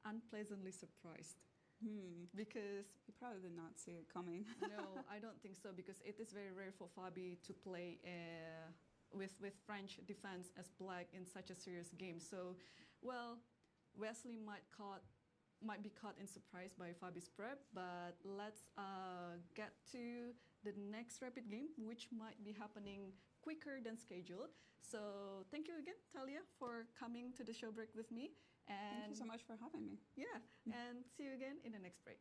unpleasantly surprised. Because He probably did not see it coming. no, I don't think so, because it is very rare for Fabi to play with French defense as black in such a serious game. So, well, Wesley might be caught in surprise by Fabi's prep, but let's get to the next rapid game, which might be happening quicker than scheduled. So thank you again, Talia, for coming to the show break with me. And Thank you so much for having me. yeah, and see you again in the next break.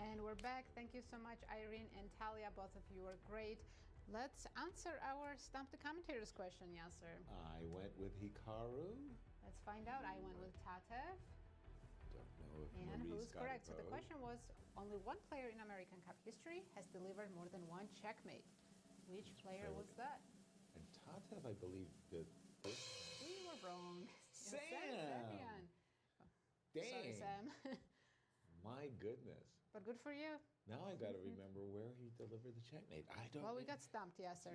And we're back. Thank you so much, Irene and Talia. Both of you were great. Let's answer our Stump the Commentators question, Yasser. I went with Hikaru. Let's find out. I went with Tatev. Don't know if And Maurice who's got correct? a So the vote. question was, only one player in American Cup history has delivered more than one checkmate. Which player was that? And Tatev, I believe, did this. We were wrong. Sam! Dang. Sorry, Sam. My goodness. But good for you. Now I got to remember where he delivered the checkmate. I don't Well, we know. got stumped, Yasser.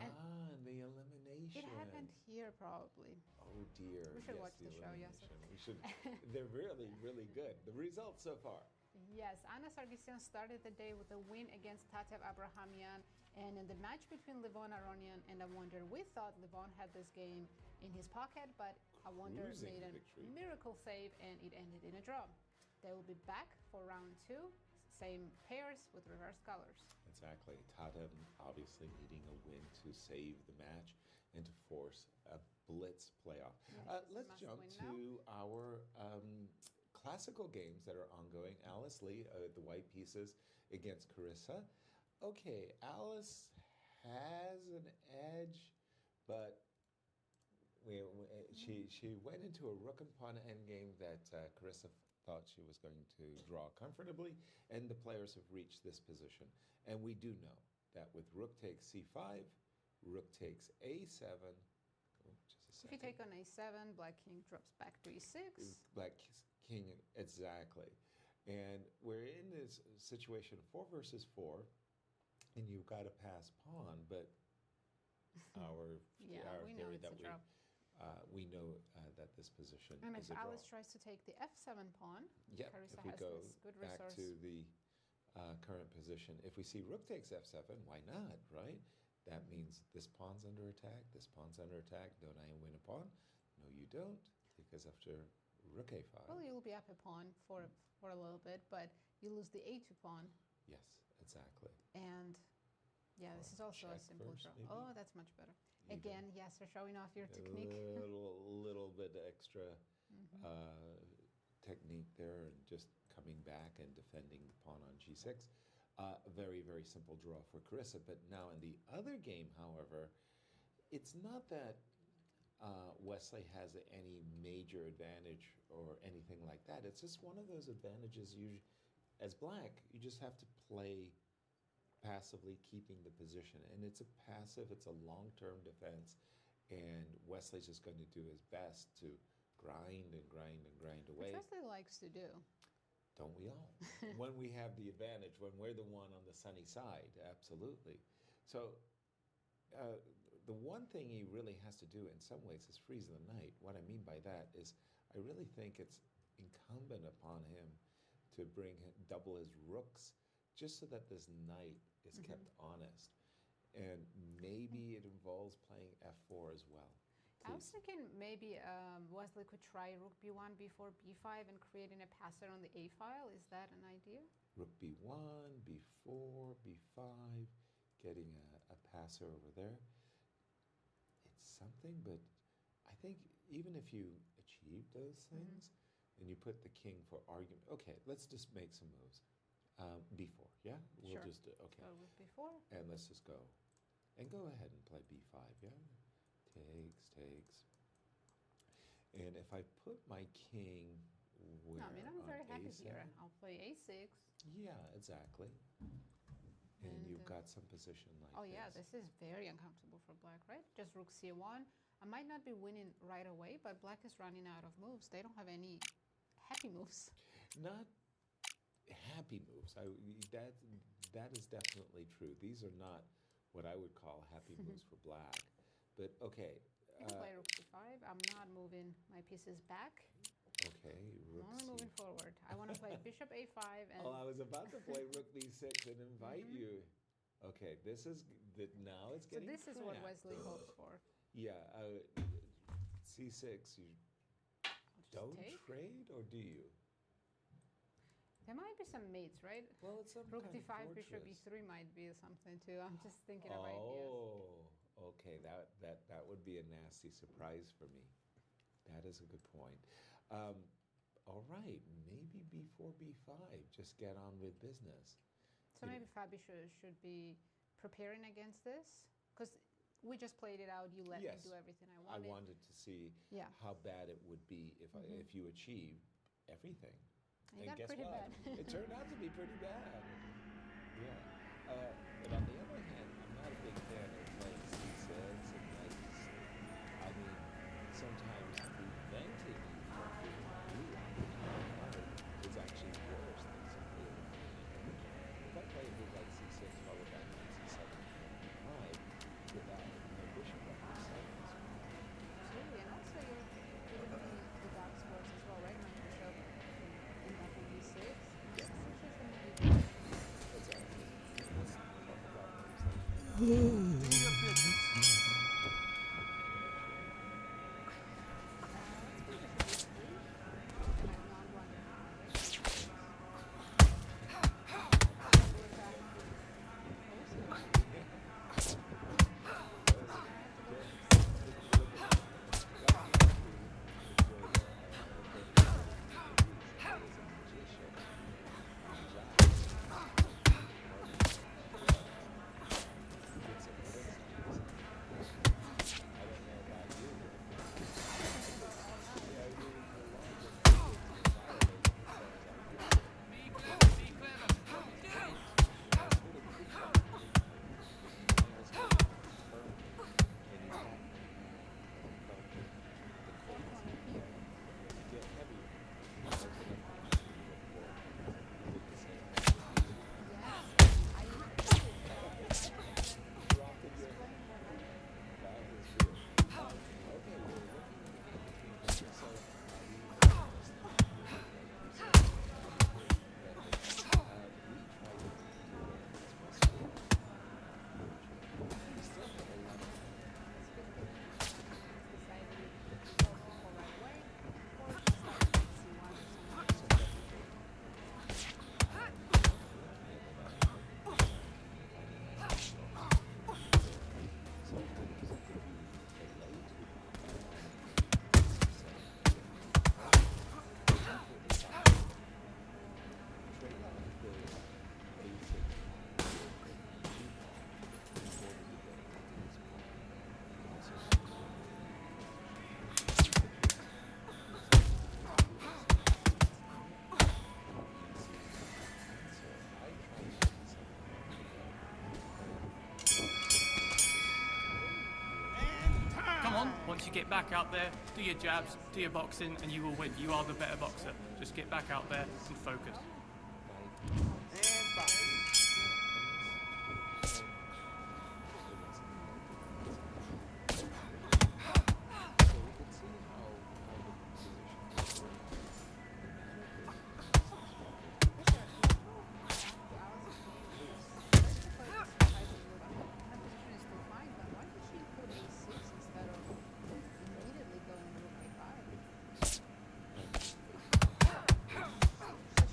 And the elimination. It happened here, probably. Oh dear. We should Yes, watch the show, yes. elimination. We should. They're really, really good. The results so far. Yes, Anna Sargsyan started the day with a win against Tatev Abrahamyan, and in the match between Levon Aronian and Awonder, we thought Levon had this game in his pocket, but Awonder Cruising made a victory. miracle save and it ended in a draw. They will be back for round 2, same pairs with reversed colors. Exactly. Tatev obviously needing a win to save the match and to force a blitz playoff. Yes, Let's must jump win to our classical games that are ongoing. Alice Lee, the white pieces against Carissa. Okay, Alice has an edge, but she went into a rook and pawn endgame that Carissa thought she was going to draw comfortably, and the players have reached this position. And we do know that with rook takes c5, rook takes a7. Oh, just a If second. you take on a7, Black King drops back to e6. Black King, exactly. And we're in this situation 4 versus 4, and you've got to pass pawn, but our Yeah, we know theory it's a that draw. we know that this position And is if a draw. Alice tries to take the f7 pawn, Yep, Carissa if we has go this good back resource. to the current position, if we see rook takes f7, why not, right? That means this pawn's under attack, this pawn's under attack. Don't I win a pawn? No, you don't, because after rook a5. Well, you'll be up a pawn for a little bit, but you lose the a2 pawn. Yes, exactly. And yeah, this is also a check simple first, draw. maybe? Oh, that's much better. Even. Again, yes, you're showing off your technique. A little bit extra technique there, and just coming back and defending the pawn on g6. A very, very simple draw for Carissa. But now in the other game, however, it's not that Wesley has any major advantage or anything like that. It's just one of those advantages you, as black, you just have to play passively, keeping the position. And it's a passive, it's a long-term defense, and Wesley's just going to do his best to grind and grind and grind away. Which Wesley likes to do. Don't we all? When we have the advantage, when we're the one on the sunny side, absolutely. So the one thing he really has to do in some ways is freeze the knight. What I mean by that is I really think it's incumbent upon him to double his rooks just so that this knight is kept honest. And maybe it involves playing f4 as well. I was Please. thinking maybe Wesley could try rook b1 before b5 and creating a passer on the a file. Is that an idea? Rook b1, b4, b5, getting a passer over there. It's something, but I think even if you achieve those things and you put the king for argument, okay, let's just make some moves. b4, yeah? We'll Sure. just, okay. So rook b4. And let's just go. And go ahead and play b5, yeah? Takes. And if I put my king where No, I mean, I'm on very happy defend A7. here. I'll play a6. Yeah, exactly. And And, you've got some position like Oh yeah, this. this is very uncomfortable for black, right? Just rook c1. I might not be winning right away, but black is running out of moves. They don't have any happy moves. Not happy moves. That is definitely true. These are not what I would call happy moves for black. But okay. I can play rook c5. I'm not moving my pieces back. Okay, I'm rook only c. moving forward. I want to play bishop a5 and Oh, I was about to play rook b6 and invite Mhm. you. Okay, this is now it's so getting. this is what cramped. Wesley hopes for. Yeah, c6. You I'll just don't take. trade, or do you? There might be some mates, right? Well, it's some Rook kind of d5, bishop fortress. e3 might be something too. I'm just thinking of ideas. Oh, okay. That would be a nasty surprise for me. That is a good point. All right, maybe b4, b5. Just get on with business. So You maybe Fabi should be preparing against this? Because we just played it out. You let Yes. me do everything I I wanted. wanted to see Yeah. how bad it would be if Mhm. if you achieve everything. And you got guess pretty what? bad. It turned out to be pretty bad. Yeah. But on the other hand, I'm not a big fan of playing c6 and knight e6. I mean, sometimes preventing you from being really hard is actually worse than simply eliminating it. If I play a move like c6 followed by knight c7 and b5 without no bishop on e7, Absolutely. And also you're giving me the dark spots as well, right? My bishop in that on d6. Yeah. It's just going to be good. exactly. Let's talk about moves like Once you get back out there, do your jabs, do your boxing, and you will win. You are the better boxer. Just get back out there and focus.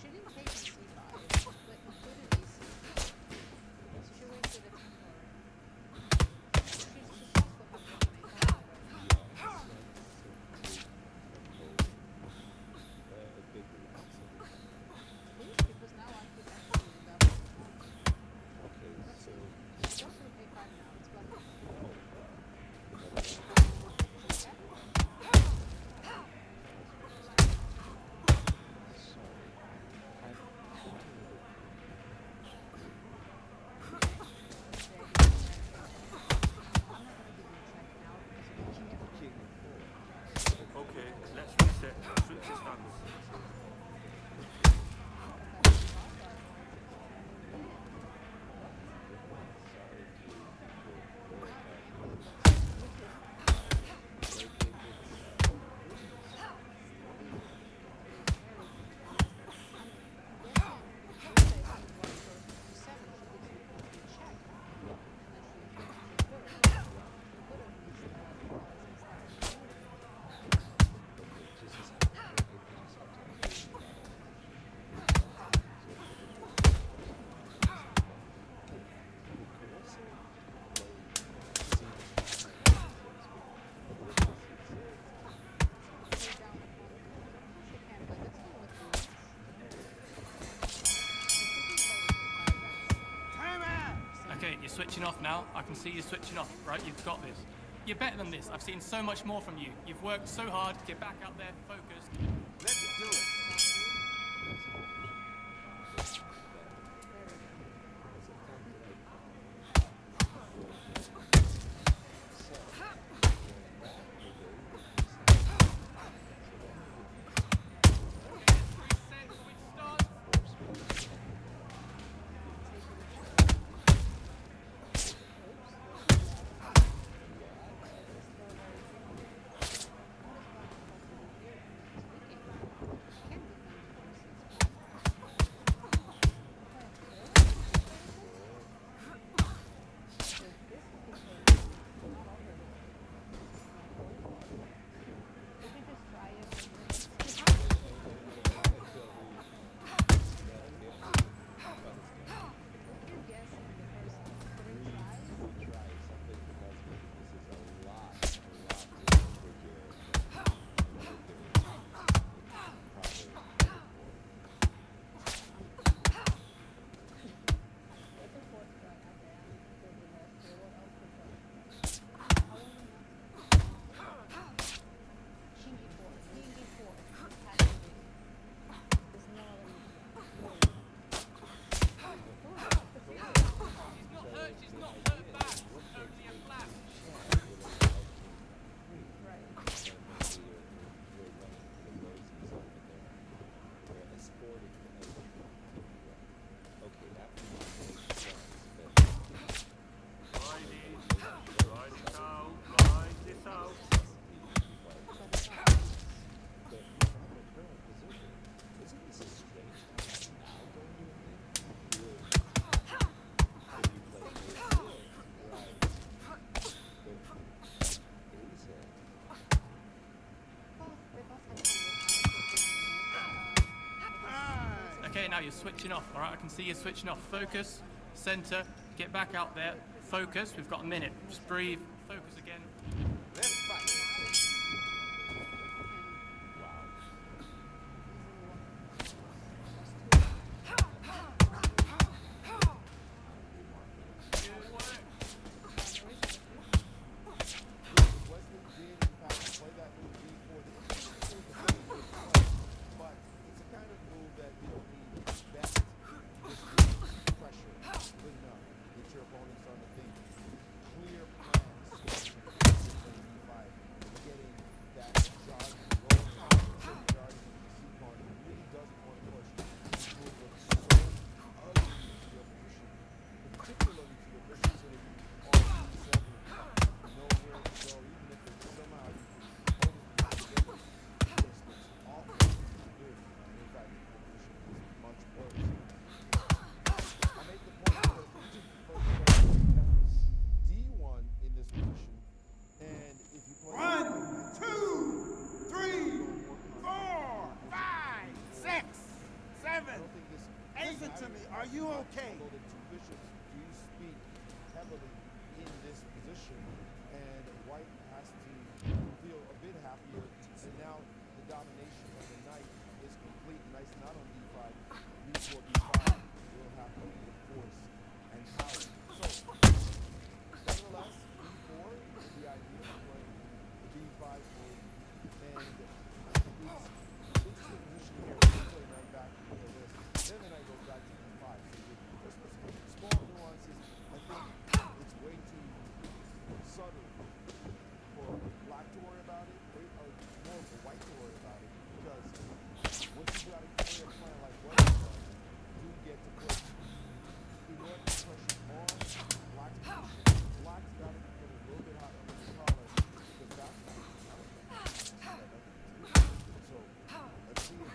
She didn't take switching off now. I can see you switching off, right? You've got this. You're better than this. I've seen so much more from you. You've worked so hard. Get back out there, focused. Let's do it. Okay, now you're switching off, all right? I can see you switching off. Focus, center, get back out there. Focus, we've got a minute. Just breathe, focus again. Let's fight. Listen to me. Are you okay? Although the two bishops do speak heavily in this position, and White has to feel a bit happier. And now the domination of the knight is complete. Knight's not on d5. b4, b5 will have to be the force and power. So, nevertheless, b4 is the idea of playing the b5 move, and it's interesting position here. Play knight back to this. Then the knight goes back to d5. So there's small nuances. I think it's way too subtle for black to worry about it, or more for white to worry about it, because once you got a clear plan like what he does, you get to put enormous pressure on black's position. Black's got to be put a little bit hot under the collar, because that's not so let's see if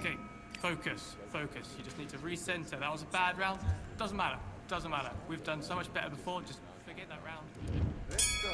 Okay, focus, focus. You just need to recenter. That was a bad round. Doesn't matter. Doesn't matter. We've done so much better before. Just forget that round. let's go.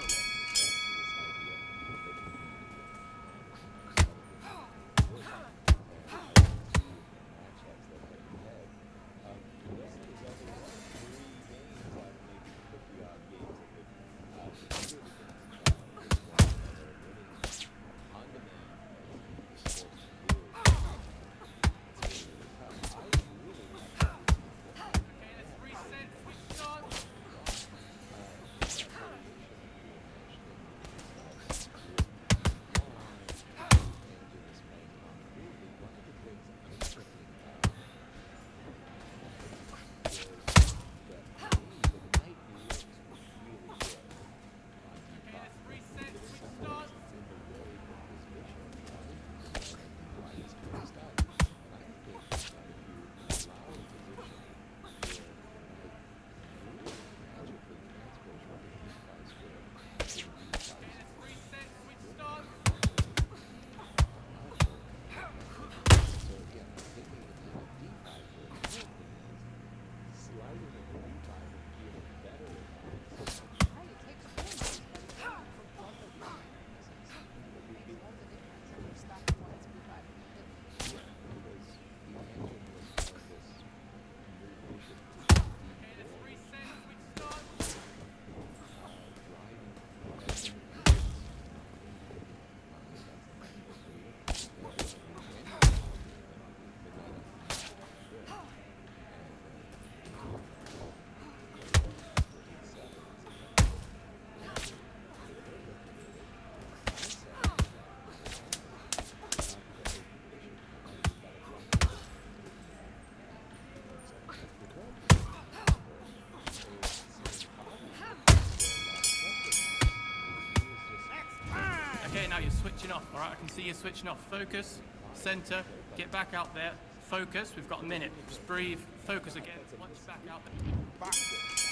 switching off. Focus, center, get back out there. Focus, we've got a minute. Just breathe, focus again. Once you're back out there.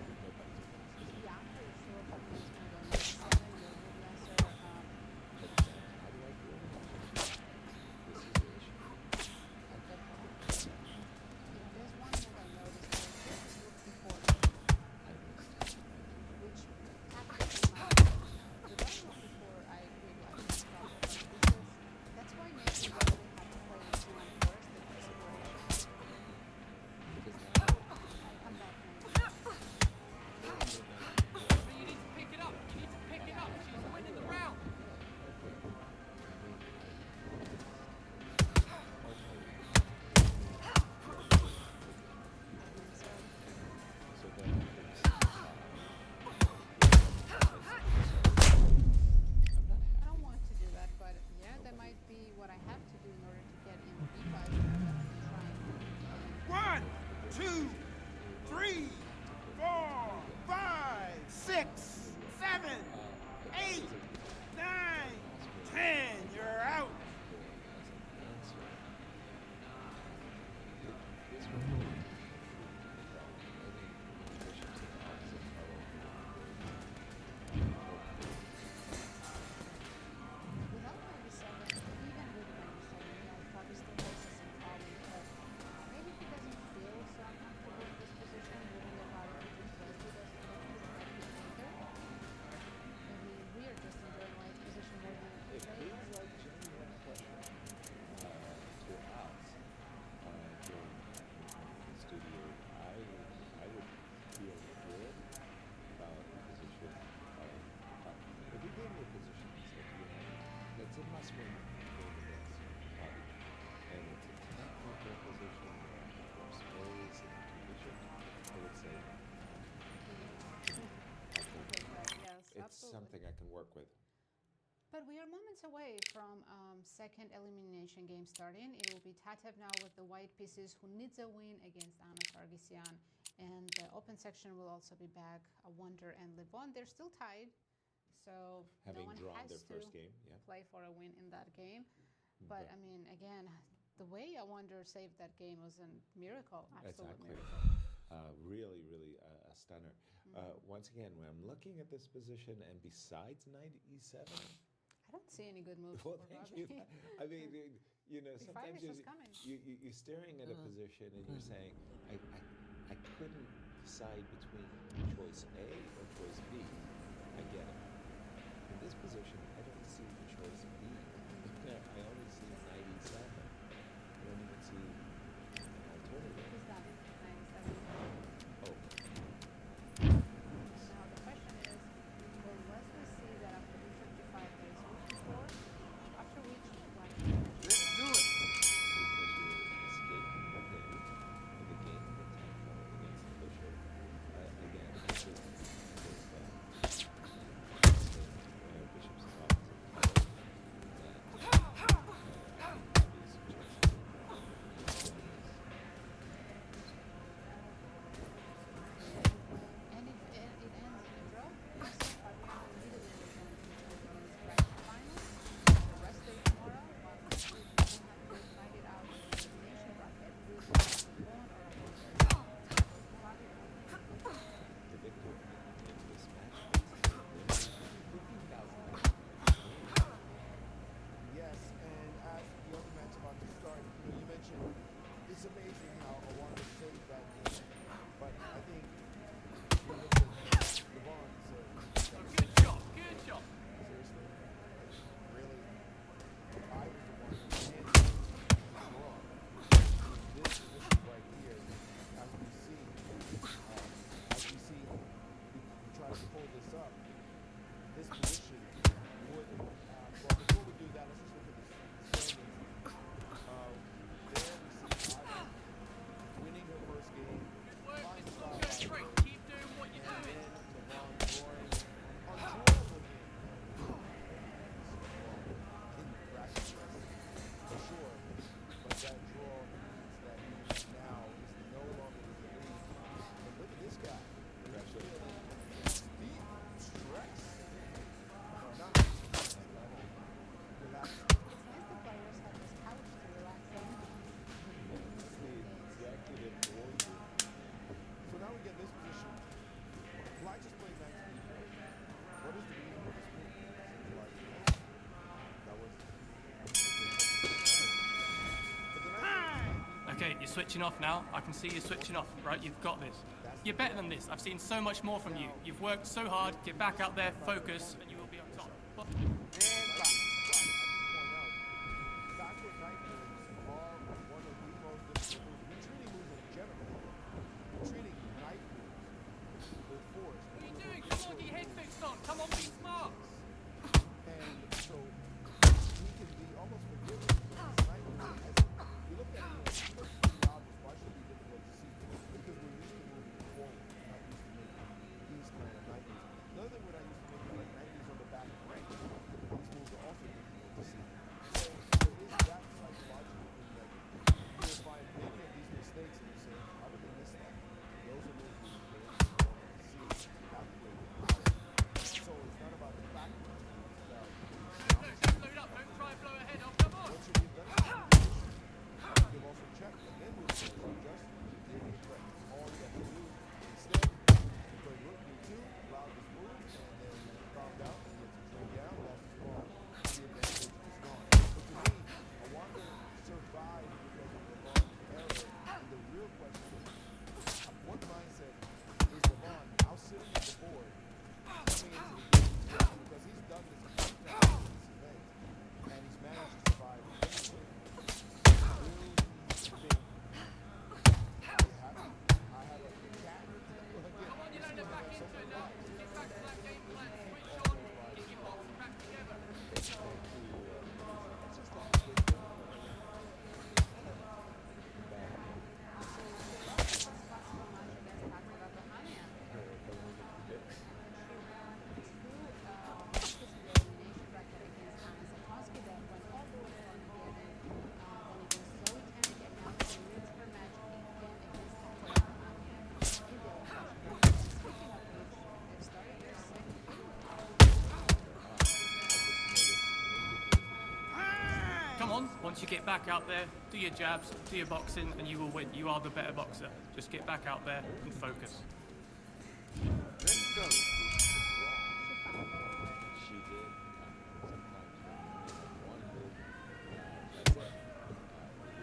Yeah, I'm pretty sure Japanese can go number 7, your good lesser. There's one move I noticed is just look before, which tactically the right look before I agree like no problem. But that's why maybe you really have to play this one first in this situation. I come back now. But you need to pick it up. You need to pick it up. She's winning the round. I don't want to do that, but yeah, that might be what I have to do in order to get in B5. I'm definitely trying. 1, 2, 3, 4, 5, 6, 7, 8, 9, 10. You're out. Without 97, even with 97, probably still faces some problems, but maybe he doesn't feel so uncomfortable in this position, moving the body between Wesley doesn't look like his either. Maybe we are just enjoying White's position more than If they there are. was like genuine pressure to us during the studio, I would feel good about the position of if we gave me a position and said, you know, it's a must-win game against Bobby, and it's a technical position for space and intuition, I would say Okay, right, yes, it's absolutely. something I can work with. But we are moments away from second elimination game starting. It will be Tatev now with the white pieces who needs a win against Anna Sargsyan. And the open section will also be back. Wonder and Levon, they're still tied. So Having no one drawn has their to first game, yeah. play for a win in that game. But I mean, again, the way Wonder saved that game was a miracle, absolute Exactly. miracle. Really, really a stunner. Once again, when I'm looking at this position, and besides knight e7, I don't see any good moves well, for thank Bobby. you. I mean, you know, B5 sometimes is just coming. you're staring at a position and you're saying, I couldn't decide between choice A or choice B. I get it. In this position, I don't see the choice B. I only see knight e7. I don't even see an alternative. He's done it. Nice. Oh, Now the question is, will Wesley see that after bishop d5 there is rook d4, after which black Let's do it. because you're escaping the game, and the game of the tempo against the bishop. Again, this is bishop's opposite color. That is just Okay, you're switching off now. I can see you switching off, right? You've got this. You're better than this. I've seen so much more from you. You've worked so hard. Get back out there, focus, and you will be on top. But And backward night moves are one of the most difficult moves. Retreating moves in general. Retreating night moves with force. what are you doing? You've got to get your head fixed on. Come on, be smart. And so he can be almost forgiving because night moves, as you look at it, it looks pretty obvious. Why should it be difficult to see? Because we're used to moving forward, not used to making these kind of night moves. Another thing we're not used to making like night moves on the back rank. These moves are also difficult to see. So there is that psychological thing that you'll find many of these mistakes and you say, how did they miss that? Those are moves we can see, calculate. So it's not about the back rank, it's about Look, just load up. Don't try and blow ahead of. Come on. once you've done that, you've also checked and then move forward. So just take it correct. All you have to do instead, you play rook d2, allow this move, and then you found out and you have to trade down, lost his pawn, the advantage is gone. But to me, I want to survive because of the long error. And the real question is, what mindset is Levon now sitting at the board coming into the game? Because he's done this a few times in this event, and he's managed to survive. Will he think, I have a cat? Come on, you load it back into it now. Get back to that game plan. Switch on. Get your box back together. Come on, once you get back out there, do your jabs, do your boxing, and you will win. You are the better boxer. Just get back out there and focus. Let's go. She did. Sometimes when you make one move, that's it. We're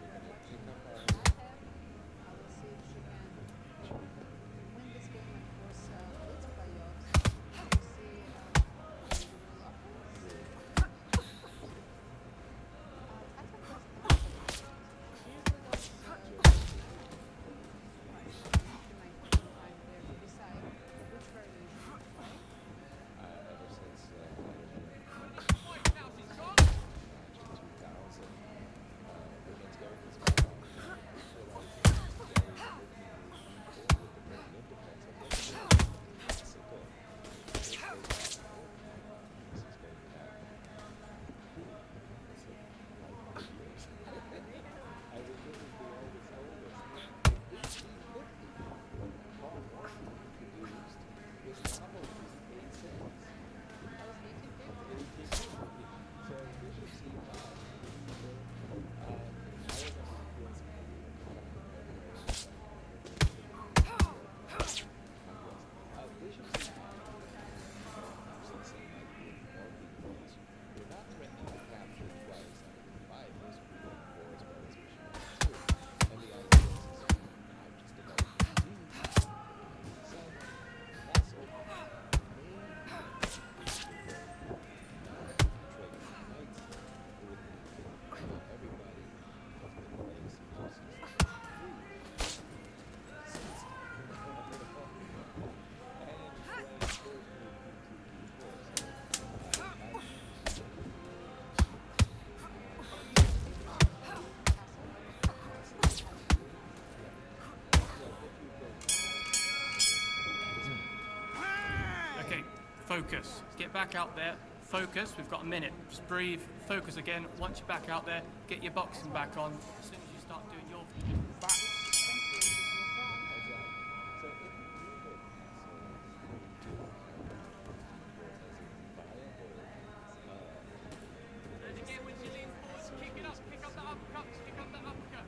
going to pick up our. I will see if she can win this game and force its playoffs. We'll see individual offense. Tata plus nine. She usually does she might take some time there to decide which variation to play. Ever since Fight now, she's gone. match in 2000 against Gareth Kasparov, I realized that Gary was working with the Berlin defense of the Mexico. This is going to I was looking for all this oldest. This Paul Martin produced his novel was 8 cents. That was 1850. So Bishop C5. I was an influence Bishop C5. Actually seemed like being more because you're not threatening to capture twice. Five was rook 4 as well as Bishop E2. And the idea is I'm just about to continue. So that's all. Okay, focus. Get back out there. Focus. We've got a minute. Just breathe. Focus again. Once you're back out there, get your boxing back on. As soon as you start doing your again with your lean forward. Kick it up. Pick up the uppercut. Pick up the uppercut.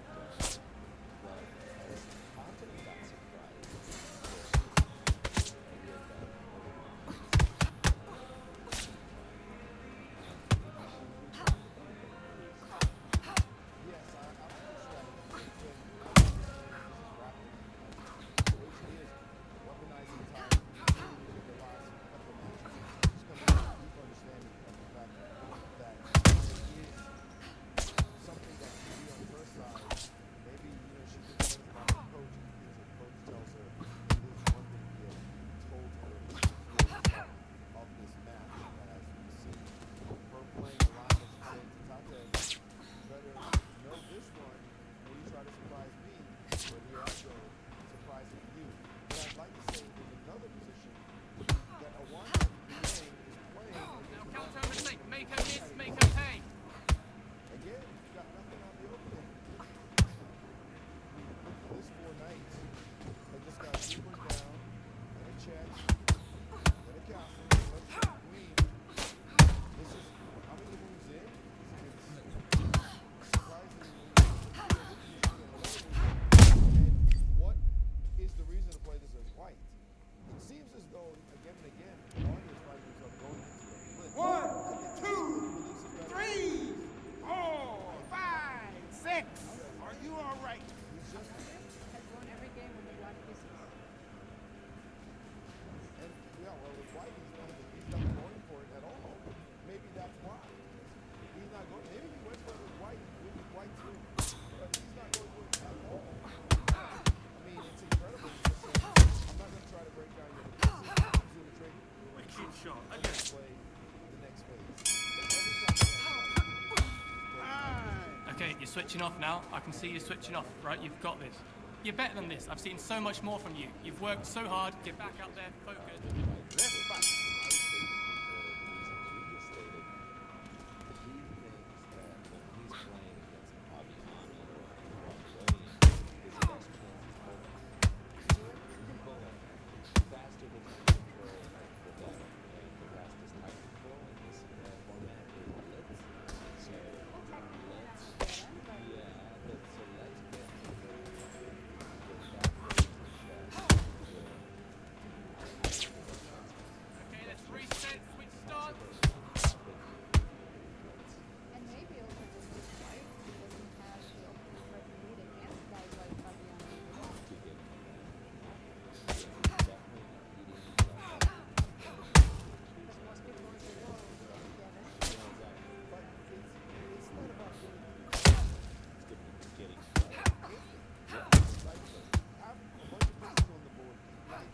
Yes, You are right. Has won every game with the black pieces. And yeah, well, with white, he's not going for it at all. Maybe that's why. He's not going. Maybe he went for it with white too, but he's not going for it at all. I mean, it's incredible. He's just saying, I'm not going to try to break down your defenses. I'm just going to trade you. Wicked shot. I'm Again. going to play the next phase. Every time he has white, Okay, you're switching off now. I can see you switching off, right? You've got this. You're better than this. I've seen so much more from you. You've worked so hard. Get back out there, focus. Left back. Okay, let's reset. Switch start. And maybe also with this fight, because he has the opening threat lead against guys like Fabiano and Vidal. Because most people in the world get together. but it's not about getting like have a bunch of pieces on the board. Like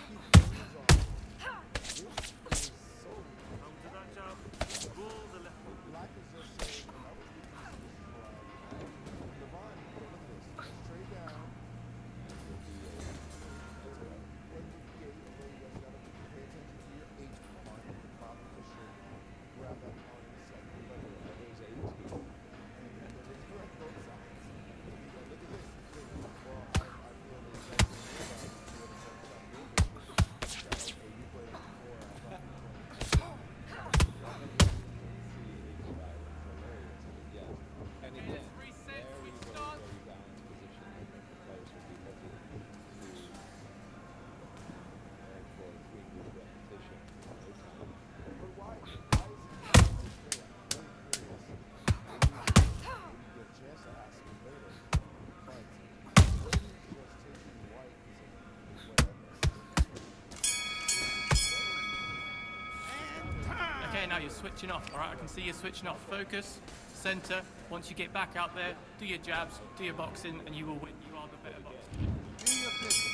keep things on. This is so Comes to that jab. Roll the left one. Black is just saying, when I was looking at this black, Levine, look at this. Let's trade down. When you get, although you guys gotta pay attention to your H pawn, you probably should grab that pawn in a second. But there's 18. And it's correct both sides. Look at this. Well, I feel the exact same way about it. You know, okay, you played it before. I thought you played it. And Okay, let's reset. Switch start. But why is he really curious? Maybe you get a chance to ask him later. But Brady's just taking white and saying, whatever. Okay, now you're switching off, all right? I can see you're switching off. Focus, center. Once you get back out there, do your jabs, do your boxing, and you will win. You are the better boxer. Do your thing.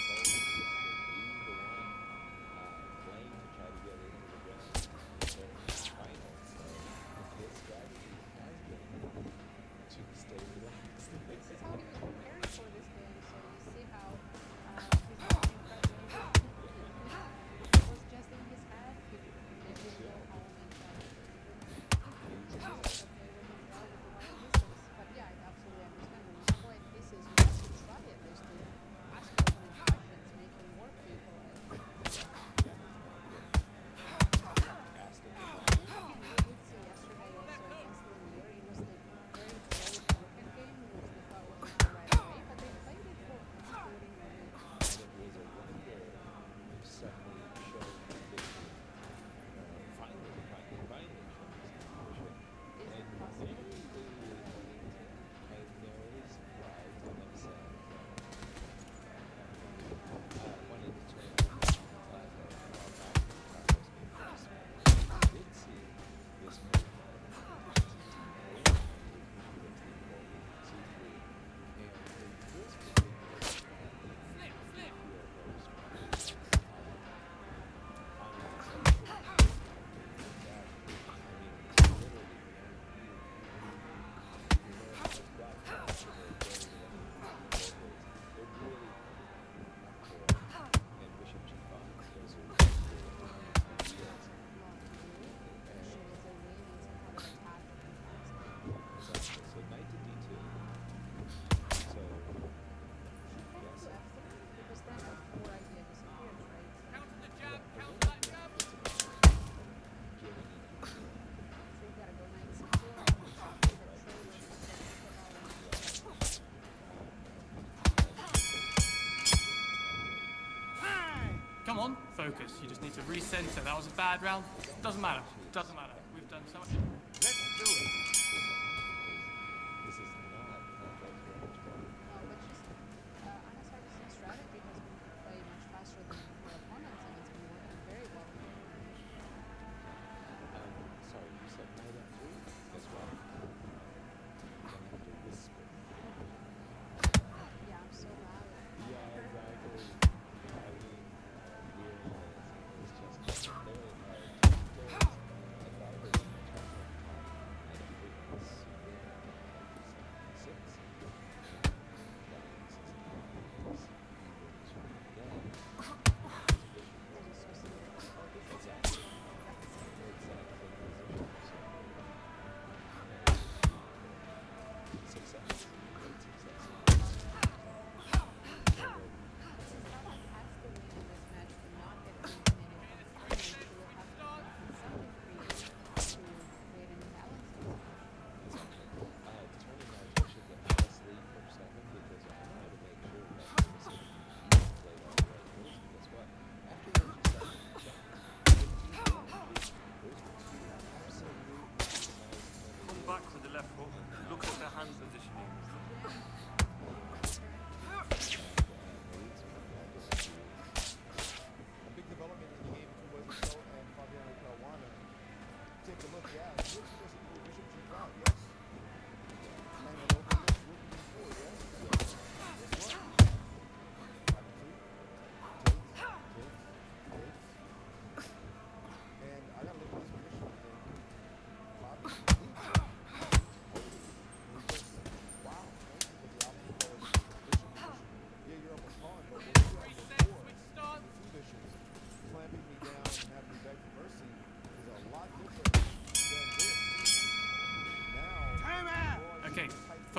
This is how he was preparing for this game, so you see how he's working incredibly. It was just in his head. He didn't go home and try to play with him well with the white pieces. But yeah, I absolutely understand. When you have white pieces, you have to try at least to ask for some instructions, make him work people. And we did see yesterday also against Lemieux, it was the very close wicket game, which we thought was not right away, but they played it for 40 minutes. Is it possible? Because then the whole idea disappears, right? Counter the jab, counter that jab. So you gotta go knight c4, with a trailer Come on, focus. You just need to recenter. That was a bad round. Doesn't matter. Doesn't matter. We've done so much. Let's do it. This is not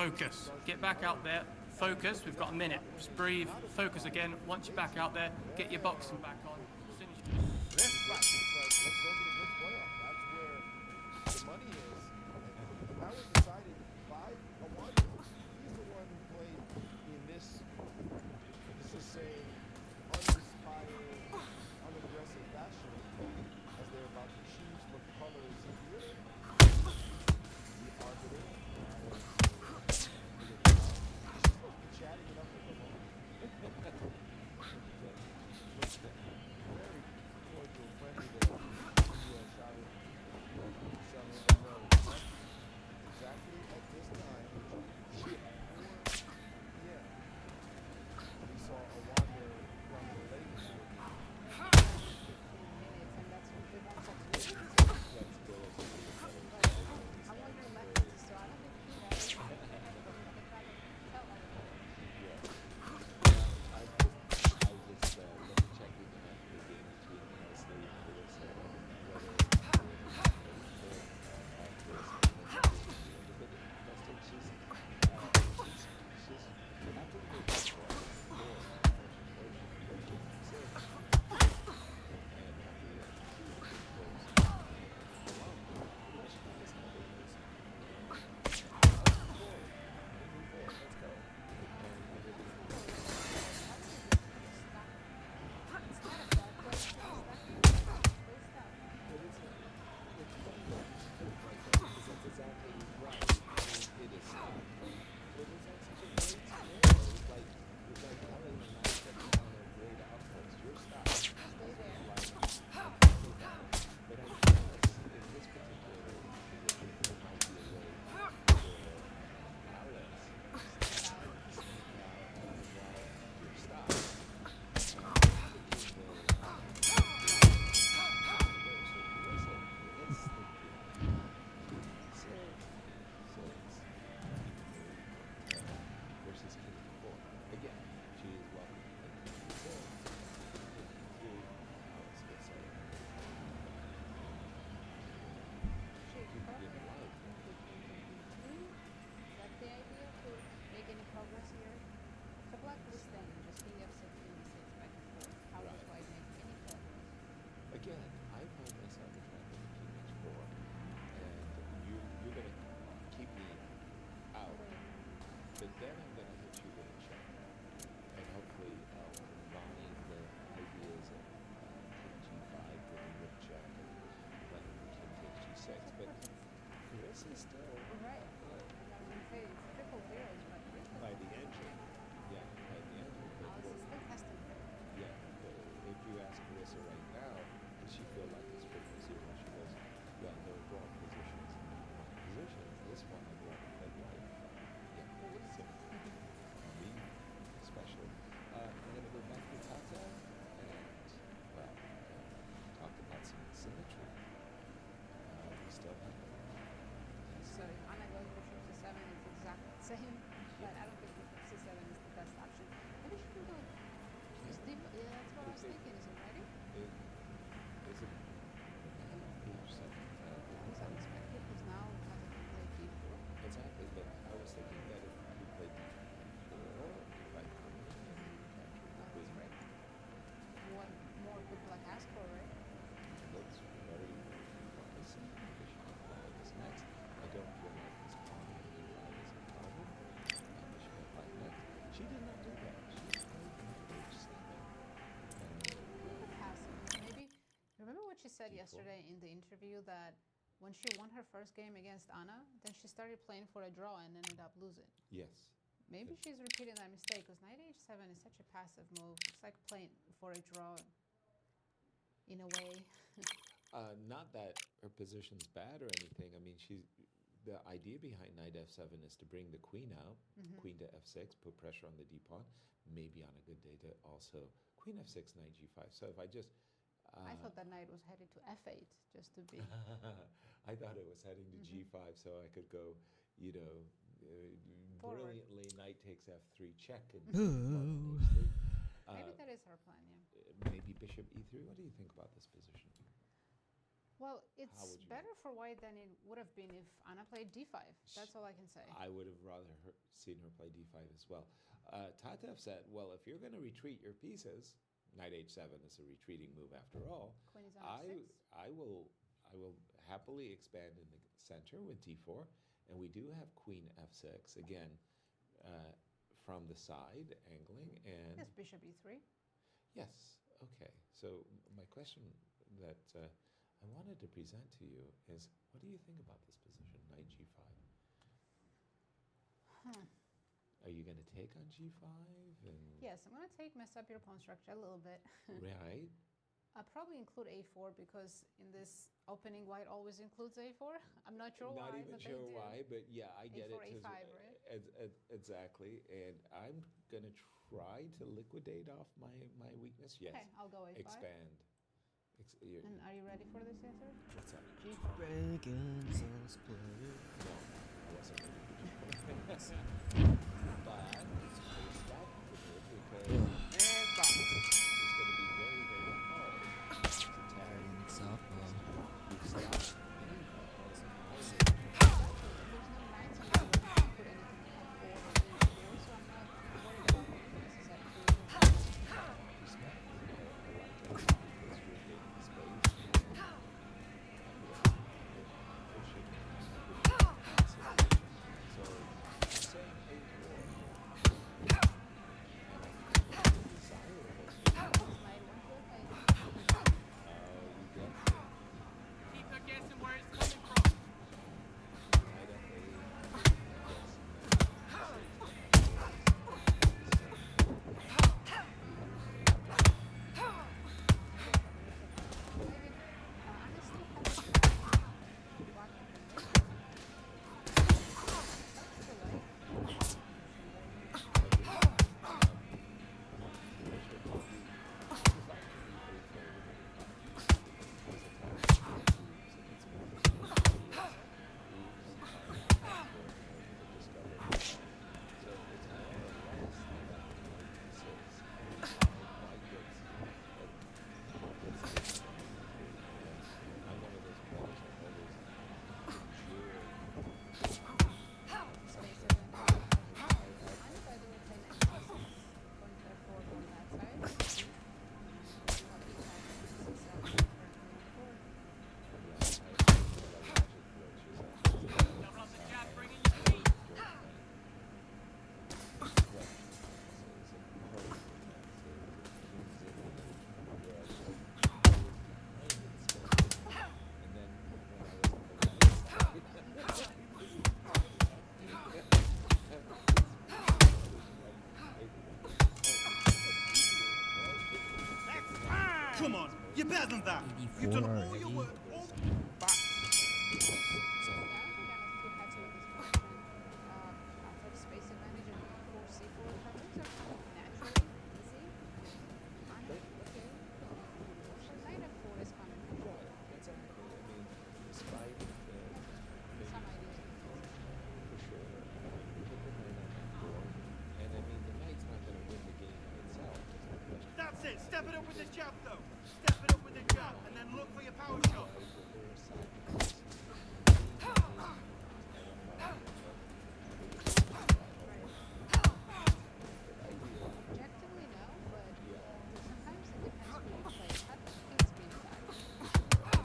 focus. Get back out there, focus. We've got a minute. Just breathe, focus again. Once you're back out there, get your boxing back on. As soon as you It's like, let's go get a good playoff. That's where the money is. And that was decided by Awanda. He's the one who played in this, let's just say, uninspired, unaggressive fashion as they're about to choose for colors here. The arbiter. She's supposed to be chatting it up with the moment. Looks very cordial, friendly there. Shouted, selling the nose. Exactly at this time, she had 4 p.m. We saw Awanda from the ladies. 15 minutes, and that's what we want to do. Let's go. I wonder lefties, so I don't think he knows. They try to tell us. I was just checking after the game between Leslie and Melissa again, I find myself attracted to king h4, and you're going to keep me out, but then I'm going to hit you with a check, and hopefully I'll combine the ideas of king g5 with a rook check and then king takes g6, but Chris is still Right. I was going to say it's triple zeros, but by the engine. Yeah, by the engine. But Alice is still testing her. yeah, but if you ask Carissa right now, does she feel like it's triple zero? She goes, well, they're wrong positions. Positions. This one I brought at white. Yeah, so me, especially. I'm going to go back to Tata and, well, talk about some symmetry. We still have it. So if Anna goes bishop c7, it's exactly the same, but I don't think bishop c7 is the best option. Maybe she can go just deep. Yeah, that's what I was thinking. Is it ready? Is it? Page 7. That was unexpected because now Tata can play d4. Exactly, but I was thinking that if you played d4, like, That was right. What more could black ask for, right? looks very promising. Bishop f5 is next. I don't feel like this pawn on e5 is a problem. Bishop f5 next. She did not do that. She played h7. Passive. Maybe. Remember what she said d4. yesterday in the interview that when she won her first game against Anna, then she started playing for a draw and ended up losing. Yes. Maybe she's repeating that mistake because knight h7 is such a passive move. It's like playing for a draw in a way. Not that her position's bad or anything. I mean, the idea behind knight f7 is to bring the queen out, queen to f6, put pressure on the d pawn, maybe on a good day to also queen f6, knight g5. So if I just... I thought that knight was headed to f8 just to be. I thought it was heading to g5 so I could go, you know, Forward. brilliantly knight takes f3 check and Maybe that is her plan, yeah. maybe bishop e3. What do you think about this position? Well, How it's would you- better for white than it would have been if Anna played d5. That's all I can say. I would have rather seen her play d5 as well. Tatev said, well, if you're going to retreat your pieces, knight h7 is a retreating move after all. Queen is on f6. I will happily expand in the center with d4, and we do have queen f6 again from the side angling, and Yes, bishop e3. yes, okay. So my question that I wanted to present to you is, what do you think about this position, knight g5? Are you going to take on g5? And Yes, I'm going to mess up your pawn structure a little bit. right. I'll probably include a4 because in this opening, white always includes a4. I'm not sure why, Not even but sure they do. why, but yeah, I get A4, it. A5, right? Exactly, and I'm going to try to liquidate off my weakness. Yes, Okay, I'll go a5. expand. And are you ready for this answer? What's up? G4. Dragons are splendid. No, I wasn't ready for this one. But I stopped the move because And box. it's going to be very, very hard to tag. Playing softball. We've stopped any cards. There's no knights on the board to put anything f4 or e4, so I'm not worried about the weaknesses I created. Respect. I like it because you're gaining space. So, saying a4. Desirable. Knight 1 4 You get Keep her guessing where it's coming from. knight I'm one of those players that always enjoy Double up the jab, bringing your feet. Come on, you're better than that. You've done all your work. All Space advantage and 4c4 coverage are kind of naturally easy. Okay. So knight f4 is coming from That's okay. I mean, despite some ideas. for sure, you put the knight on f4, and I mean, the knight's not going to win the game by itself. There's no question. That's it. Step it up with the jab, though. Step it up with the jab, and then look for your power shot. Objectively, no, but sometimes it depends who you play. Cut speed speed side.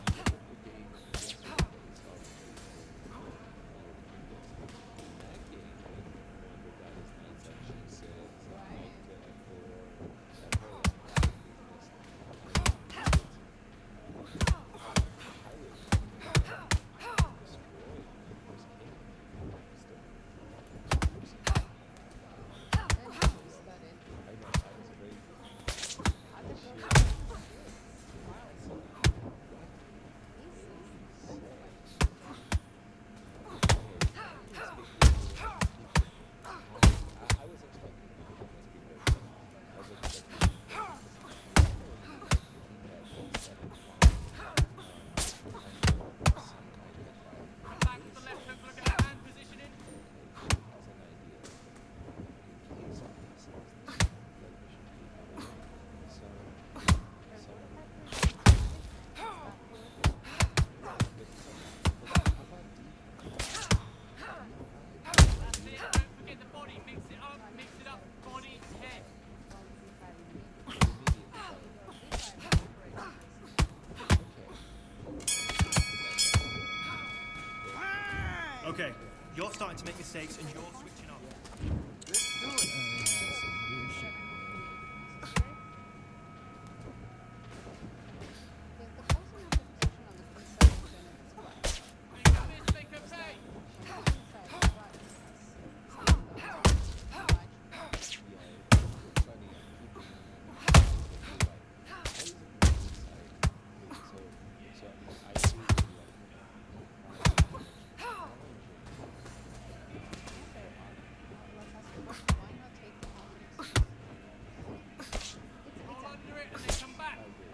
takes, and you're switching off. Let's do it. Some weird shit. The closing of the position on the queen side benefits black. Come in, make a pay. Roll under it and then come back. Counter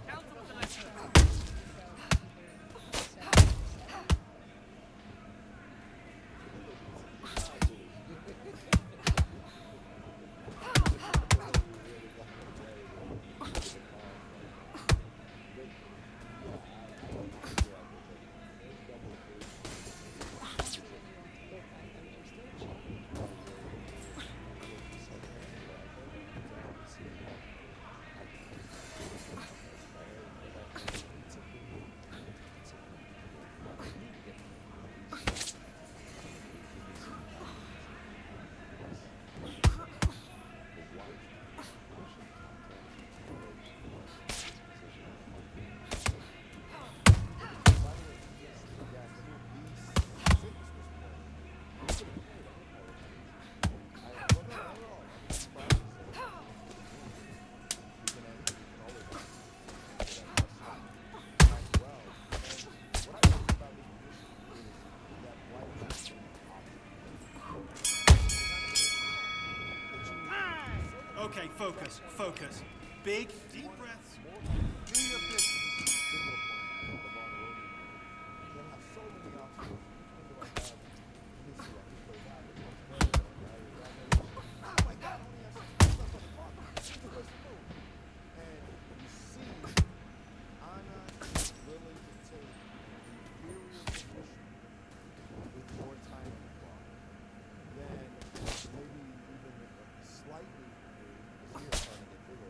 with the left foot. Okay, focus, focus. Big, deep breaths. Do your business. Single point, LeVar Aroni. They'll have so many options. Think about that. Let me see, I can play that. Oh my God, only has 6 left on the clock. This is the place to move. And you see, Anna is willing to take an inferior position with more time on the clock than maybe even slightly here trying to get bigger.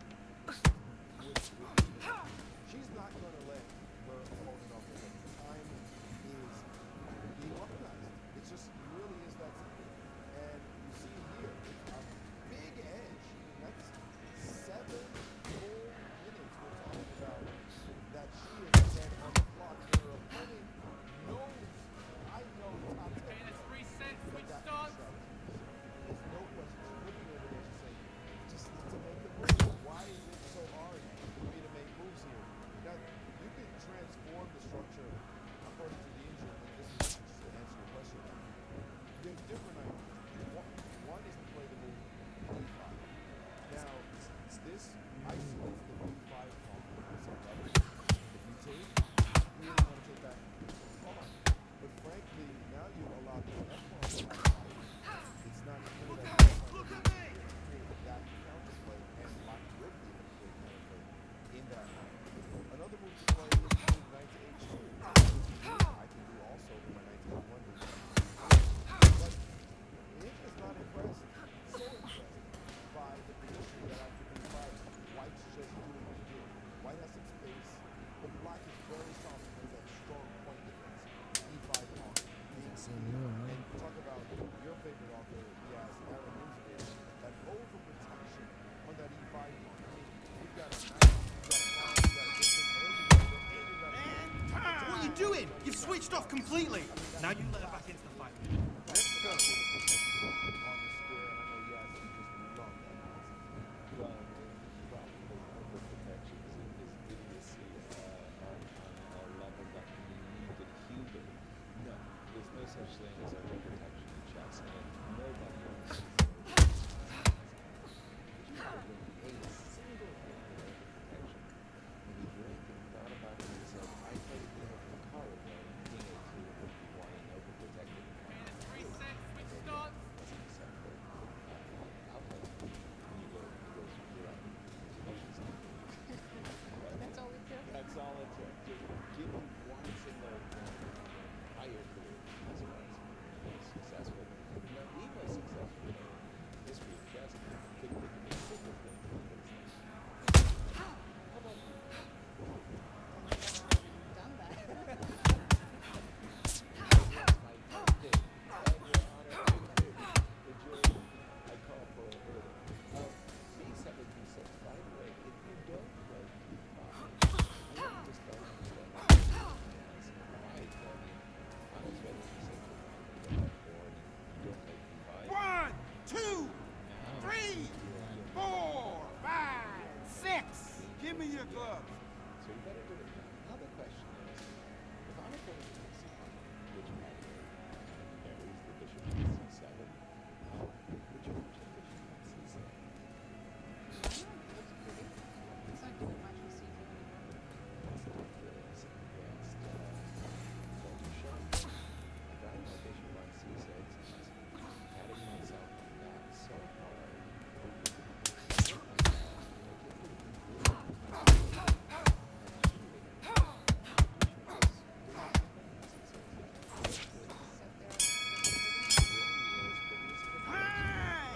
She's not going to let her opponent off the hook. Time is being organized. It just really is that simple. And you see here, it's a big edge. That's 7 full minutes we're talking about that she is again on the clock. Her opponent knows, I know top 10. Okay, let's reset, that switch that starts. There's no question. She's looking over there. She's saying, just need to make the move. Why is it so hard for me to make moves here? Now, you can transform the structure according to the injury, but this is just to answer your question. There's different ideas. One is to play the move D5. Now, this isolates the D5 pawn on some level. If you take, you really want to take that pawn. But frankly, now you allow the F pawn to have fight. It's not clear that Look at me! that counterplay and black would be able to play counterplay in that line. Another move to play is to move knight to h2. I can do also with my knight to h1 move. But Nick is not impressed, so impressed by the position that after d5, White's just doing what he did. White has some space, but black is very soft with that strong point defense. e5 pawn. And talk about your favorite author, yes, Aaron Nimzowitsch, that overprotection on that e5 pawn. I mean, you've got a knight, you've got a pawn, you've got a bishop, and you've got a What are you doing? You've switched off completely. Now you let her back into the fight. Let's go. On the square, and I know Yas, you just love that. Well, the problem with overprotection is idiocy on a level that we need to heal them. No, there's no such thing as overprotection in chess, and nobody wants to. But you have a single hand of overprotection. And he drank and thought about it and said, I played King of Takara playing King of 2 and 1 and overprotected your gloves. So you better do it now. Now the question is, if I'm going to c5, which by the way carries the bishop to c7, which of the bishop on c7? It's not doing much with C2 anymore. Let's do this against Voltashan. If I have bishop on c6, patting myself on that so hard.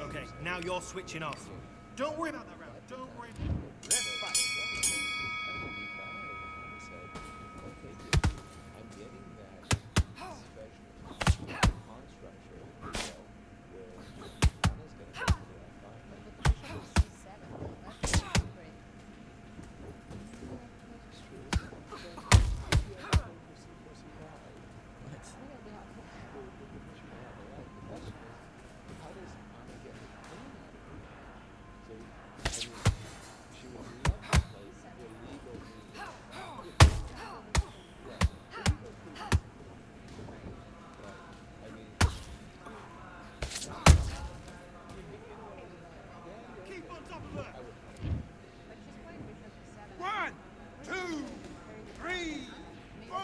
Okay, now you're switching off. Don't worry about that round. Don't worry. Let's fight. I'm getting that special pawn structure where pawn is going to go to f5. But the bishop on C7. That's not great. It's true. But if you have to go for c4, c5, That'll be helpful. the question is, how does Anna get the queen out of it? So, I mean, she would love to play illegal moves. Yeah, illegal moves. But, I mean, Keep on top of her. I would. But she's playing bishop E7. 1, 2, Very 3, 4,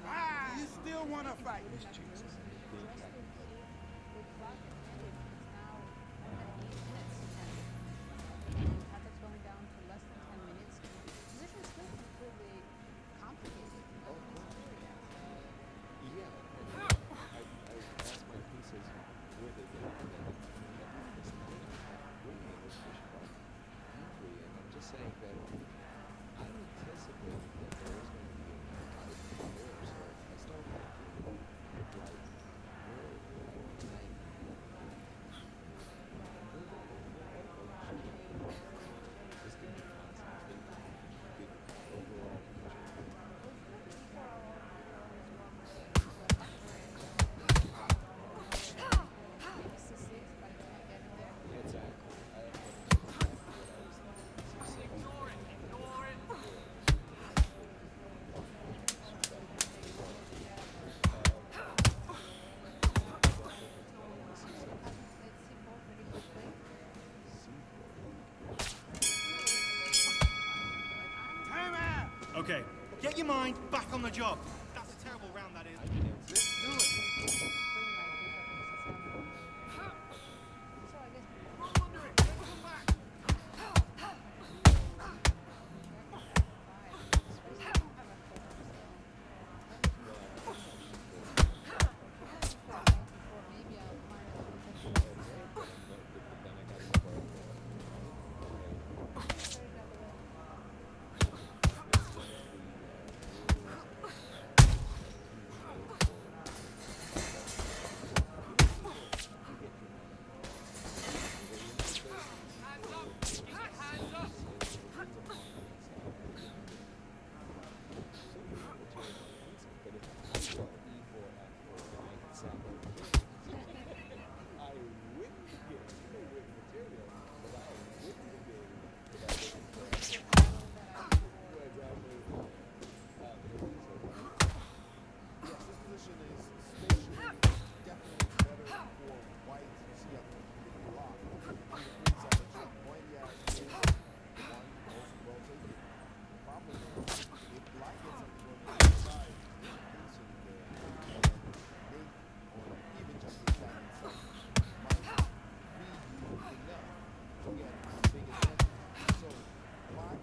5. You still want to fight? with black advantage, it's now at 8 minutes. And Tatak's going down to less than 10 minutes. The position is still completely complicated. Oh, yeah. I asked my pieces where they go, and then this thing bringing this bishop on e3, and I'm just saying that I'm anticipating that there is going to be a fight there, so I start thinking, like, where can I this can be concentrated, big overall picture. Maybe C6, but I can't get it there. Exactly. That's exactly what I was thinking. Ignore it. Ignore it. Let's C4 pretty quickly. Time out. Okay, get your mind back on the job. That's a terrible round, that is. Let's do it. Bring my bishop into C7. So I guess Roll under it. Let's come back. Maybe I'll find a Hands up. Keep your hands up. I wouldn't give you with material, but I wouldn't have been without looking for it. Yes, this position is spatially definitely better for white. You see up the block. The queen's on the top. Wanyas is the one most well taken. The problem is, if black gets up to the other side, there's a piece in there. And Nate, or even just the attack itself, might feed you enough to get a big advantage. So black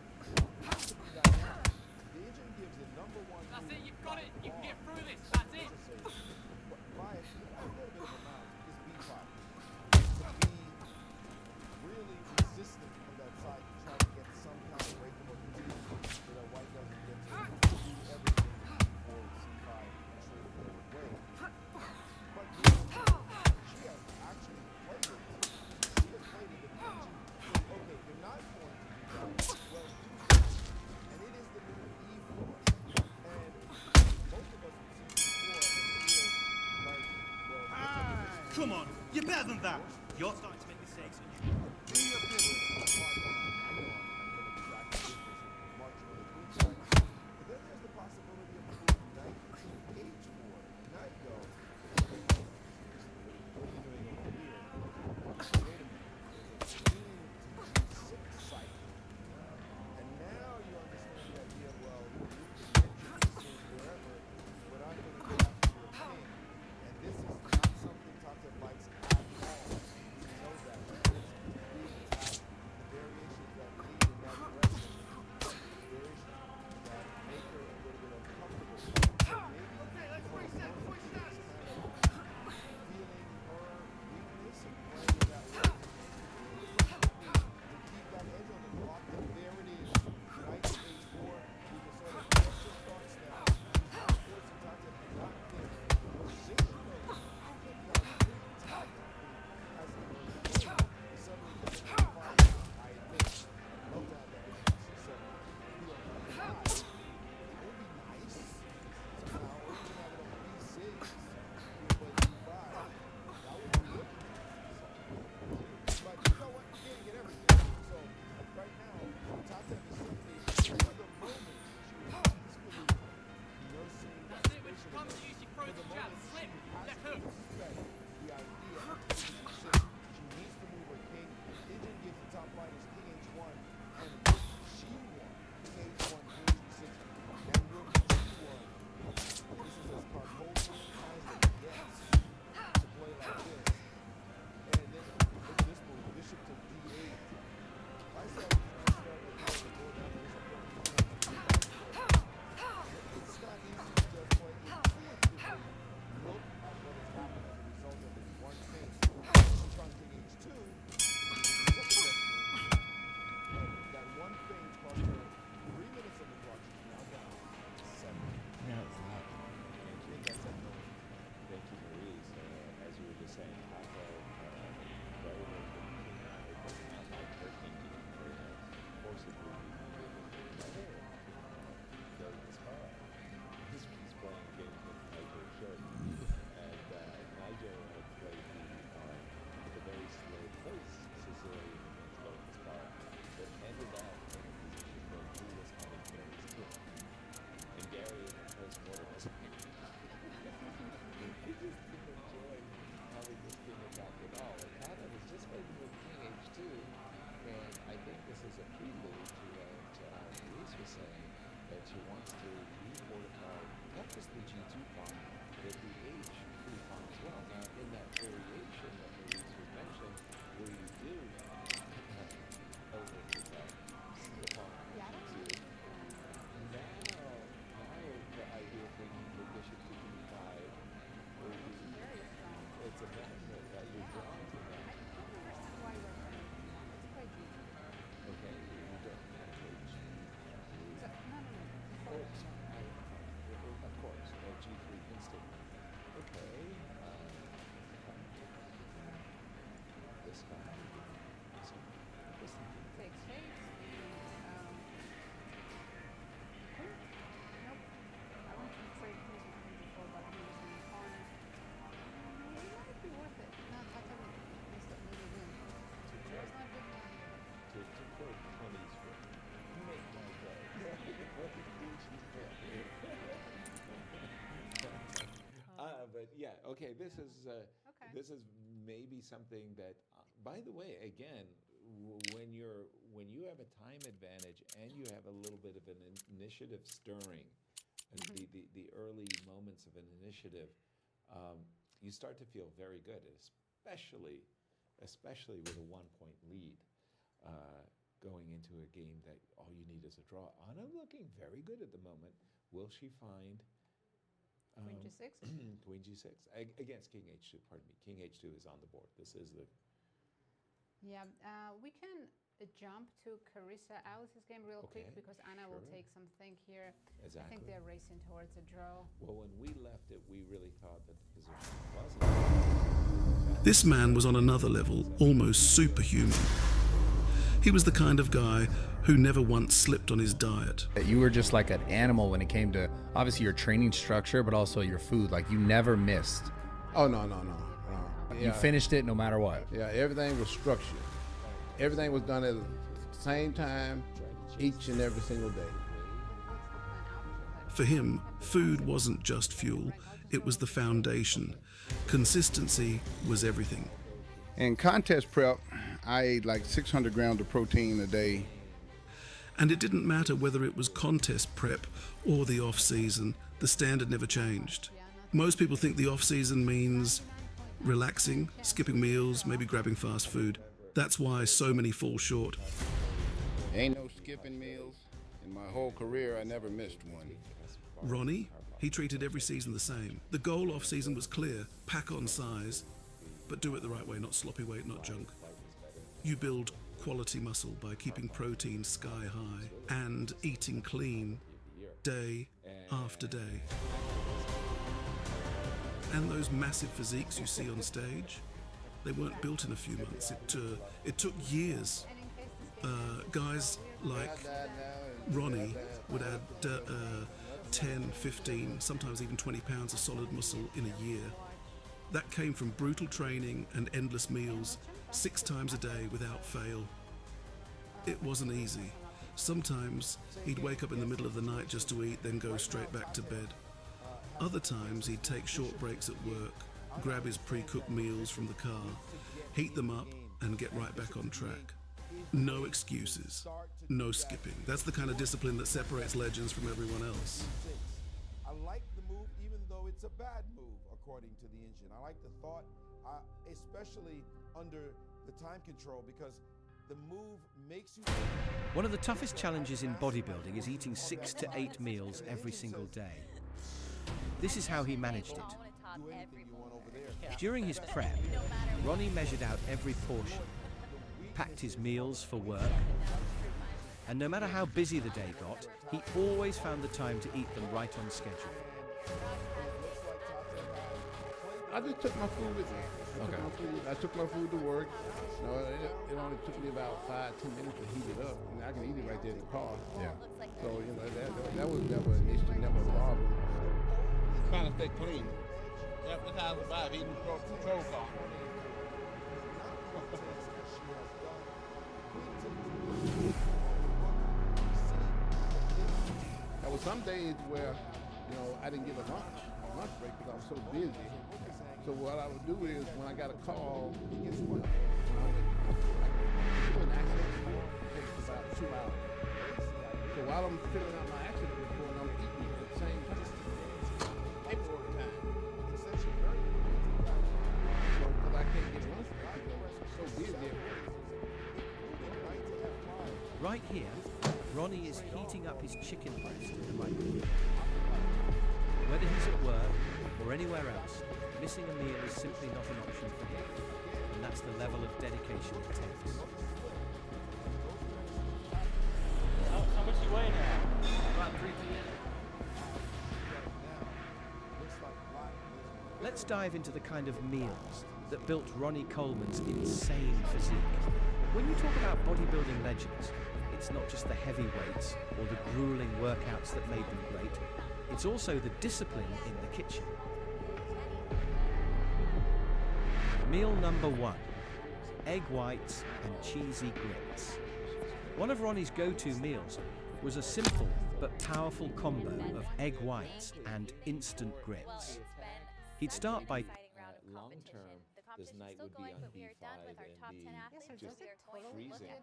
has to be dynamic. The engine gives the number one That's move it. You've got it. You can get on. through this. That's it. Bias, a little bit of a mount is B5. To be really resistant on that side to try to get some kind of breakable position so that white doesn't get to do everything for C5 in a straightforward way. But she has actually played it. She has played it with energy. Okay, you're not going to do that. Well, do this. And it is the move E4. And most of us would see E4 and feel like, well, Come on, you're better than that. You're starting to make mistakes. And you... be a pivot. I know I'm going to be back in business. is a prelude to what Luis was saying, that she wants to refortify not just the G2 pawn, but the H3 pawn as well. Now, in that variation that Luis was mentioning, where you do overthrow the pawn G2, now the idea of bringing the bishop to E5 will be, it's a magnet that you're drawn to that. Okay, you don't have to of course, G3 instant. Okay, this guy. Takes shapes. Nope. I want to trade things with him before, but I'm using the pawn. It might be worth it. Not Tata needs to maybe win. It's not good enough. To quote Tony's book, make my day. What did you but yeah, okay. This is maybe something that, by the way, again, when you have a time advantage and you have a little bit of an initiative stirring, the early moments of an initiative, you start to feel very good, especially with a 1-point lead. Going into a game that all you need is a draw. Anna looking very good at the moment. Will she find Queen G6? Queen G6 against King H2? Pardon me. King H2 is on the board. This is the. Yeah, we can jump to Carissa Alice's game real quick because Anna will take something here. Exactly. I think they're racing towards a draw. Well, when we left it, we really thought that the position wasn't. This man was on another level, almost superhuman. He was the kind of guy who never once slipped on his diet. You were just like an animal when it came to, obviously, your training structure, but also your food. Like, you never missed. Oh, no. You finished it no matter what. Yeah, everything was structured. Everything was done at the same time, each and every single day. For him, food wasn't just fuel, it was the foundation. Consistency was everything. In contest prep, I ate like 600 grams of protein a day. And it didn't matter whether it was contest prep or the off-season, the standard never changed. Most people think the off-season means relaxing, skipping meals, maybe grabbing fast food. That's why so many fall short. Ain't no skipping meals. In my whole career, I never missed one. Ronnie, he treated every season the same. The goal off-season was clear, pack on size, but do it the right way, not sloppy weight, not junk. You build quality muscle by keeping protein sky high and eating clean day after day. And those massive physiques you see on stage, they weren't built in a few months. It took years. Guys like Ronnie would add 10, 15, sometimes even 20 pounds of solid muscle in a year. That came from brutal training and endless meals, 6 times a day without fail. It wasn't easy. Sometimes he'd wake up in the middle of the night just to eat, then go straight back to bed. Other times he'd take short breaks at work, grab his pre-cooked meals from the car, heat them up, and get right back on track. No excuses, no skipping. That's the kind of discipline that separates legends from everyone else. I like the move, even though it's a bad move, according to the engine. I like the thought, especially under the time control, because the move makes you... One of the toughest challenges in bodybuilding is eating 6 to 8 meals every single day. This is how he managed it. During his prep, Ronnie measured out every portion, packed his meals for work, and no matter how busy the day got, he always found the time to eat them right on schedule. I just took my food with me. I took my food to work. No, it only took me about 5-10 minutes to heat it up. I mean, I can eat it right there in the car. Yeah. So, you know, that was never an issue, never a problem. Trying to stay clean. That's how I survive eating control car. There were some days where, you know, I didn't get a lunch break because I was so busy. So what I would do is when I got a call, it takes about while I'm filling out my accident report, I'm eating at the same time. Paperwork time. Essentially very So, because I can't get lunch break because I'm so busy at work. Right here, Ronnie is heating up his chicken breast in the microwave. Whether he's at work or anywhere else, missing a meal is simply not an option for him, and that's the level of dedication it takes. How much you weigh now? About 3 p.m. Let's dive into the kind of meals that built Ronnie Coleman's insane physique. When you talk about bodybuilding legends, it's not just the heavy weights or the grueling workouts that made them great, it's also the discipline in the kitchen. Meal number 1, egg whites and cheesy grits. One of Ronnie's go-to meals was a simple but powerful combo of egg whites and instant grits. He'd start by long term, this night would be on B5 and be just freezing.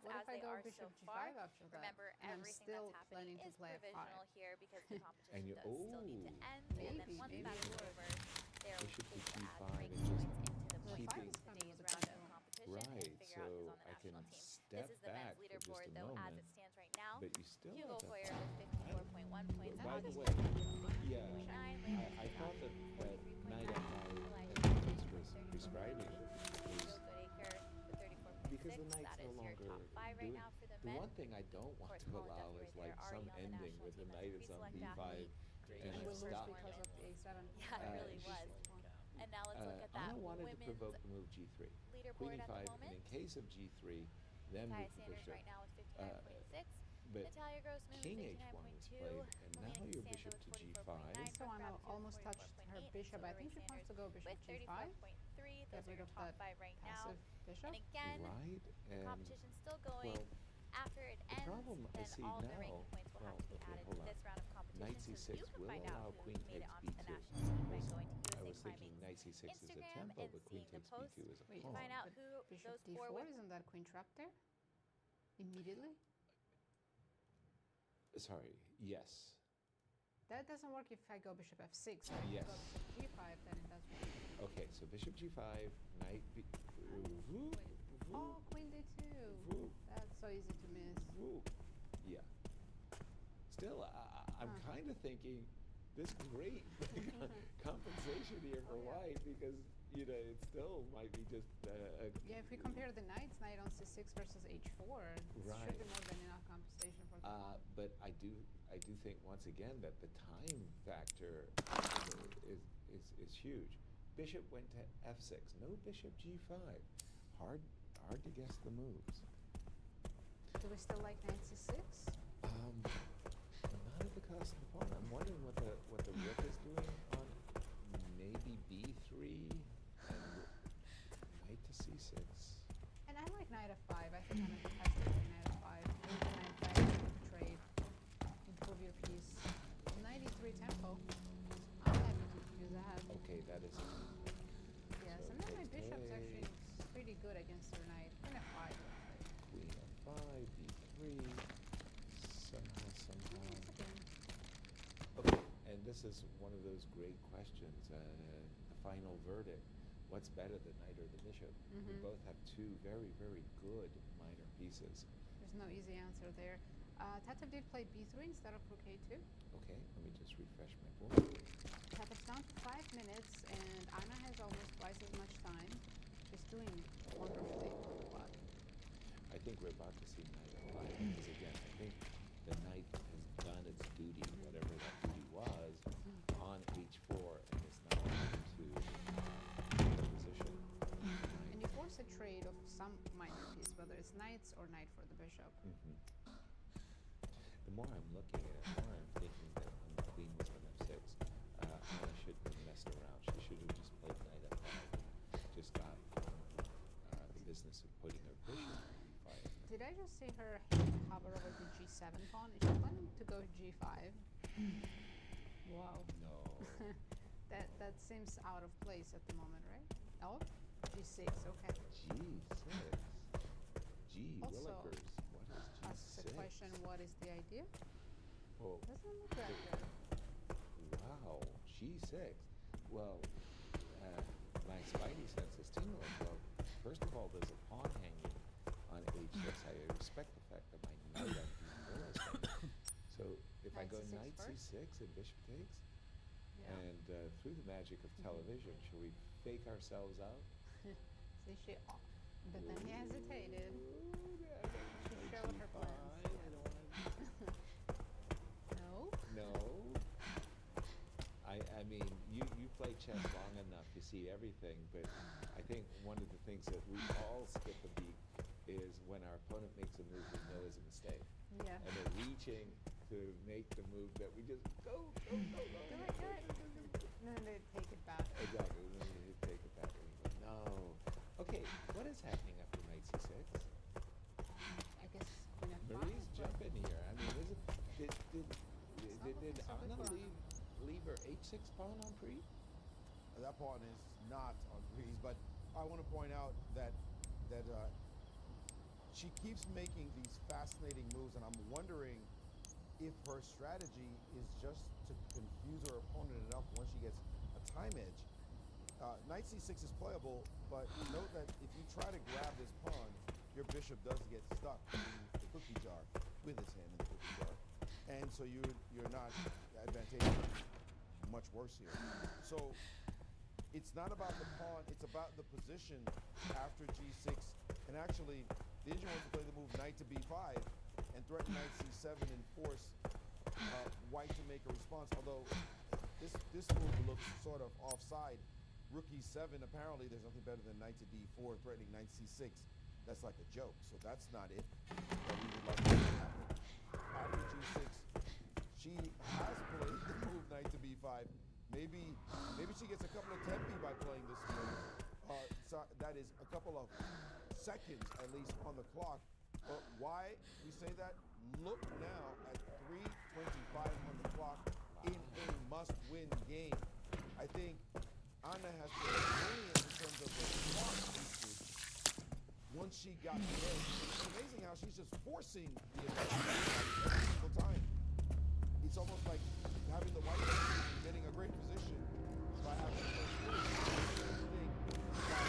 What if I go bishop g5 after that? Remember, and I'm everything still that's planning happening to is play at 5. provisional here because the competition And you, does still need to end. And then once maybe that's it over, there Bishop is to to add G5 rank and just points into the keeping points of today's round of competition right, and figure out who's on the so I can national team. step This is the back men's for leaderboard, just a though, as moment, it stands right now. but you still Hugo have Hoyer to, with 54.1 points. by the Alex way, Morgan, yeah, 49, I thought that night at was prescribing is because the night's no longer doing. The one thing I don't want to allow is like some ending where the knight is on B5 and it stops. Because of the a7. Yeah, it really was. And now let's look at that Anna wanted to women's provoke the move G3, leaderboard Queen at the E5, moment. and in case of G3, then Kaya move the Sanders bishop. right now with 59.6. But Natalia Grossman King with H1 is 59.2. played, and now Melina your Costanzo bishop to with G5. 44.9. So Anna Grab almost to touched her 44.8. bishop. I Silvery think she wants to go bishop with g5. 34.3. Those are your top 5 right now. Passive bishop. And again, Right, the and competition's still going. well, After it the ends, problem I then see all of the now, ranking points will have to be okay, added hold to on. this round of competition. Knight So C6 you can will find allow out who queen made it takes onto the B2. national team by going to I USA was thinking Climbing's knight C6 is a Instagram tempo, and but queen seeing the takes post B2 is a Wait, to pawn. find out who Bishop those d4, 4 women. isn't that queen trapped there? Immediately? Sorry, yes. That doesn't work if I go bishop f6. If Yes. I go bishop g5, then it does work. Okay, so bishop G5, knight B. Woo, Oh, queen d2. woo, That's so easy to miss. woo. Yeah. Still, I'm kind of thinking this great compensation here for white because it still might be just Yeah, if we compare the knights, knight on c6 versus h4, it Right. should be more than enough compensation for the pawn. but I do think once again that the time factor is huge. Bishop went to f6. No bishop g5. Hard to guess the moves. Do we still like knight c6? Not at the cost of the pawn. I'm wondering what the rook is doing on maybe b3 and knight to c6. And I like knight f5. I think I'm a fantastic knight f5. Move the knight back into the trade. Improve your piece. Knight e3 tempo. I'm happy to do that. Okay, that is. Yes, So and then my takes, bishop's actually takes. pretty good against your knight. Queen f5. Queen f5, b3. Somehow. Okay, and this is one of those great questions. The final verdict. What's better, the knight or the bishop? We both have two very, very good minor pieces. There's no easy answer there. Tatev did play b3 instead of rook a2. Okay, let me just refresh my board. Tatev's down to 5 minutes, and Anna has almost twice as much time. She's doing wonderfully on the clock. I think we're about to see knight f5 because again, I think the knight has done its duty, whatever that duty was, on h4 and is now into position. And you force a trade of some minor piece, whether it's knights or knight for the bishop. The more I'm looking at it, the more I'm thinking that when the queen was on f6, Anna shouldn't have messed around. She should have just played knight f5 and just got the business of putting her bishop on b5. Did I just see her hover over the g7 pawn? Is she planning to go g5? Wow. No. that seems out of place at the moment, right? Oh, g6, okay. G6. Gee, Also, Willikers. What is asks a G6? question, what is the idea? Oh, Doesn't look that good. wow, G6. Well, my spidey sense is tingling. Well, first of all, there's a pawn hanging on H6. I respect the fact that my knight on D4 is hanging. So if I Knight go C6 knight first? C6 and bishop takes, Yeah. and through the magic of television, shall we fake ourselves out? See, but then he hesitated. She showed her plans. No? No. I mean, you play chess long enough to see everything, but I think one of the things that we all skip a beat is when our opponent makes a move we know is a mistake. Yeah. And they're reaching to make the move that we just go. Do it. No, they take it back. Exactly. And then you take it back and you go, no. Okay, what is happening after knight c6? I guess Queen F5. Marie's jumping here. I mean, did Anna leave her h6 pawn on pre? That pawn is not on Grease, but I want to point out that she keeps making these fascinating moves, and I'm wondering if her strategy is just to confuse her opponent enough once she gets a time edge. Knight c6 is playable, but note that if you try to grab this pawn, your bishop does get stuck in the cookie jar, with his hand in the cookie jar. And so you're not advantageous, much worse here. So it's not about the pawn, it's about the position after g6. And actually, the Indian wants to play the move knight to b5 and threaten knight c7 and force white to make a response. Although this move looks sort of offside. Rook e7, apparently there's nothing better than knight to d4 threatening knight c6. That's like a joke, so that's not it that we would like to see happen. After g6, she has played the move knight to b5. Maybe she gets a couple of tempi by playing this move. So that is a couple of seconds at least on the clock. But why we say that? Look now at 3:25 on the clock in a must-win game. I think Anna has been brilliant in terms of the clock usage. Once she got the edge, it's amazing how she's just forcing the attack every single time. It's almost like having the white getting a great position by having the first move. Thing by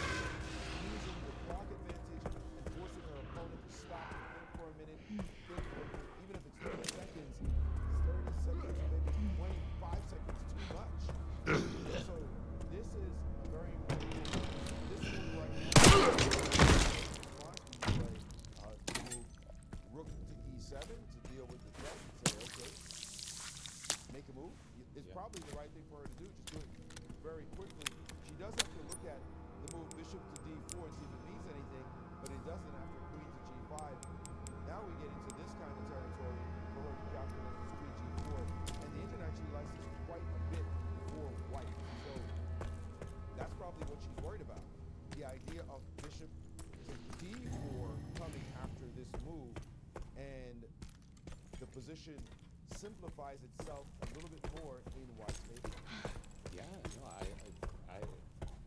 using the clock advantage and forcing her opponent to stop and think for a minute, even if it's 30 seconds, 30 seconds, maybe 25 seconds too much. So this is a very important this move right now. Move rook to e7 to deal with the threat and say, okay, make a move. It's probably the right thing for her to do. Just do it very quickly. She does have to look at the move bishop to d4 and see if it means anything, but it doesn't after queen to g5. Now we get into this kind of territory for her to calculate this queen g4, and the Indian actually likes this quite a bit for white. So that's probably what she's worried about. The idea of bishop to d4 coming after this move, and the position simplifies itself a little bit more in white's favor. Yeah, no, I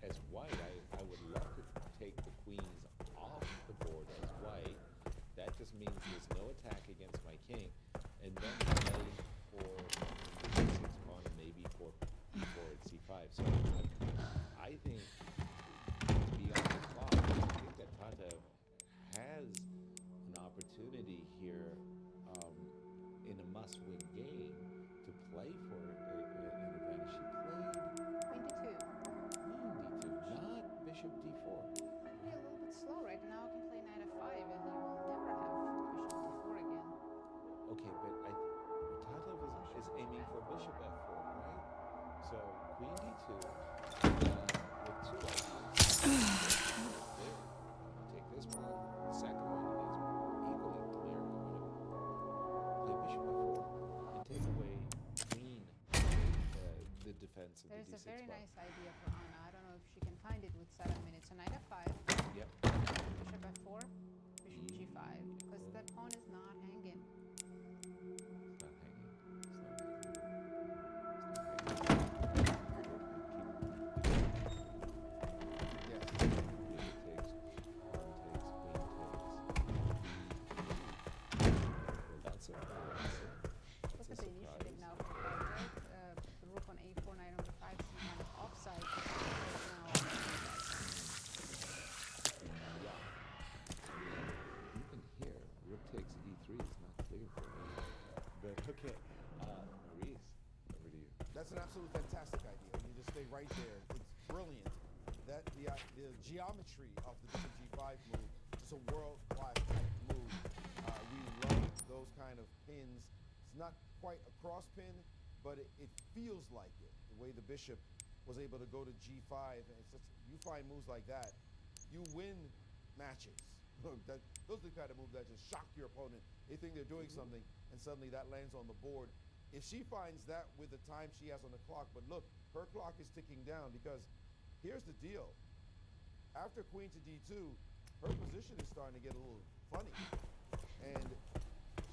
as white, I would love to take the queens off the board as white. That just means there's no attack against my king, and then play for the d6 pawn and maybe for e4 at c5. So I think beyond the clock, I think that Tatev has an opportunity here in a must-win game to play for an advantage. She played Queen d2. queen d2, not bishop d4. Maybe a little bit slow right now. Can play knight f5, and he will never have bishop d4 again. Okay, but Tatev is aiming for bishop f4, right? So queen d2 with two options. There. Take this one. The second one is equally clear. I'm going to play bishop f4 and take away queen, the defense of There's the a d6 very pawn. nice idea for Anna. I don't know if she can find it with 7 minutes. So knight f5, Yep. bishop f4, bishop g5, because that pawn is not hanging. It's not hanging. It's not hanging. Yes. Bishop takes, pawn takes, queen takes. That's an absolute fantastic idea. I mean, just stay right there. It's brilliant. That the geometry of the bishop g5 move is a world-class type move. We love those kind of pins. It's not quite a cross pin, but it feels like it. The way the bishop was able to go to g5, and it's just, you find moves like that, you win matches. Those are the kind of moves that just shock your opponent. They think they're doing something, and suddenly that lands on the board. If she finds that with the time she has on the clock, but look, her clock is ticking down, because here's the deal. After queen to d2, her position is starting to get a little funny, and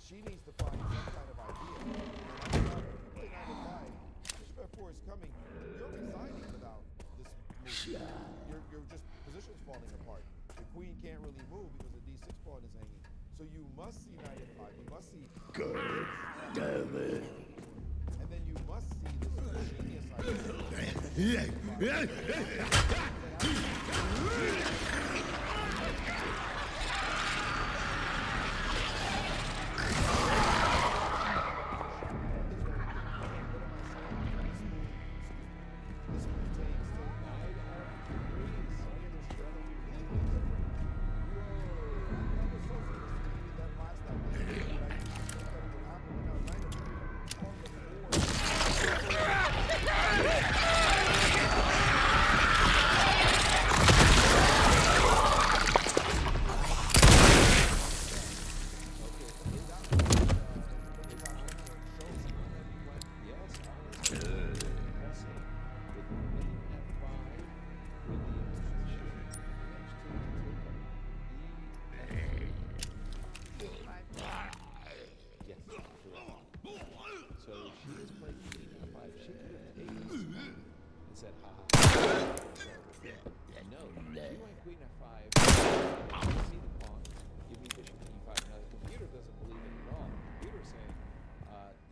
she needs to find some kind of idea. And if you play knight f5, bishop f4 is coming. You're resigning without this move. Your just position's falling apart. The queen can't really move because the d6 pawn is hanging. So you must see knight f5. You must see. Damn it. And then you must see this genius idea.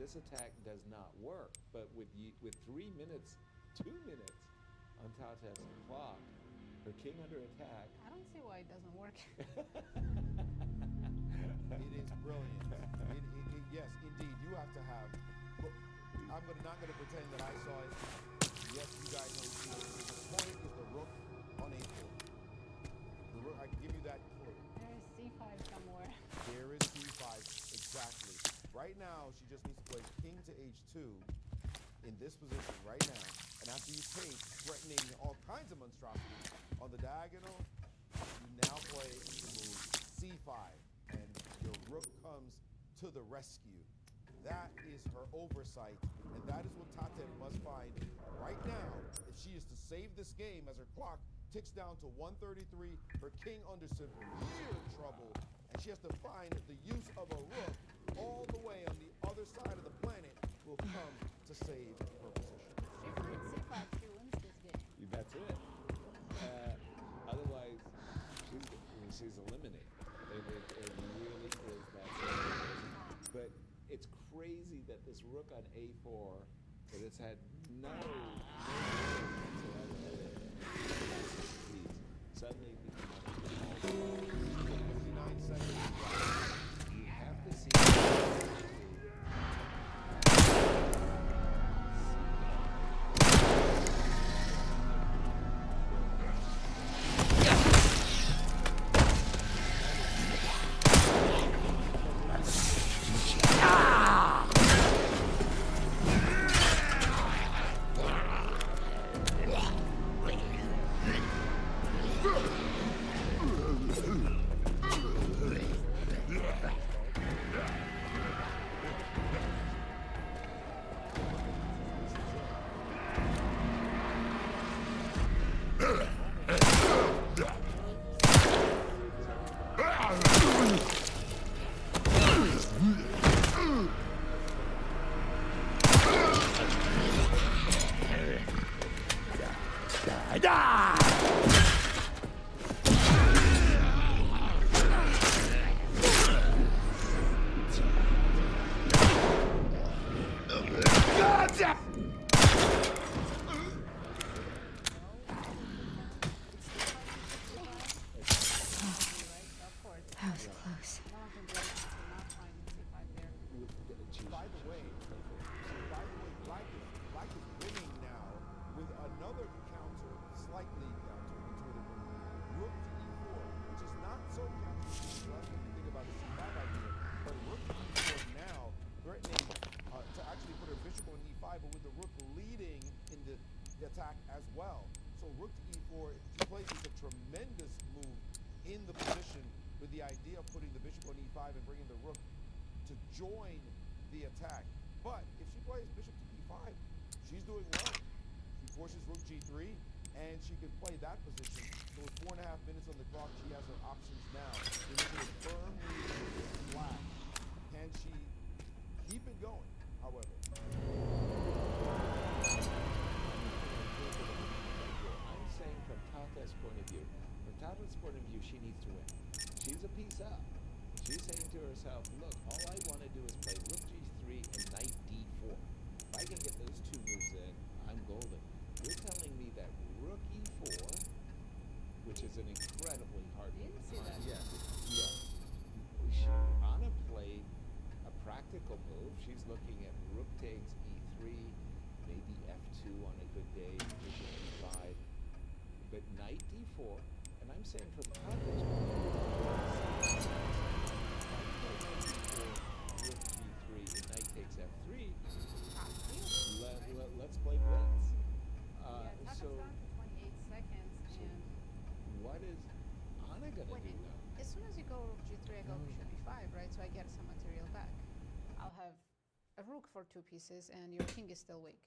This attack does not work, but with 3 minutes, 2 minutes on Tatev's clock, her king under attack. I don't see why it doesn't work. It is brilliant. Yes, indeed, you have to have. Look, I'm not going to pretend that I saw it. Yes, you guys know the point is the rook on a4. The rook, I can give you that clue. There is c5 somewhere. There is c5, exactly. Right now, she just needs to play king to h2 in this position right now. And after you take, threatening all kinds of monstrosities on the diagonal, you now play the move c5. And your rook comes to the rescue. That is her oversight. And that is what Tatev must find right now if she is to save this game as her clock ticks down to 133, her king under severe trouble. And she has to find the use of a rook all the way on the other side of the planet will come to save her position. If with c5, she wins this game. That's it. Otherwise, she's eliminated. It really is that simple. But it's crazy that this rook on a4 that has had no suddenly becomes 59 seconds. You have to see. That was close. By the way, black is with another counter, slightly counterintuitive move, rook to e4, which is not so counterintuitive when you think about the c5 idea, but rook to e4 now, threatening to actually put her bishop on e5, but with the rook leading in the attack as well. So rook to e4, she plays this a tremendous move in the position with the idea of putting the bishop on e5 and bringing the rook to join the attack. But if she plays bishop to e5, she's doing well. She forces rook g3, and she can play that position. So with 4.5 minutes on the clock, she has her options now. She's a firm lead against black. Can she keep it going, however? I'm saying from Tata's point of view, she needs to win. She's a piece up. She's saying to herself, look, all I want to do is play rook g3 and knight d4. If I can get those two moves in, I'm golden. You're telling me that rook e4, which is an incredibly hard move. See that? Yes. Yeah. Anna played a practical move. She's looking at rook takes e3, maybe f2 on a good day, bishop e5, but knight d4. And I'm saying from Tata's point of view, rook g3 and knight takes f3. Let's play blitz. So down to 28 seconds, and what is Anna gonna do now? as soon as you go rook g3, I go bishop e5, right? So I get some material back. I'll have a rook for 2 pieces, and your king is still weak.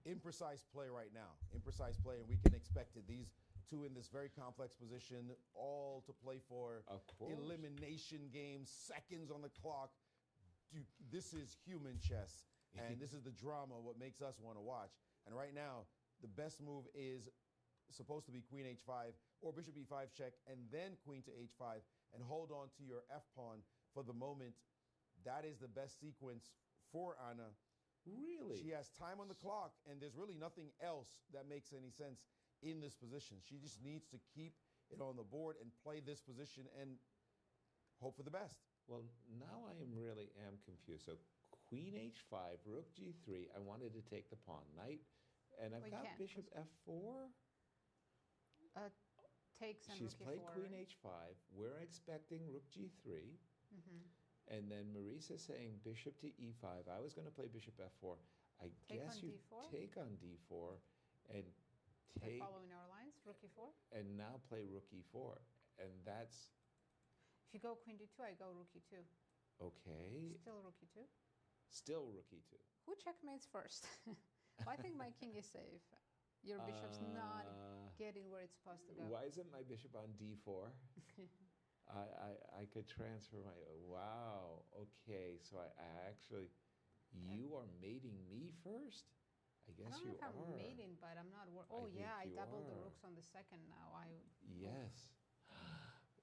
Imprecise play right now. Imprecise play, and we can expect it. These two in this very complex position, all to play for. Of course. Elimination games, seconds on the clock. Dude, this is human chess, and this is the drama, what makes us want to watch. And right now, the best move is supposed to be queen h5 or bishop e5 check, and then queen to h5, and hold on to your f-pawn for the moment. That is the best sequence for Anna. Really? She has time on the clock, and there's really nothing else that makes any sense in this position. She just needs to keep it on the board and play this position and hope for the best. Well, now I really am confused. So queen h5, rook g3. I wanted to take the pawn, knight, and I've got bishop f4. Takes and She's rook played e4, queen right? h5. We're expecting rook g3. And then Marissa's saying bishop to e5. I was going to play bishop f4. I Take guess on you d4? take on d4 and They're take, following our lines, rook e4. and now play rook e4. And that's If you go queen d2, I go rook e2. okay. Still rook e2. Still rook e2. Who checkmates first? Well, I think my king is safe. Your bishop's not getting where it's supposed to go. Why isn't my bishop on d4? I could transfer my. Wow. Okay. So I actually, you are mating me first. I guess I don't you know if are. I'm mating, but I'm not. I Yeah, I think you doubled the are. rooks on the second now. Yes.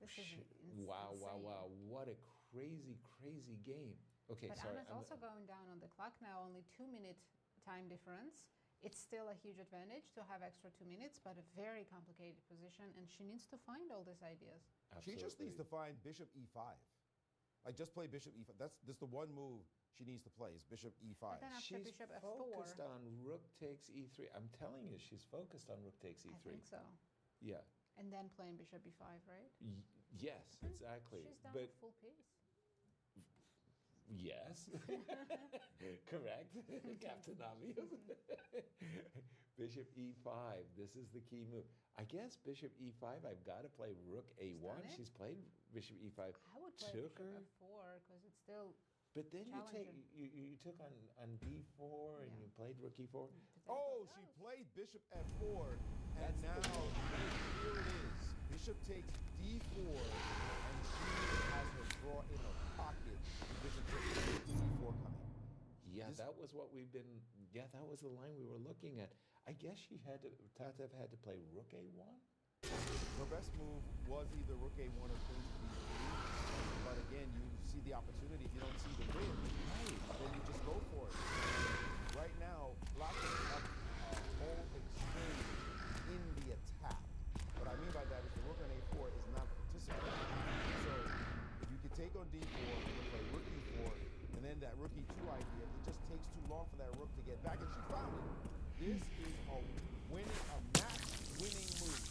This is Wow! Wow! insane. Wow! What a crazy, crazy game. Okay. But Sorry. Anna's also going down on the clock now. Only 2-minute time difference. It's still a huge advantage to have extra 2 minutes, but a very complicated position, and she needs to find all these ideas. She just needs to find bishop e5. Like, just play bishop e5. That's the one move she needs to play is bishop e5. But then after She's bishop f4, focused on rook takes e3. I'm telling you, she's focused on rook takes e3. I think so. Yeah. And then playing bishop e5, right? Yes, exactly. She's down But a full piece. yes, correct, Captain Obvious. Bishop e5. This is the key move. I guess bishop e5. I've got to play rook a1. it? She's played bishop e5. I would play Took bishop her. f4 because it's still. But then challenging. you took on d4 and you played rook e4. Oh, she played bishop f4, and now here it is. Bishop takes d4, and she has her draw in her pocket. Bishop takes e4 coming. Yeah, that was what we've been. Yeah, that was the line we were looking at. I guess Tatev had to play rook a1. Her best move was either rook a1 or queen to b3. But again, you see the opportunity. If you don't see the win, then you just go for it. Right now, Black is up a whole exchange in the attack. What I mean by that is the rook on a4 is not participating. So if you could take on d4, you can play rook e4, and then that rook e2 idea, it just takes too long for that rook to get back, and she found it. This is a match-winning move.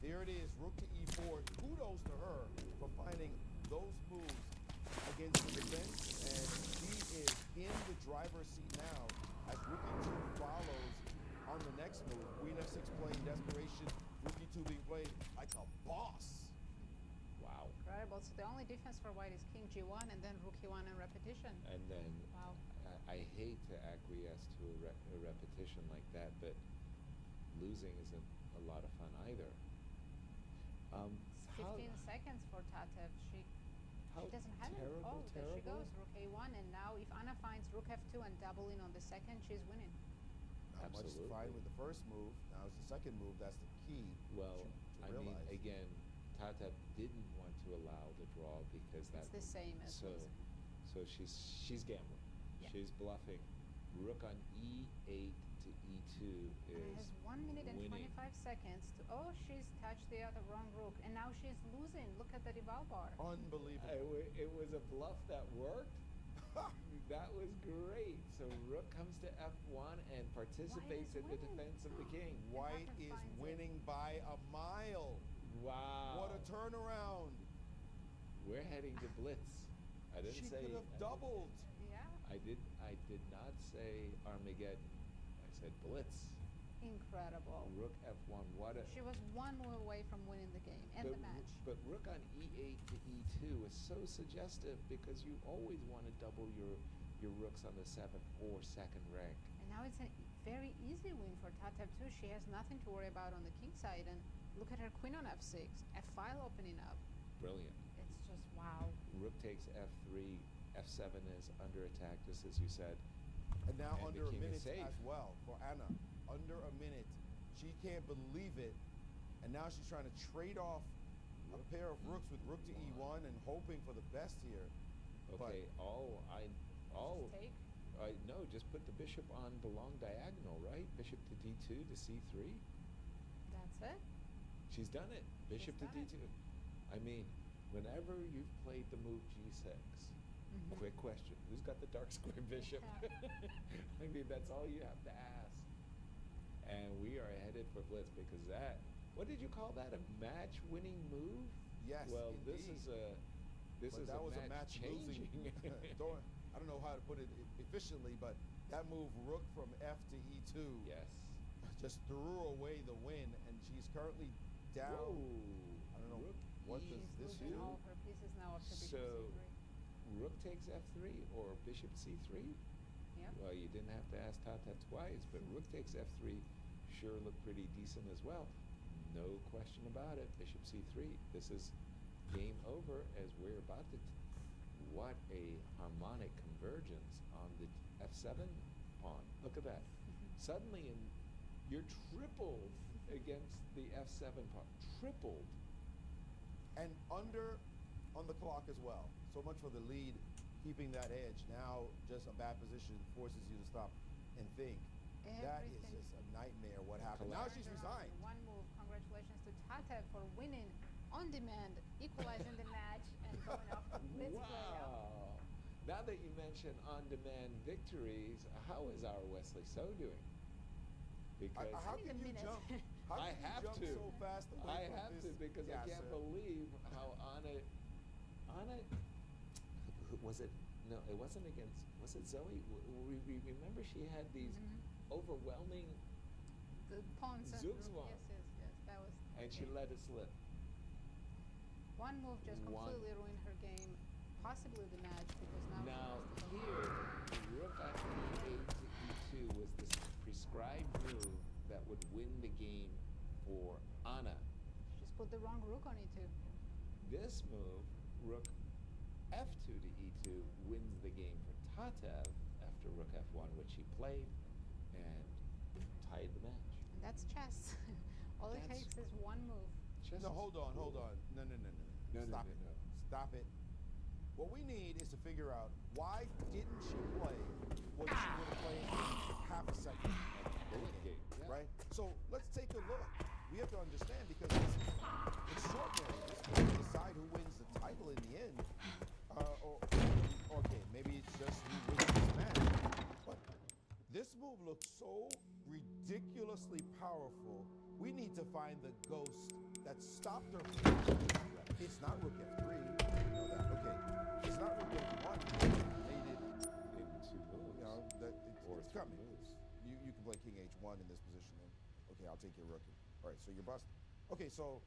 There it is, rook to e4. Kudos to her for finding those moves against the defense, and she is in the driver's seat now as rook e2 follows on the next move. Queen f6 playing desperation, rook e2 being played like a boss. Wow. Incredible. So the only defense for white is king g1 and then rook e1 in repetition. And then Wow. I hate to acquiesce to a repetition like that, but losing isn't a lot of fun either. 15 seconds for Tatev. She doesn't have it. Oh, there she goes. Rook a1, and now if Anna finds rook f2 and double in on the second, she's winning. Not much is fine with the first move. Now it's the second move. That's the key. Well, to I mean, realize. again, Tatev didn't want to allow the draw because It's the same as losing. So she's gambling. Yeah. She's bluffing. Rook on e8 to e2 And it is has 1 minute and winning. 25 seconds to. Oh, she's touched the other wrong rook, and now she's losing. Look at the rival bar. Unbelievable. It was a bluff that worked. That was great. So rook comes to f1 and participates in the defense of the king. White is winning by a mile. Wow. What a turnaround. We're heading to blitz. I didn't She say could have doubled. Yeah. I did not say Armageddon. I said blitz. Incredible. Rook f1. What a She was one move away from winning the game and the match. But rook on e8 to e2 is so suggestive because you always want to double your rooks on the 7th or second rank. And now it's a very easy win for Tatev too. She has nothing to worry about on the king side. And look at her queen on f6, f5 opening up. Brilliant. It's just wow. Rook takes f3, f7 is under attack, just as you said. And now And the under a king is minute safe. as well for Anna. Under a minute. She can't believe it. And now she's trying to trade off a pair of rooks with rook to e1 and hoping for the best here. Okay, Take. no, just put the bishop on the long diagonal, right? Bishop to d2 to c3. That's it. She's done it. Bishop to done d2. I mean, whenever you've played the move g6, quick question: who's got the dark square bishop? I mean, that's all you have to ask. And we are headed for blitz because that. What did you call that? A match-winning move? Yes. Well, indeed. this is that was a match changing. I don't know how to put it efficiently, but that move, rook from f to e2, Yes. just threw away the win, and she's currently down. Whoa. I don't know Rook what E- does this Losing do. all of her pieces now after bishop So, c3. rook takes f3 or bishop c3? Yep. Well, you didn't have to ask Tatev twice, but rook takes f3 sure looked pretty decent as well. No question about it. Bishop c3. This is game over as we're about to. What a harmonic convergence on the f7 pawn. Look at that. Suddenly, you're tripled against the f7 pawn. Tripled. And under on the clock as well. So much for the lead, keeping that edge. Now, just a bad position forces you to stop and think. That is Everything. just a nightmare. What happened? Now she's Turned around resigned. in one move. Congratulations to Tatev for winning on demand, equalizing the match, and going off to blitz playoff. Wow. Now that you mention on-demand victories, how is our Wesley So doing? Because How can you jump? How I can you have jump to. so fast away I from have this? to because I can't gasser? believe how Anna, was it? No, it wasn't against. Was it Zoe? We remember she had these overwhelming, The pawns and Zugzwang. yes. That was. and she let it slip. One move just One. completely ruined her game, possibly the match, because now. Now she has to go. here, rook on e8 to e2 was this prescribed move that would win the game for Anna. She just put the wrong rook on e2. This move, rook f2 to e2, wins the game for Tatev after rook f1, which he played and tied the match. And that's chess. All it That's- takes is one move. Chess No, is hold on. cool. No. No, Stop no, it. no. Stop it. What we need is to figure out why didn't she play what she would have played in half a second. Bullet game, yeah. Right? So let's take a look. We have to understand because it's extraordinary. This will decide who wins the title in the end. Okay, maybe it's just who wins this match. But this move looks so ridiculous. ridiculously powerful. We need to find the ghost that stopped her from It's not rook f3. You know that. Okay. It's not rook f1. Made it in 2 moves. You know, that or it's 3 coming. moves. You can play king h1 in this position. Then. Okay, I'll take your rook. All right, so you're busted. Okay, so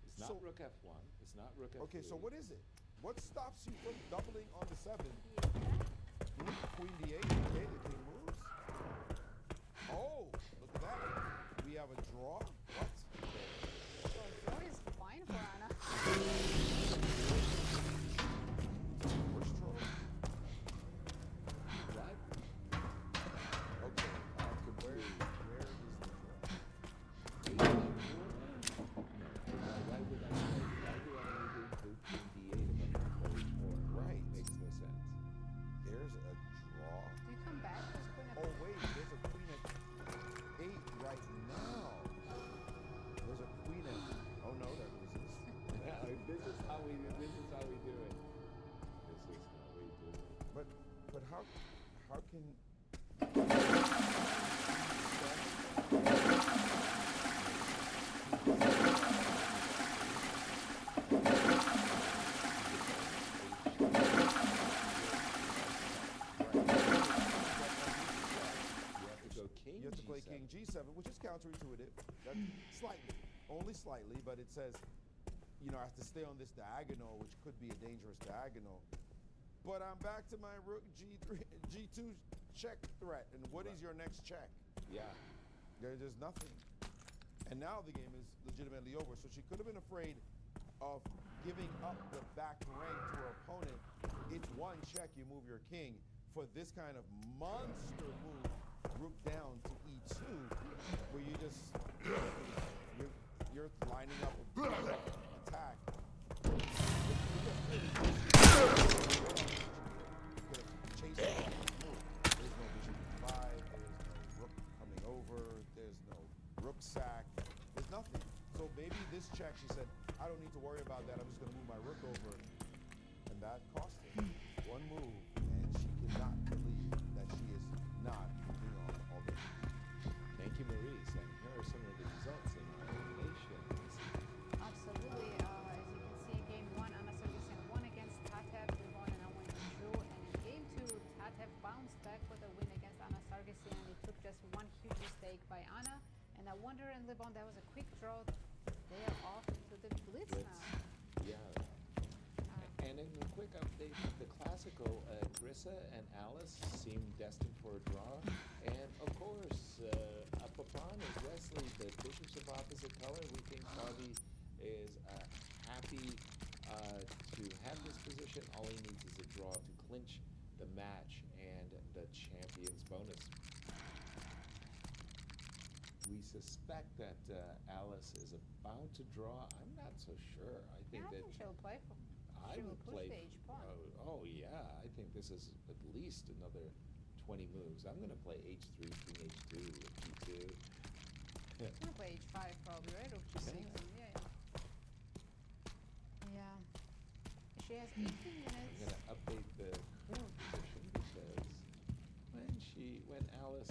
It's not rook f1. It's not rook f3. okay, so what is it? What stops you from doubling on the 7? Queen d8. Okay, the king moves. Oh, look at that. We have a draw. What? So draw is fine for Anna. First draw. What? Okay. Where is the draw? Why would I include king d8 above h4? Right. Makes no sense. There's a draw. Do you come back? There's queen Oh wait, there's a queen at 8 right now. There's a queen at. Oh no, that loses. This is how we do it. This is how we do it. But how can? You have to play king g7, which is counterintuitive. That's slightly, only slightly, but it says, you know, I have to stay on this diagonal, which could be a dangerous diagonal. But I'm back to my rook g3, g2 check threat. And what is your next check? Yeah. There's nothing. And now the game is legitimately over. So she could have been afraid of giving up the back rank to her opponent. It's one check, you move your king. For this kind of monster move, rook down to e2, where you just you're lining up a attack. Chase it. There's no bishop e5. There's no rook coming over. There's no rook sack. There's nothing. So maybe this check, she said, I don't need to worry about that. I'm just going to move my rook over, and that cost her one move, and she cannot believe that she is not moving on already. Thank you, Maurice. And here are some of the results in our eliminations. Absolutely. As you can see, game 1, Anna Sargsyan won against Tatev. Levon and Owen drew. And in game 2, Tatev bounced back with a win against Anna Sargsyan. It took just one huge mistake by Anna. And I wonder, and Levon, that was a quick draw. They are off to the Blitz now. Yeah. And in a quick update, the classical, Carissa and Alice seem destined for a draw. And of course, up upon is Wesley, the bishops of opposite color. We think Bobby is happy to have this position. All he needs is a draw to clinch the match and the champion's bonus. We suspect that Alice is about to draw. I'm not so sure. I think I think she'll play for. She will push the H pawn. Oh yeah, I think this is at least another 20 moves. I'm going to play h3, king h2, g2. She's going to play h5 probably, right? Or g6. Yeah. Yeah. She has 18 minutes. I'm going to update the current position because when Alice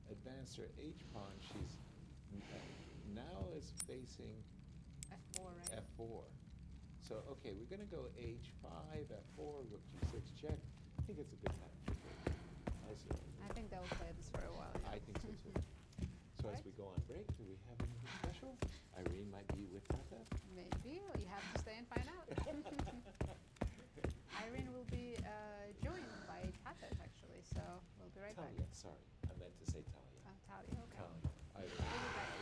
advanced her h pawn, she's now is facing f4, right? f4. So, okay, we're going to go h5, f4, rook g6 check. I think it's a good time for break. I think they'll play this for a while. Yeah. I think so too. So as we go on break, do we have anything special? Irene might be with Tata? Maybe. You have to stay and find out. Irene will be joined by Tata, actually, so we'll be right back. Talia, sorry. I meant to say Talia. Talia, okay. Talia. We'll be back.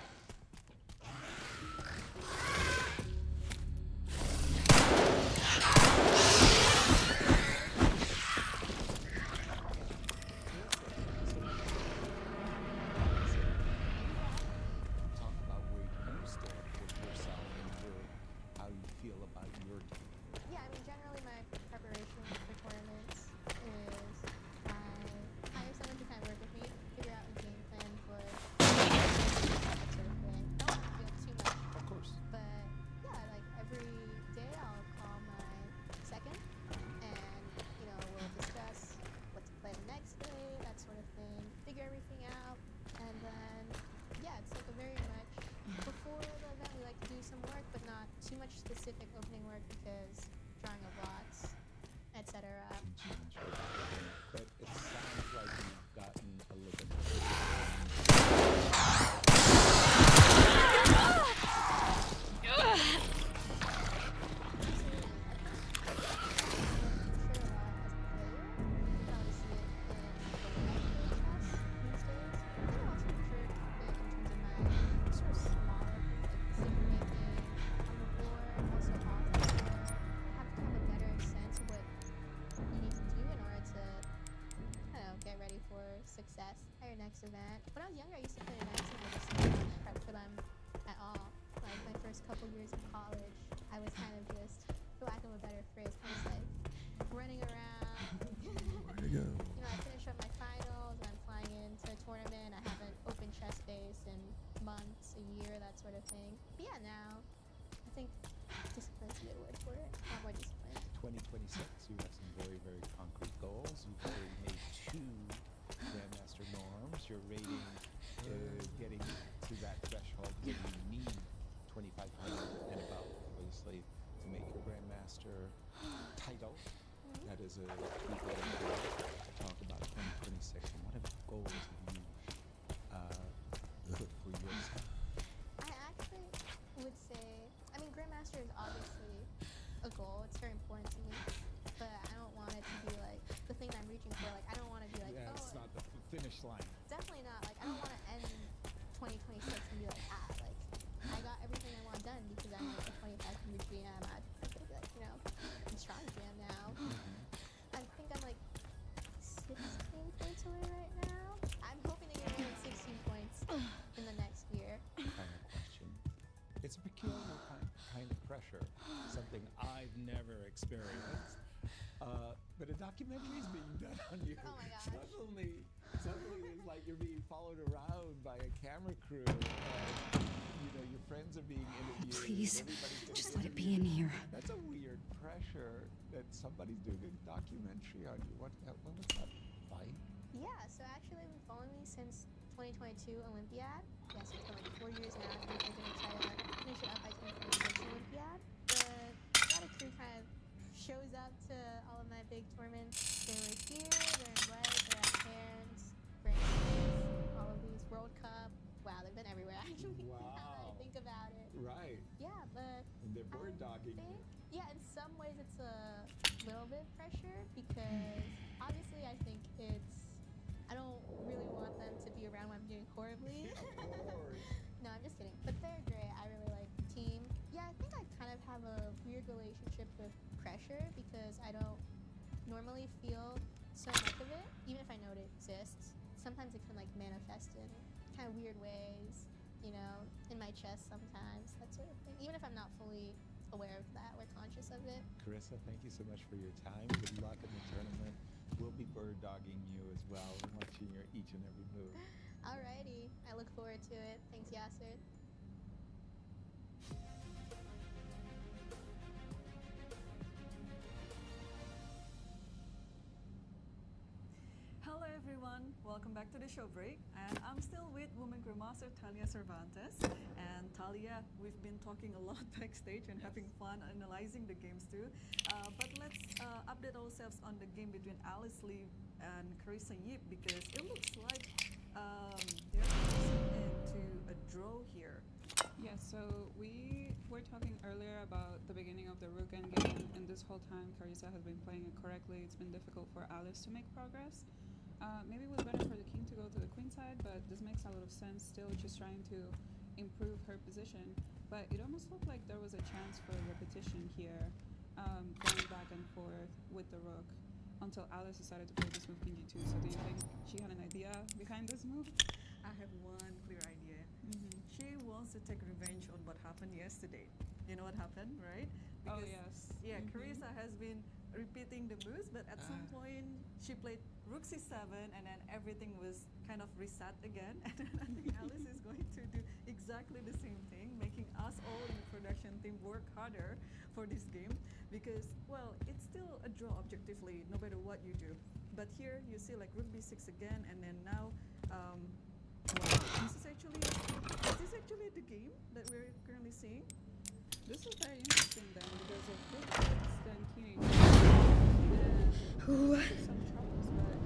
success at your next event. When I was younger, I used to play events and I just didn't prep for them at all. Like my first couple years of college, I was kind of just, for lack of a better phrase, kind of like running around. There you go. You know, I finish up my finals and I'm flying into a tournament. I haven't opened chess base in months, a year, that sort of thing. But yeah, now I think discipline's a good word for it. A lot more discipline. 2026, you have some very, very concrete goals. You've already made 2 Grandmaster norms. You're rating getting to that threshold where you need 2,500 and above, obviously, to make your Grandmaster title. That is a key goal to talk about 2026. And what goals have you put for yourself? I actually would say, I mean, Grandmaster is obviously a goal. It's very important to me. But I don't want it to be like the thing I'm reaching for. Like, I don't want to be like, Yeah, oh, it's not the finish line. definitely not. Like, I don't want to end 2026 and be like, like, I got everything I want done because I'm like a 2,500 GM. I'd be like, you know, I'm strong GM now. I think I'm like 16 points away right now. I'm hoping to get more than 16 points in the next year. Final question. It's a peculiar kind of pressure, something I've never experienced. But a documentary is being done on you. Oh my gosh. Suddenly it's like you're being followed around by a camera crew. And, you know, your friends are being interviewed. Please, everybody's gonna just be let it be in interviewed. here. That's a weird pressure that somebody's doing a documentary on you. When was that fight? Yeah, so actually they've been following me since 2022 Olympiad. Yeah, so it's been like 4 years now. I think they're going to try to finish it up by 2026 Olympiad. The Athletic crew kind of shows up to all of my big tournaments. They were here, they're in White, they're at Cairns, Grand Prix, all of these World Cup. Wow, they've been everywhere actually. Now that I think about it. Right. Yeah, but And they're bird dogging you. yeah, in some ways it's a little bit pressure because obviously I think I don't really want them to be around when I'm doing horribly. No, I'm just kidding. But they're great. I really like the team. Yeah, I think I kind of have a weird relationship with pressure because I don't normally feel so much of it, even if I know it exists. Sometimes it can like manifest in kind of weird ways, you know, in my chest sometimes, that sort of thing. Even if I'm not fully aware of that or conscious of it. Carissa, thank you so much for your time. Good luck in the tournament. We'll be bird dogging you as well and watching your each and every move. Alrighty, I look forward to it. Thanks, Yasser. Hello everyone, welcome back to the show break. And I'm still with Women Grandmaster Talia Cervantes. And Talia, we've been talking a lot backstage and having fun analyzing the games too. But let's update ourselves on the game between Alice Lee and Carissa Yip because it looks like they're crossing into a draw here. Yeah, so we were talking earlier about the beginning of the rook endgame, and this whole time Carissa has been playing it correctly. It's been difficult for Alice to make progress. Maybe it was better for the king to go to the queen side, but this makes a lot of sense. Still just trying to improve her position. But it almost looked like there was a chance for repetition here, going back and forth with the rook until Alice decided to play this move king g2. So do you think she had an idea behind this move? I have one clear idea. She wants to take revenge on what happened yesterday. You know what happened, right? Oh, yes. Yeah, Carissa has been repeating the moves, but at some point she played rook c7 and then everything was kind of reset again. And then I think Alice is going to do exactly the same thing, making us all in the production team work harder for this game because, well, it's still a draw objectively, no matter what you do. But here you see like rook b6 again, and then now, wow, is this actually the game that we're currently seeing? This is very interesting then because of rook 6, then king h2, and some troubles, but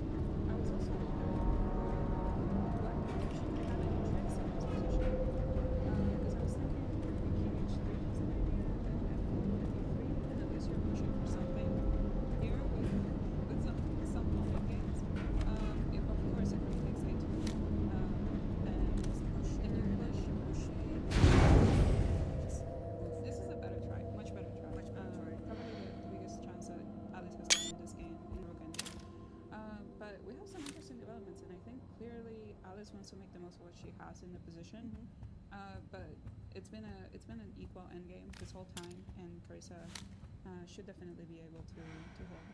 I was also wondering what she had any tricks in this position because I was thinking maybe king h3 was an idea, then f4, e3, and at least you're pushing for something here with some long games. If of course if rook takes a2, then push and you push. This is a better try, much better try. Probably the biggest chance that Alice has gotten in this game in rook endgame. Alice wants to make the most of what she has in the position. Mm-hmm. But it's been an equal endgame this whole time, and Carissa should definitely be able to hold.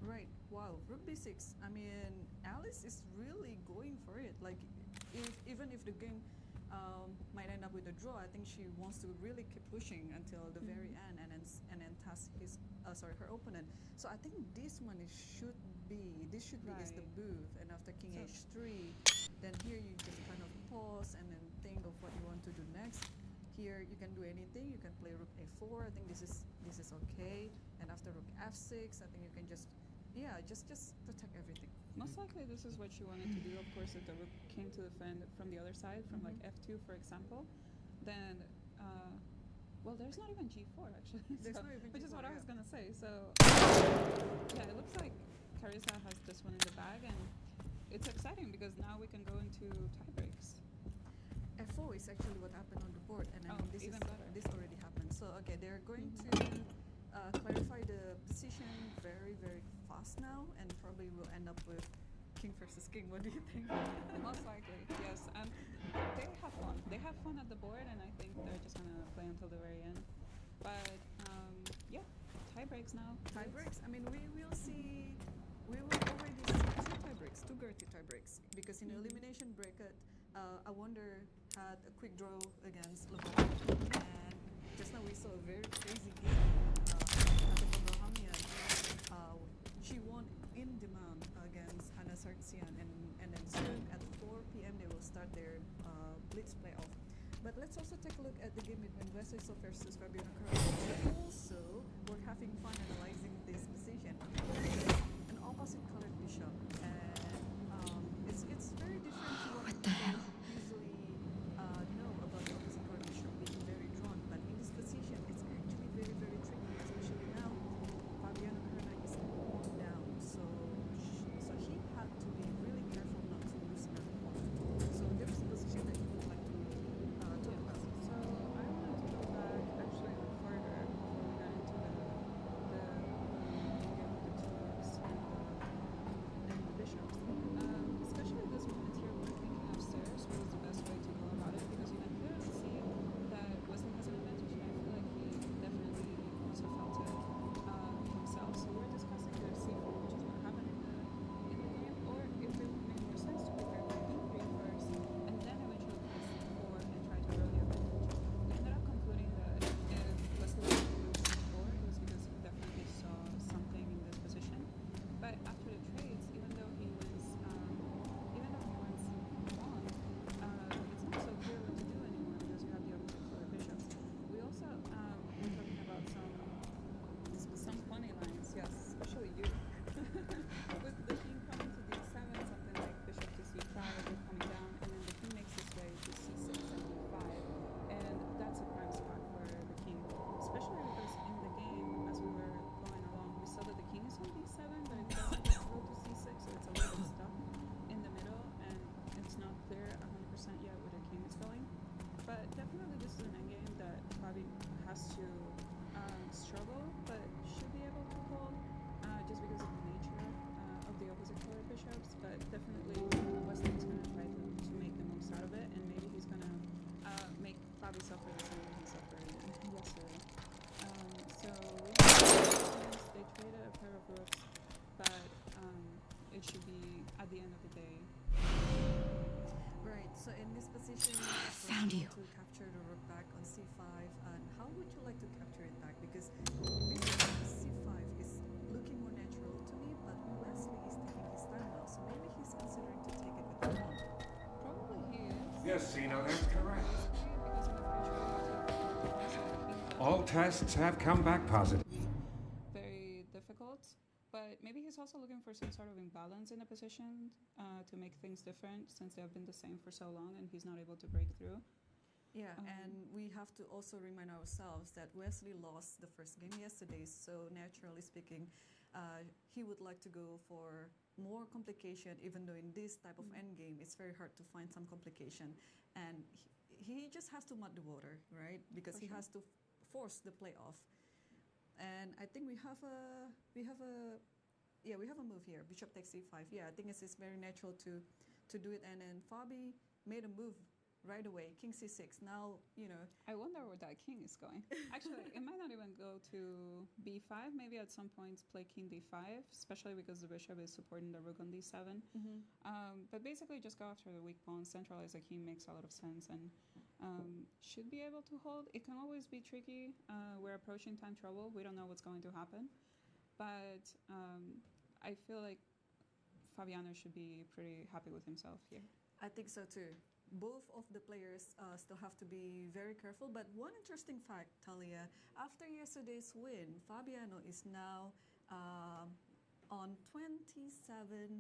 Right. Wow. Rook b6. I mean, Alice is really going for it. Like, even if the game might end up with a draw, I think she wants to really keep pushing until the very end, and then task her opponent. So I think this one should be is the move. And after King h3, then here you just kind of pause and then think of what you want to do next. Here you can do anything. You can play Rook a4. I think this is okay. And after Rook f6, I think you can just protect everything. Most likely this is what she wanted to do. Of course, if the rook came to defend from the other side, from like f2 for example, then well, there's not even g4 actually. There's not even which is G4, what I was yeah. gonna say. So yeah, it looks like Carissa has this one in the bag, and it's exciting because now we can go into tie breaks. f4 is actually what happened on the board, and I mean, this already happened. So okay, they're going to clarify the position very, very fast now, and probably will end up with king versus king. What do you think? Most likely, yes. And they have fun. They have fun at the board, and I think they're just gonna play until the very end. But yeah, tie breaks now. Tie breaks. I mean, we will already see two tie breaks, two Gertie tie breaks, because in the elimination bracket, I Wonder had a quick draw against LeBron, and just now we saw a very crazy game. She won in demand against Anna Sargsyan, and then soon at 4 p.m. they will start their Blitz playoff. But let's also take a look at the game between Wesley So versus Fabiano Caruana. Also, we're having fun analyzing this position. An opposite colored bishop, and it's very different to what people usually know about the opposite colored bishop being very drawn. But in this position, it's actually very, very tricky, especially now. Fabiano Caruana is on down, so he had to be really careful not to lose another pawn. So there's a position that you would like to talk about. So I wanted to go back actually further before we got into the game with the two rooks and the bishops. Especially this moment here, we're thinking upstairs what is the best way to go about it, because you can clearly see that Wesley has an advantage, and I feel like he definitely also felt it himself. So we're discussing the c4, which is what happened in the game, or if it would make more sense to prepare for e3 first, and then eventually play c4 and try to early advantage. We ended up concluding that if Wesley was to lose c4, it was because he definitely saw something in this position. But after the trades, even though he wins pawn, it's not so clear what to do anymore because you have the opposite color bishops. We also were talking about some funny lines, yes, especially you. With the king coming to d7, something like bishop to c5, we're coming down, and then the king makes its way to c6 and d5, and that's a prime spot for the king, especially because in the game, as we were going along, we saw that the king is on d7, but it doesn't just go to c6, so it's a little bit stuck in the middle, and it's not clear 100% yet where the king is going. But definitely this is an endgame that Fabi has to struggle, but should be able to hold, just because of the nature of the opposite color bishops. But definitely Wesley is going to try to make the most out of it, and maybe he's going to make Fabi suffer the same way he suffered yesterday. So we have they traded a pair of rooks, but it should be at the end of the day. Right, so in this position, Found you. to capture the rook back on c5, and how would you like to capture it back? Because bishop c5 is looking more natural to me, but Wesley is taking his time now, so maybe he's considering to take it with the pawn. Probably he is. Yes, Sino, that's correct. Because in the future, All tests have come back positive. very difficult, but maybe he's also looking for some sort of imbalance in the position to make things different, since they have been the same for so long and he's not able to break through. Yeah, and we have to also remind ourselves that Wesley lost the first game yesterday, so naturally speaking, he would like to go for more complication, even though in this type of endgame, it's very hard to find some complication. And he just has to mud the water, right? Because he has to force the playoff. And I think we have a move here. Bishop takes c5. Yeah, I think it's very natural to to do it, and then Fabi made a move right away, king c6. Now, I wonder where that king is going. Actually, it might not even go to b5. Maybe at some points play king d5, especially because the bishop is supporting the rook on d7. But basically just go after the weak pawn, centralize the king makes a lot of sense, and should be able to hold. It can always be tricky. We're approaching time trouble. We don't know what's going to happen. But I feel like Fabiano should be pretty happy with himself here. I think so too. Both of the players still have to be very careful. But one interesting fact, Talia, after yesterday's win, Fabiano is now on 27.99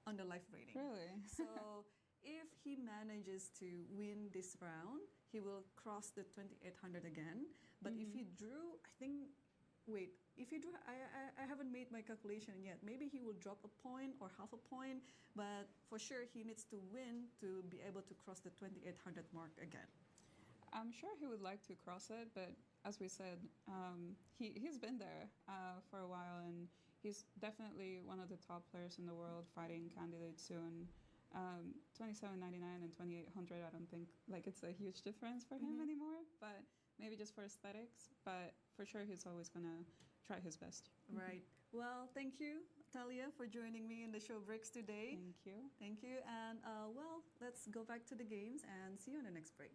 on the live rating. Really? So if he manages to win this round, he will cross the 2800 again. But if he drew, I think, if he drew, I haven't made my calculation yet. Maybe he will drop a point or half a point, but for sure he needs to win to be able to cross the 2800 mark again. I'm sure he would like to cross it, but as we said, he's been there for a while, and he's definitely one of the top players in the world, fighting candidates soon. 27.99 and 2800, I don't think it's a huge difference for him anymore, but maybe just for aesthetics. But for sure, he's always gonna try his best. Right. Well, thank you, Talia, for joining me in the show breaks today. Thank you. Thank you. And let's go back to the games and see you on the next break.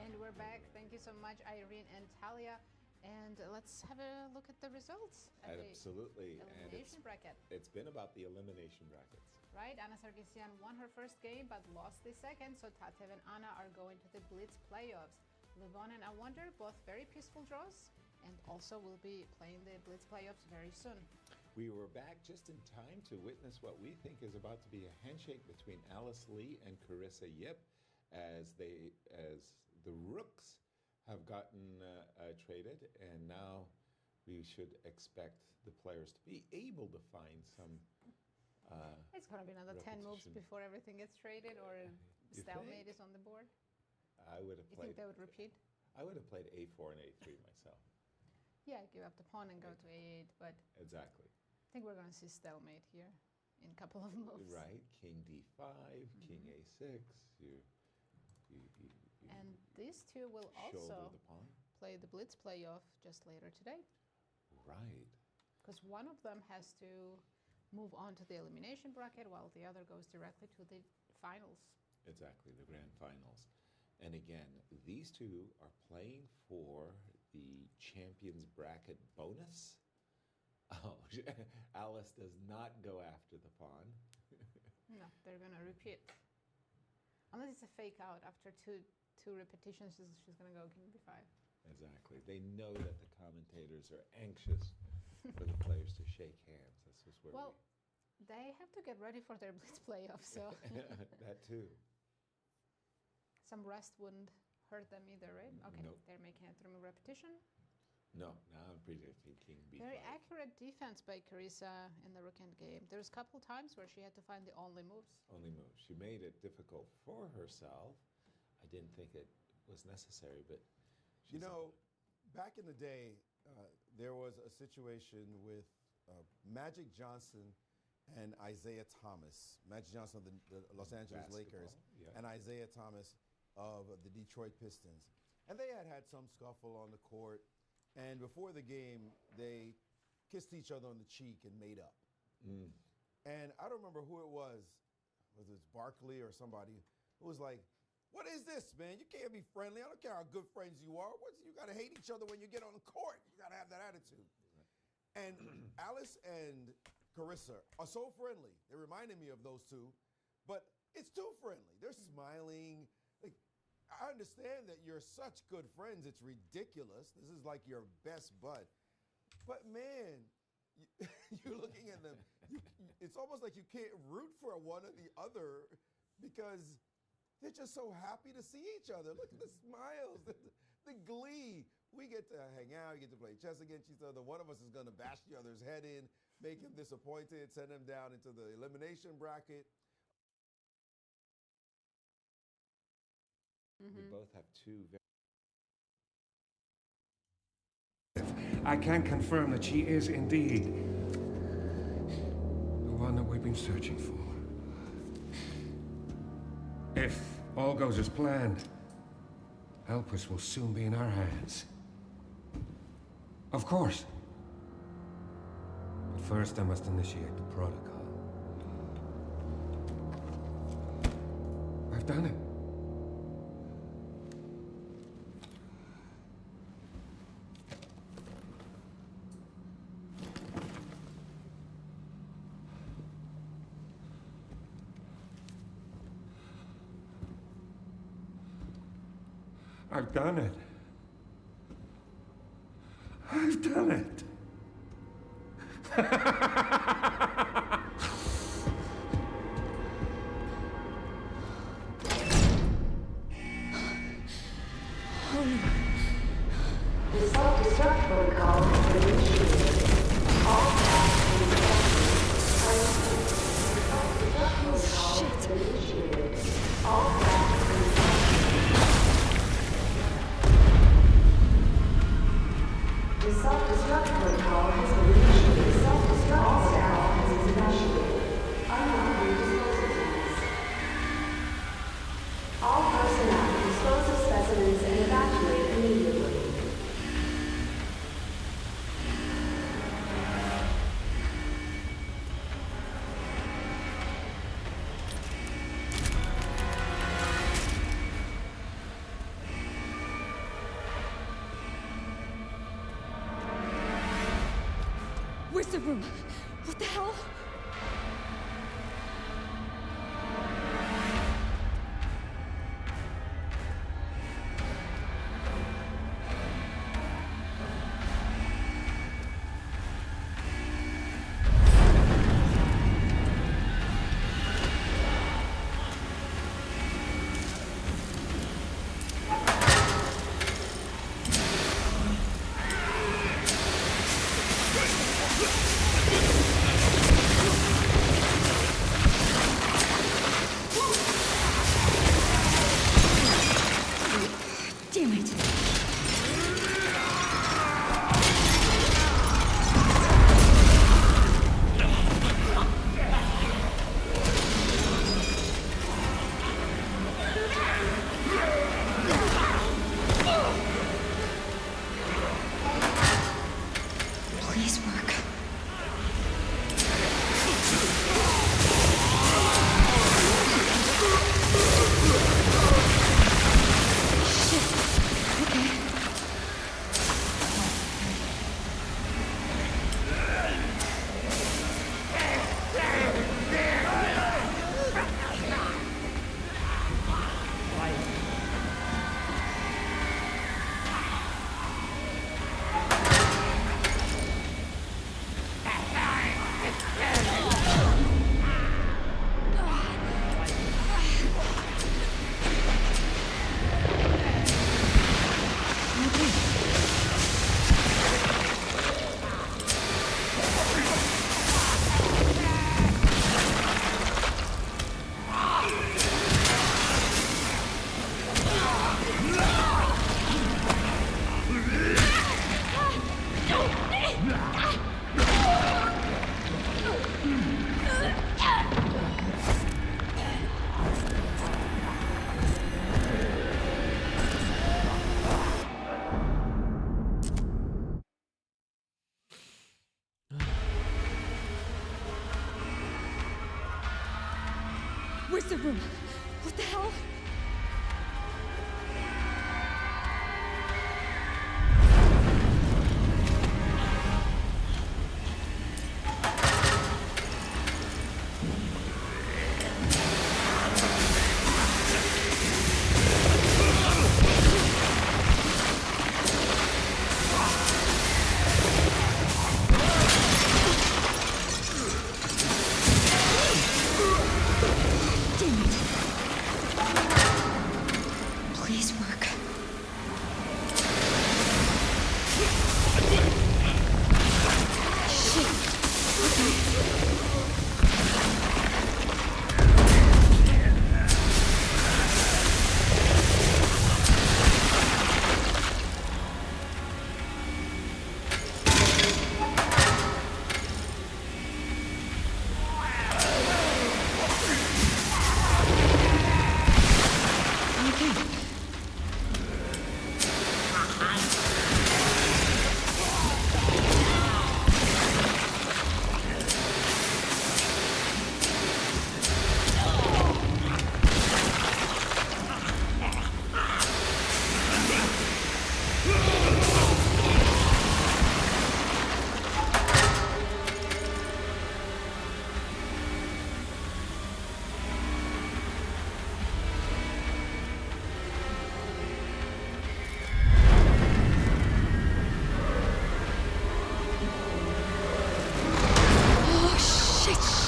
And we're back. Thank you so much, Irene and Talia. And let's have a look at the results. At Absolutely. The elimination bracket. It's been about the elimination brackets. Right. Anna Sargsyan won her first game but lost the second. So Tatev and Anna are going to the Blitz playoffs. Levon and Awonder, both very peaceful draws, and also will be playing the Blitz playoffs very soon. We were back just in time to witness what we think is about to be a handshake between Alice Lee and Carissa Yip as the rooks have gotten traded, and now we should expect the players to be able to find some. It's going to be another 10 moves before everything gets traded, or stalemate is on the board. I would have played. You think they would repeat? I would have played A4 and A3 myself. Yeah, give up the pawn and go to A8, but exactly. I think we're going to see stalemate here in a couple of moves. Right, King D5, King A6. And these two will also the pawn. Play the Blitz playoff just later today. Right. Because one of them has to move on to the elimination bracket while the other goes directly to the finals. Exactly, the grand finals. And again, these two are playing for the champions bracket bonus. Oh, Alice does not go after the pawn. No, they're going to repeat. Unless it's a fake out after two repetitions, she's going to go king b5. Exactly. They know that the commentators are anxious for the players to shake hands. That's just where they have to get ready for their Blitz playoff, so. That too. Some rest wouldn't hurt them either, right? Okay, nope. They're making it through repetition. No, now I'm predicting king b5. Very accurate defense by Carissa in the rook endgame. There's a couple times where she had to find the only moves. Only moves. She made it difficult for herself. I didn't think it was necessary, but you know, back in the day, there was a situation with Magic Johnson and Isaiah Thomas. Magic Johnson of the Los Angeles Lakers, and Isaiah Thomas of the Detroit Pistons. And they had some scuffle on the court. And before the game, they kissed each other on the cheek and made up. And I don't remember who it was it Barkley or somebody, who was like, "What is this, man? You can't be friendly. I don't care how good friends you are. You got to hate each other when you get on the court. You got to have that attitude." And Alice and Carissa are so friendly. They reminded me of those two, but it's too friendly. They're smiling. I understand that you're such good friends. It's ridiculous. This is like your best bud. But man, you're looking at them. It's almost like you can't root for one or the other because they're just so happy to see each other. Look at the smiles, the glee. We get to hang out, we get to play chess against each other. One of us is going to bash the other's head in, make him disappointed, send him down into the elimination bracket. We both have two very... I can confirm that she is indeed the one that we've been searching for. If all goes as planned, Elpis will soon be in our hands. Of course. But first I must initiate the protocol. I've done it. I've done it. I've done it. The self-destruct protocol has been initiated. All tasks will be initiated. All tasks The self-destruct protocol has been initiated. Self-destruct all staff has been initiated. Unlock your disposal tanks. All personnel dispose of specimens and evacuate immediately. Where's the room? What the hell? Damn it! Please work. Where's the room? What the hell? Damn it!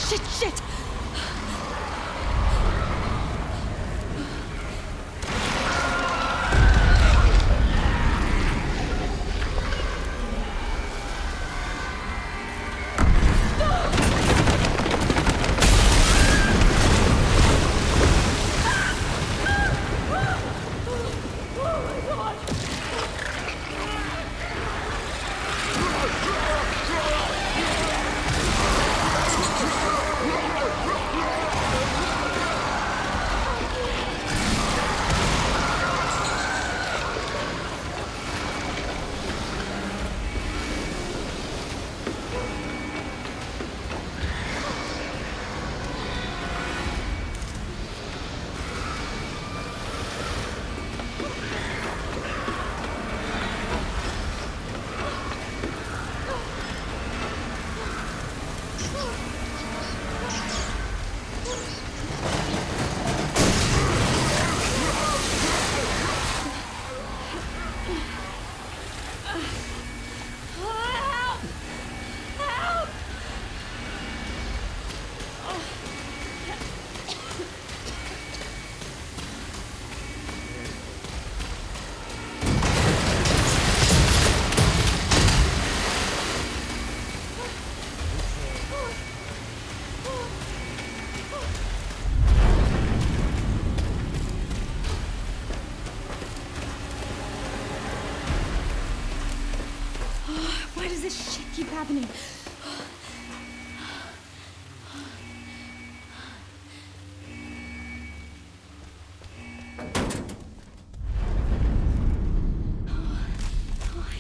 Shit! Why does this shit keep happening?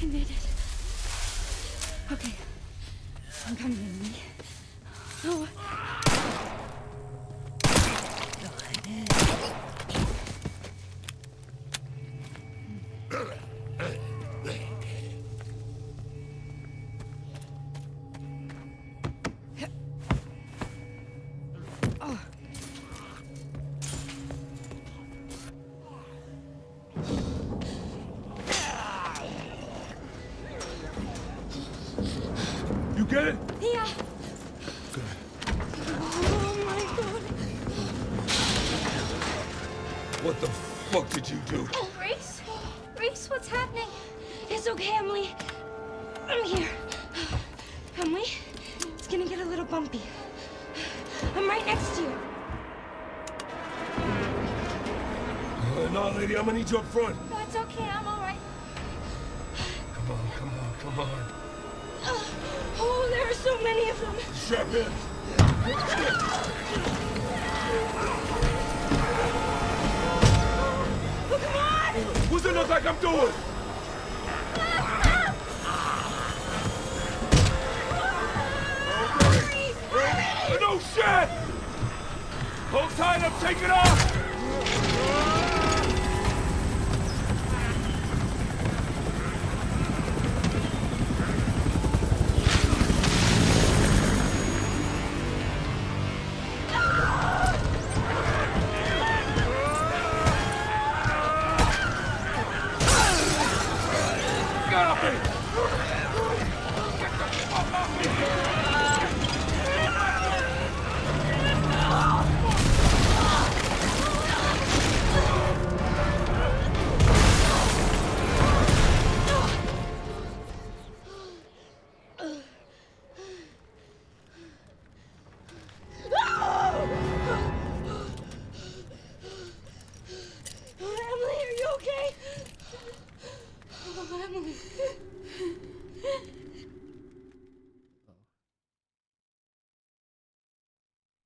I made it. Okay. I'm coming in, me. Oh. You get it? Yeah. Good. Oh my god. What the fuck did you do? Reese? Reese, what's happening? It's okay, Emily. I'm here. Emily, it's gonna get a little bumpy. I'm right next to you. No, lady, I'm gonna need you up front. No, it's okay. I'm all right. Come on. Oh, there are so many of them. Strap in. Oh, come on! What's it look like I'm doing? No shit! Hold tight, I'm taking off!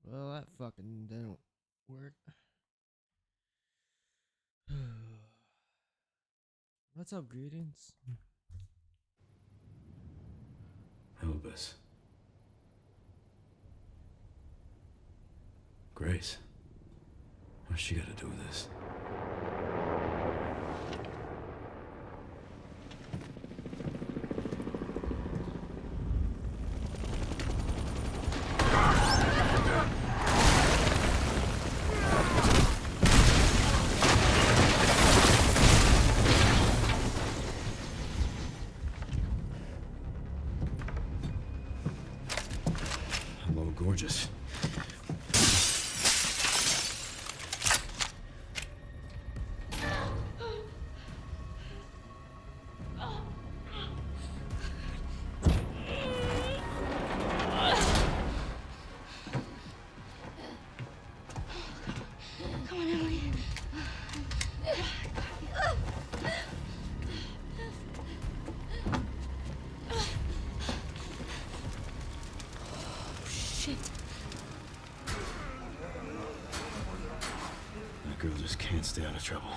Well, that fucking didn't work. What's up, greetings? Elvis. Grace. What's she got to do with this? Hello, gorgeous. Come on, Emily. Oh, shit. That girl just can't stay out of trouble.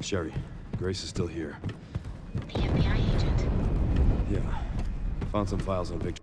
Sherry, Grace is still here. The FBI agent. Yeah. Found some files on Victor.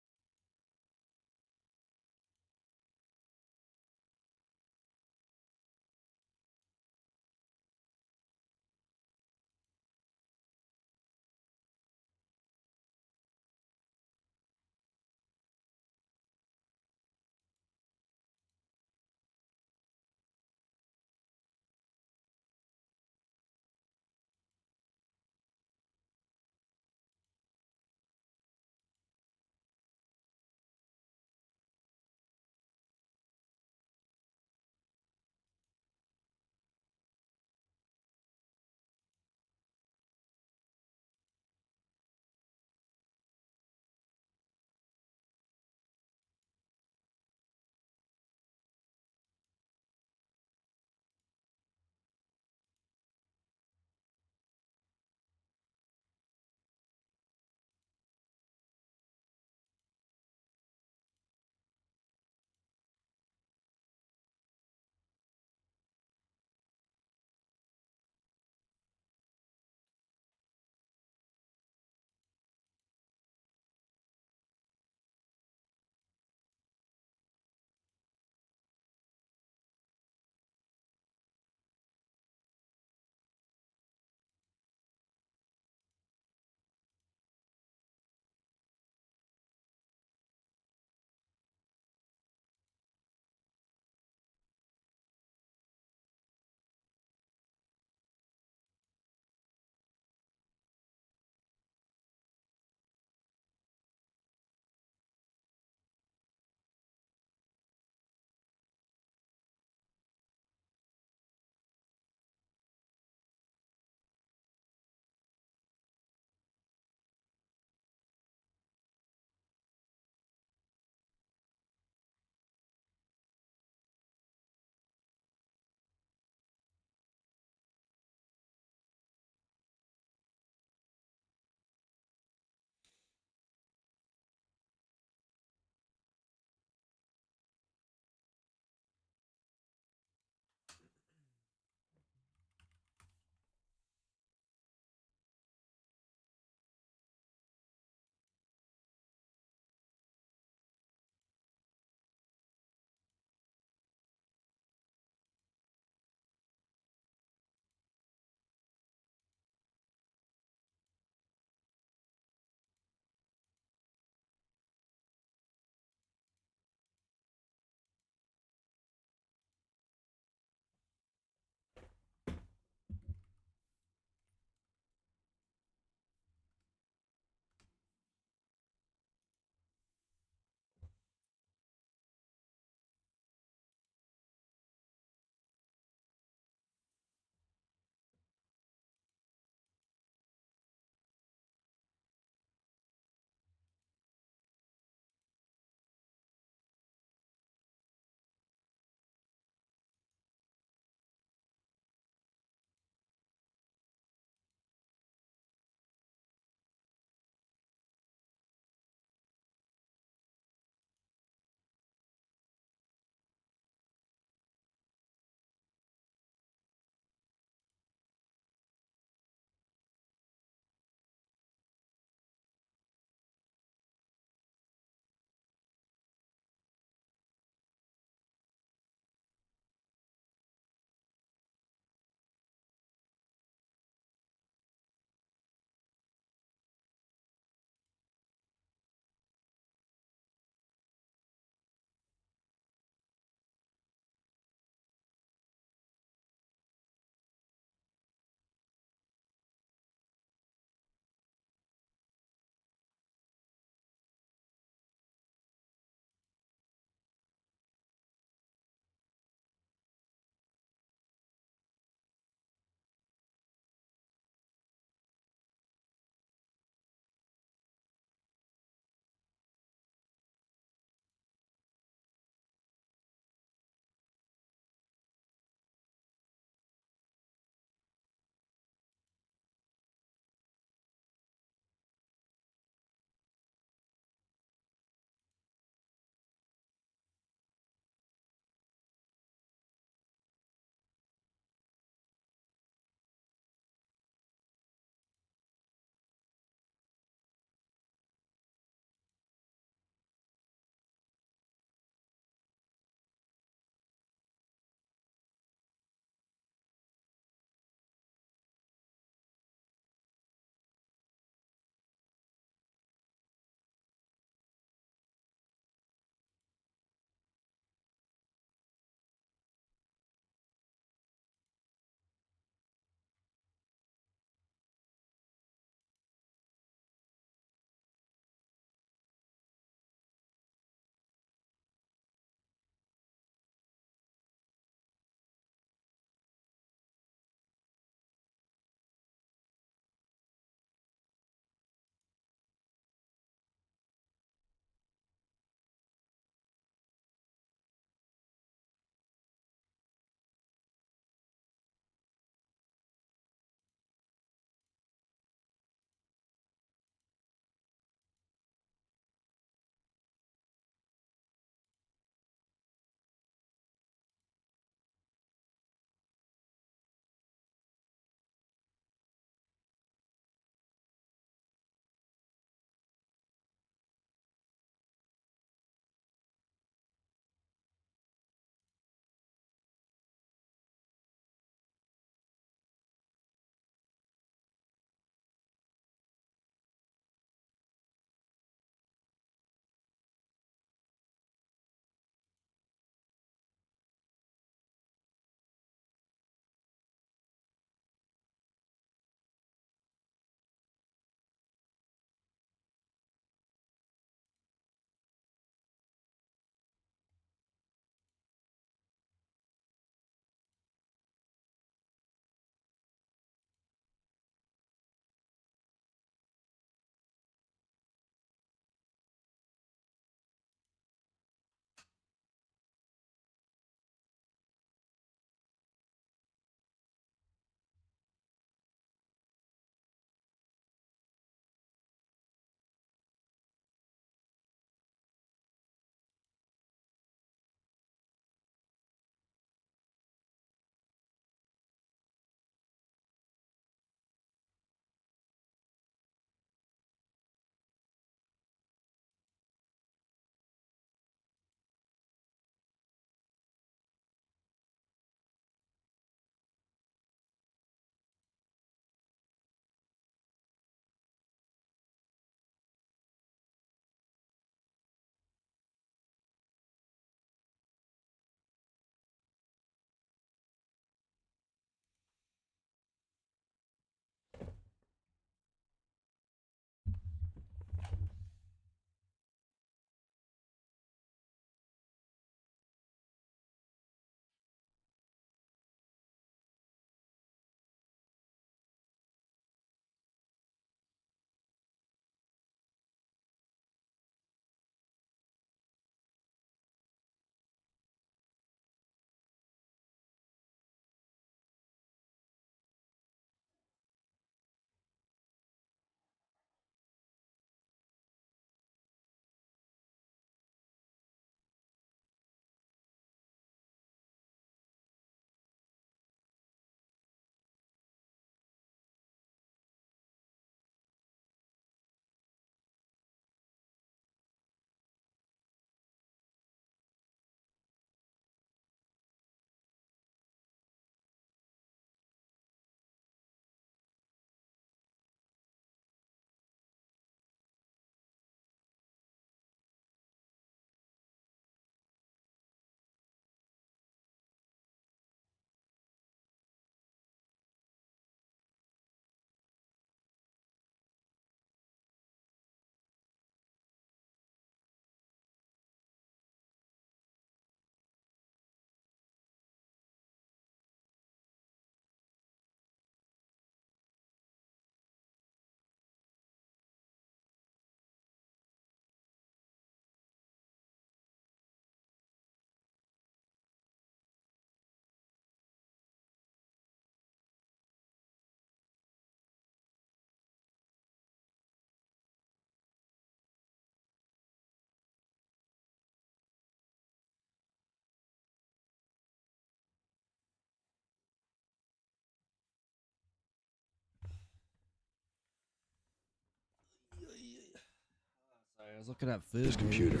was looking at food. This computer.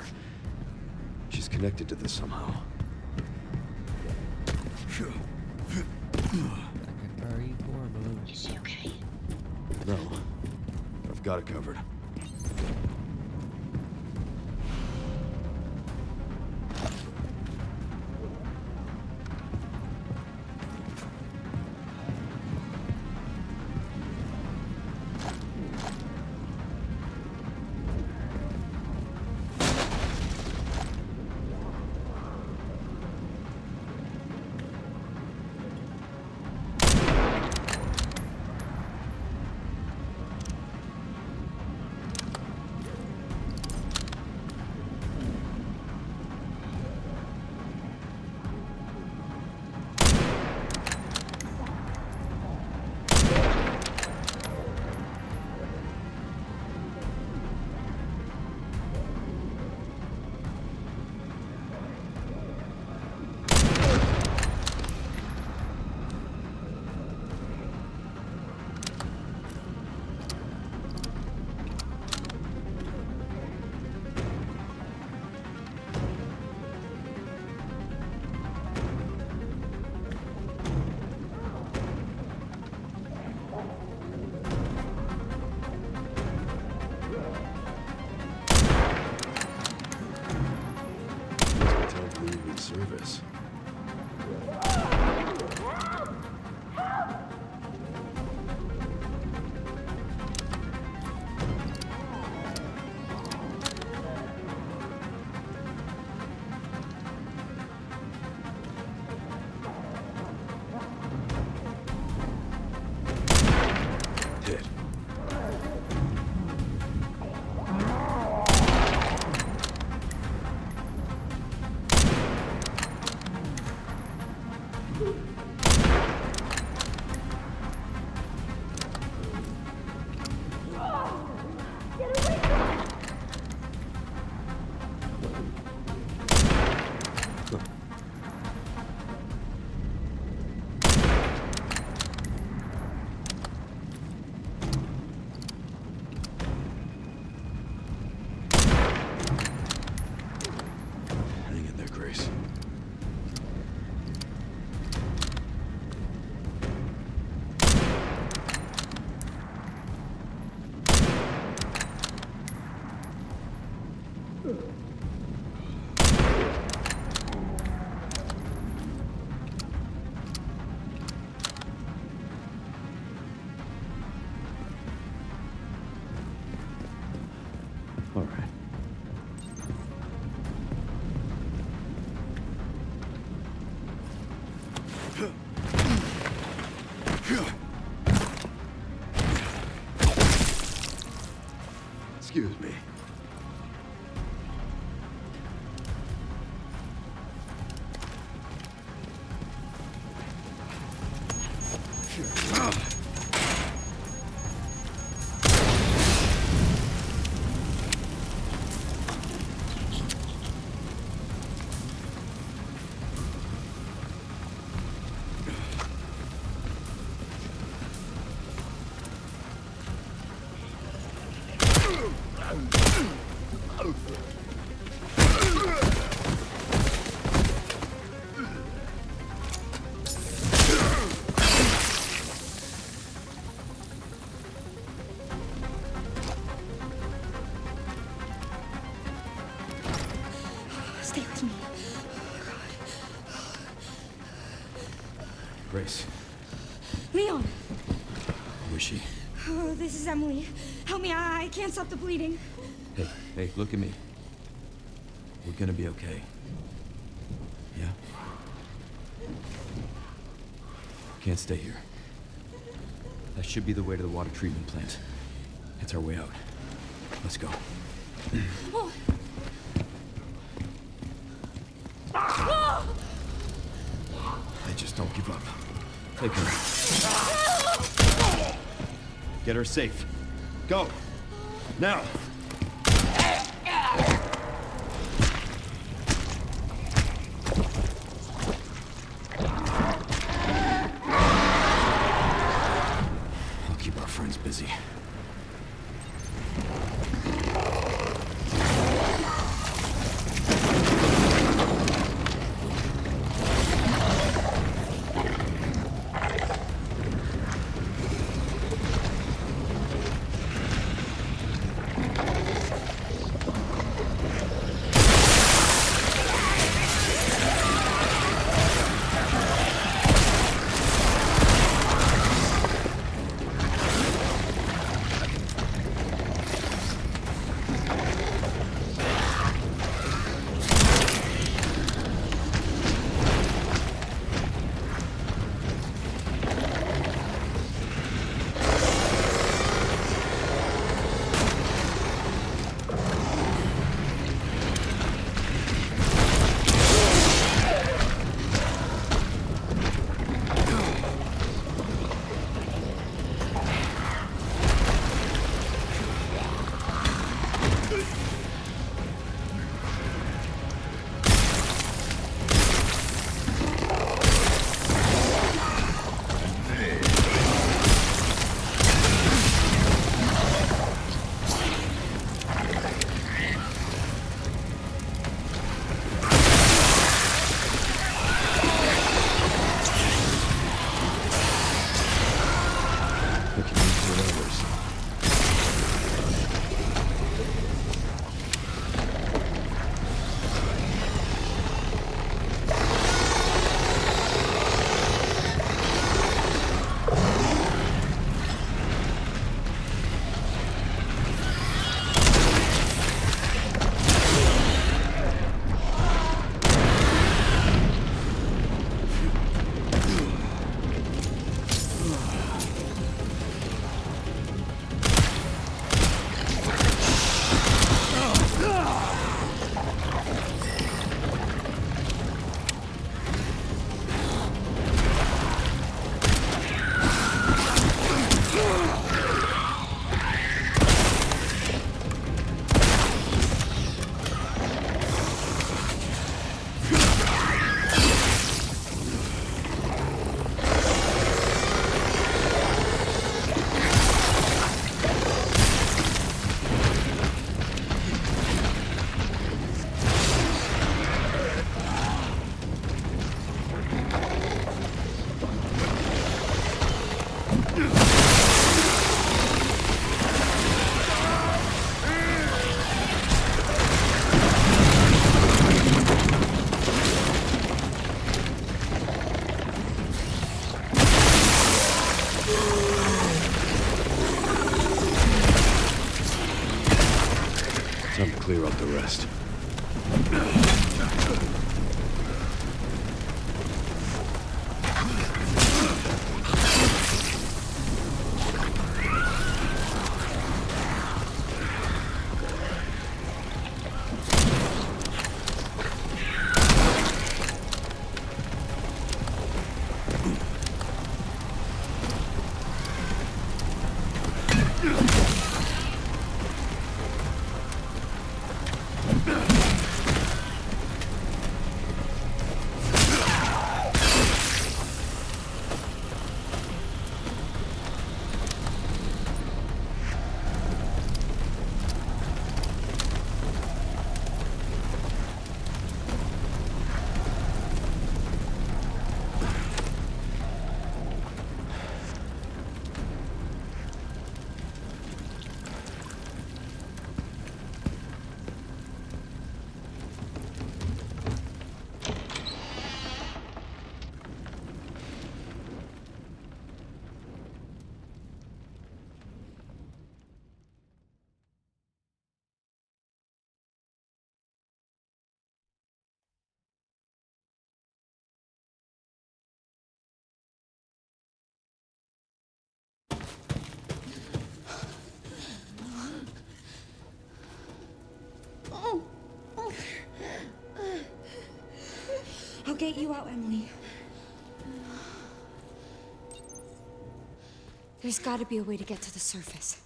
She's connected to this somehow. Is she okay? No. I've got it covered. Service. Hit. Hang in there, Grace. All right. Excuse me. Stay with me. Grace, Leon! who is she? Oh, this is Emily. Help me, I can't stop the bleeding. Hey, look at me. We're gonna be okay. Yeah? Can't stay here. That should be the way to the water treatment plant. It's our way out. Let's go. Oh. Oh. Hey, just don't give up. Take her. Get her safe. Go. Now. I'll keep our friends busy. clear up the rest. I'll get you out, Emily. There's gotta be a way to get to the surface.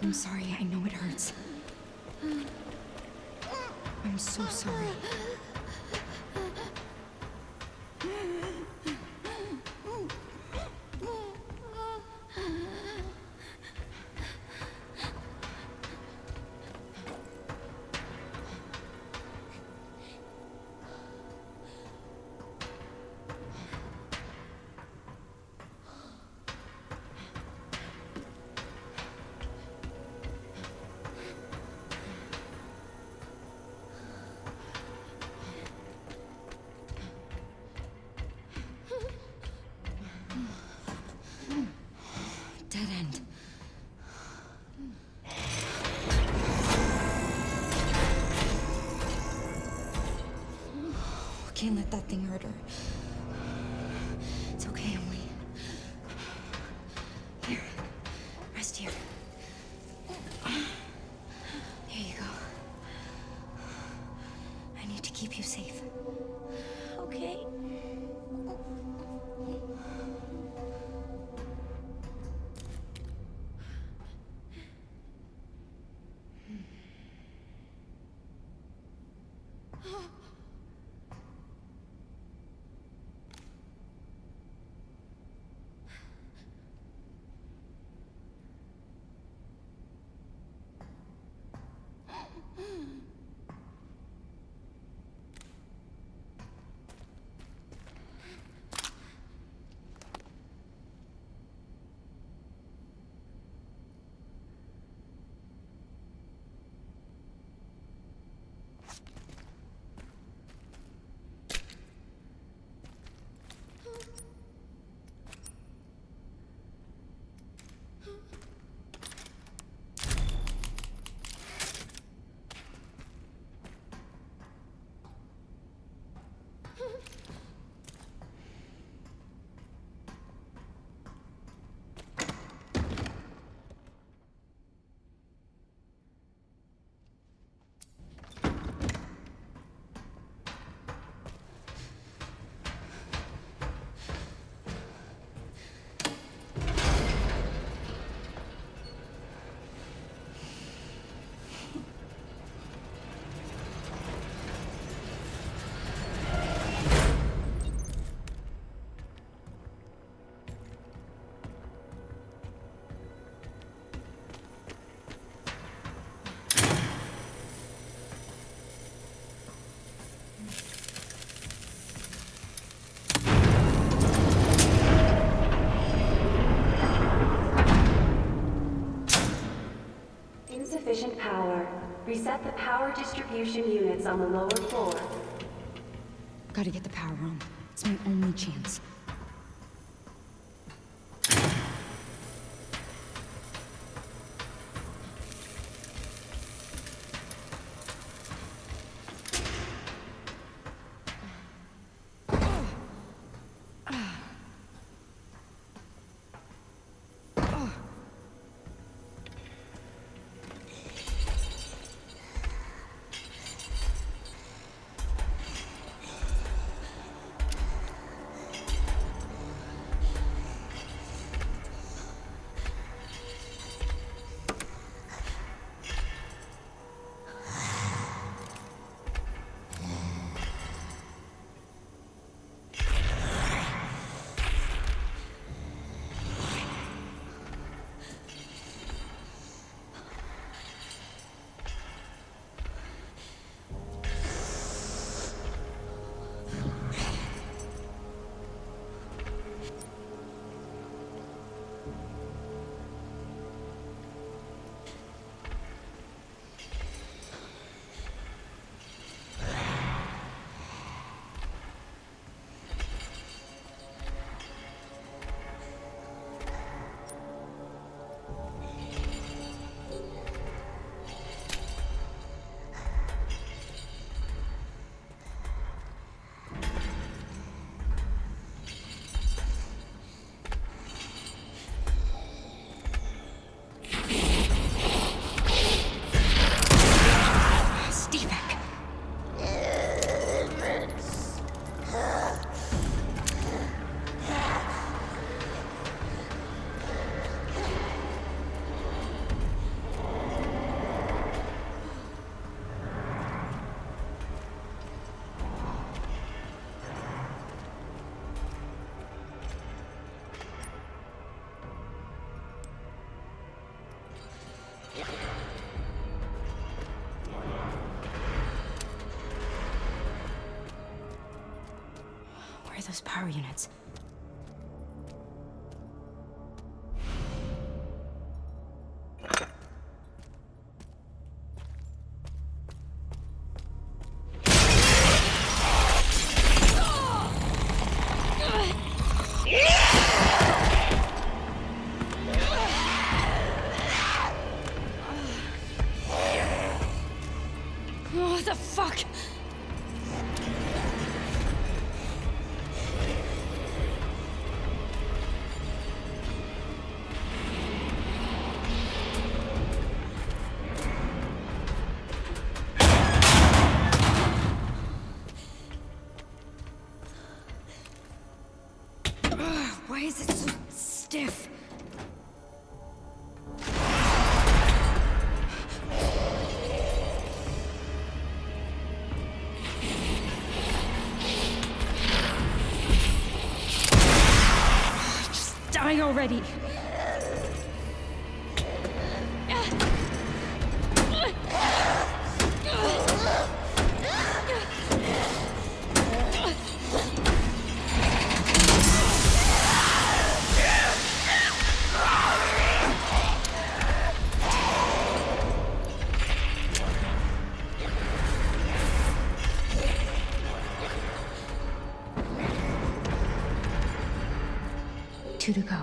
I'm sorry, I know it hurts. I'm so sorry. Dead end. Can't let that thing hurt her. It's okay, Emily. Here, rest here. There you go. I need to keep you safe. Okay. at the power distribution units on the lower floor. Gotta get the power room. It's my only chance. Where are those power units? What the fuck? Why is it so stiff? Just die already. Two to go.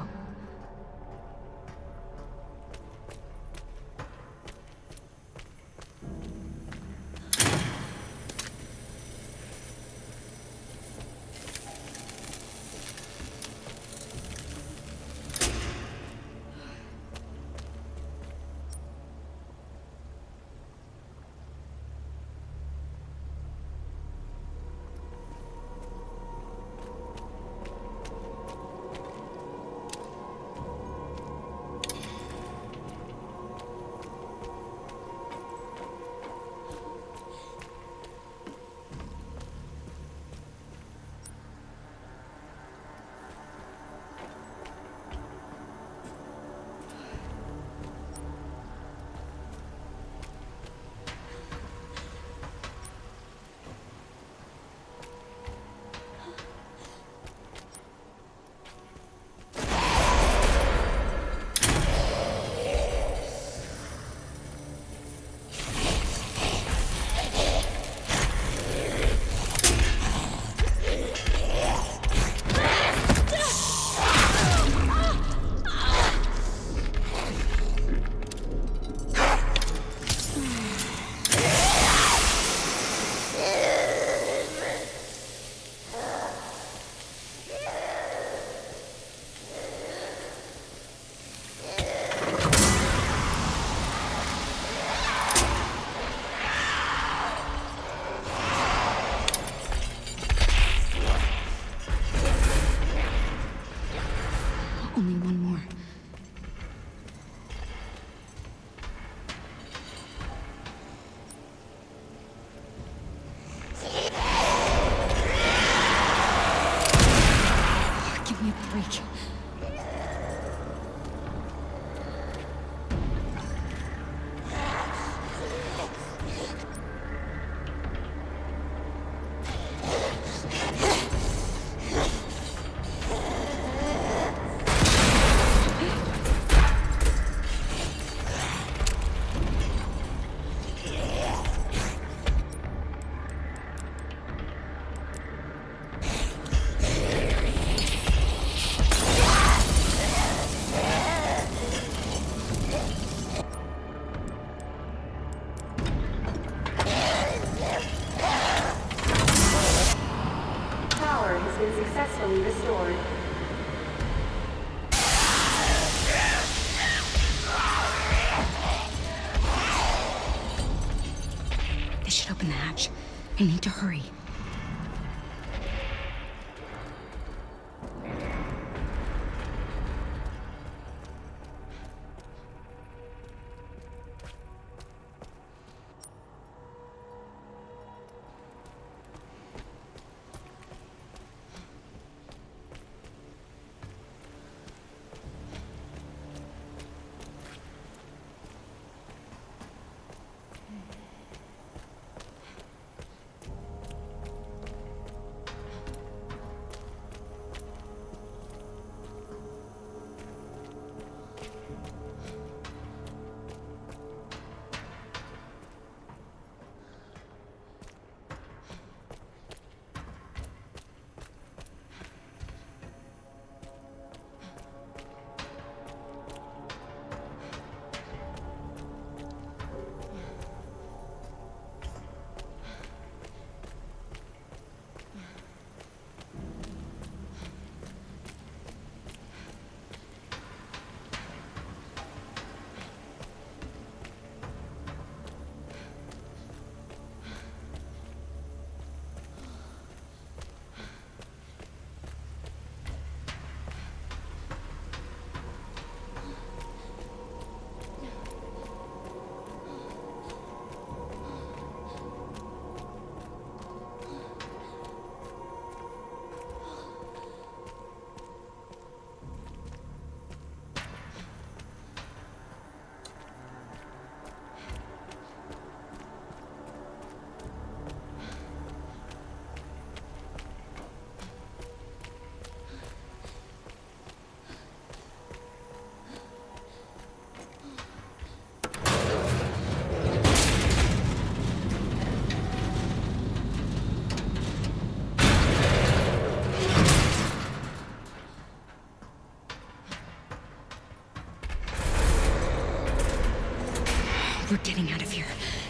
Only one more. Give me a break. Power has been successfully restored. This should open the hatch. I need to hurry. We're getting out of here.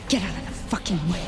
Get out of the fucking way.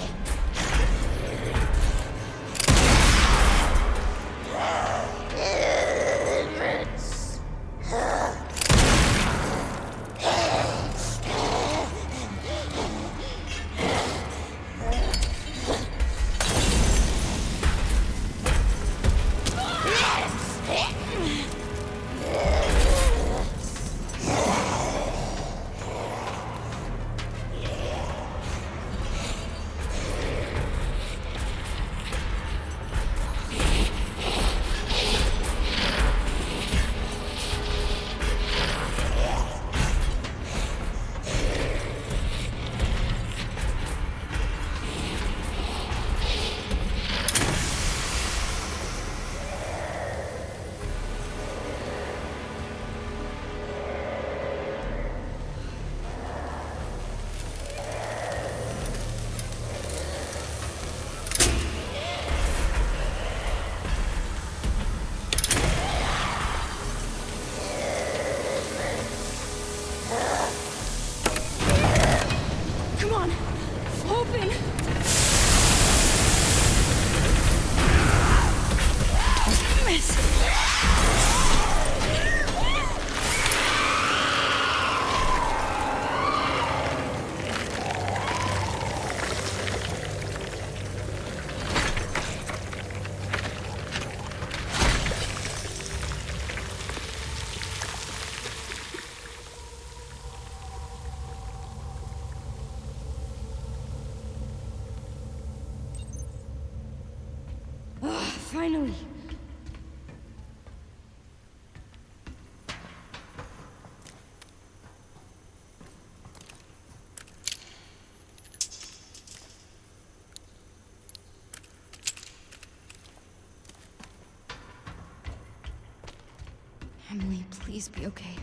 Finally. Emily, please be okay.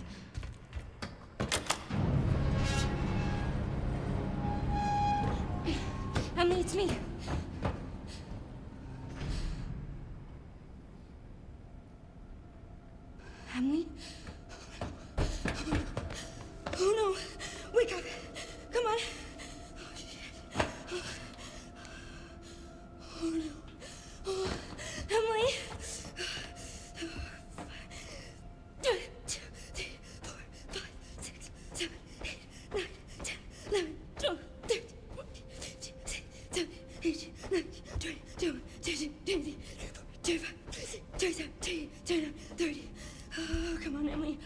Emily, it's me. Emily? Oh no! Wake up! Come on! Oh shit. Oh no. Oh, Emily! 1, 2, 3, 4, 5, 6, 7, 8, 9, 10, 11, 12, 13, 14, 15, 16, 17, 18, 19, 20, 21, 22, 23, 24, 25, 26, 27, 28, 29, 30. Oh, come on, Emily.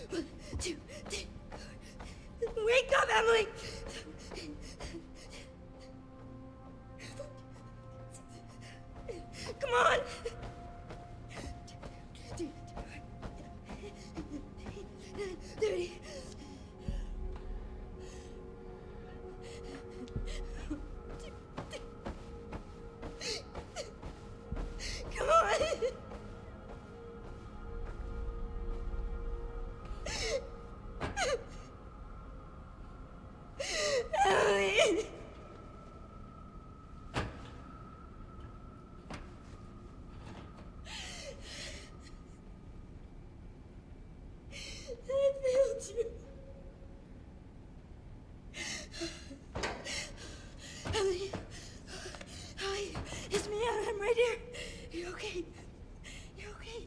1, 2, 3, 4. Wake up, Emily! Come on! 30. Come on! Emily! I failed you. Emily. Hi. It's me. I'm right here. You okay? You okay?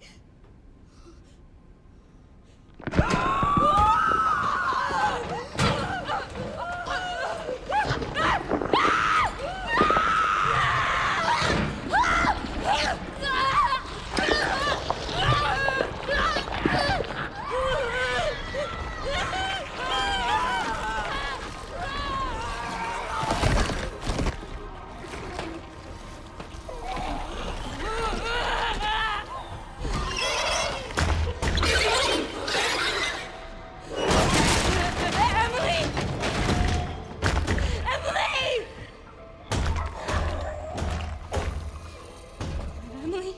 Emily?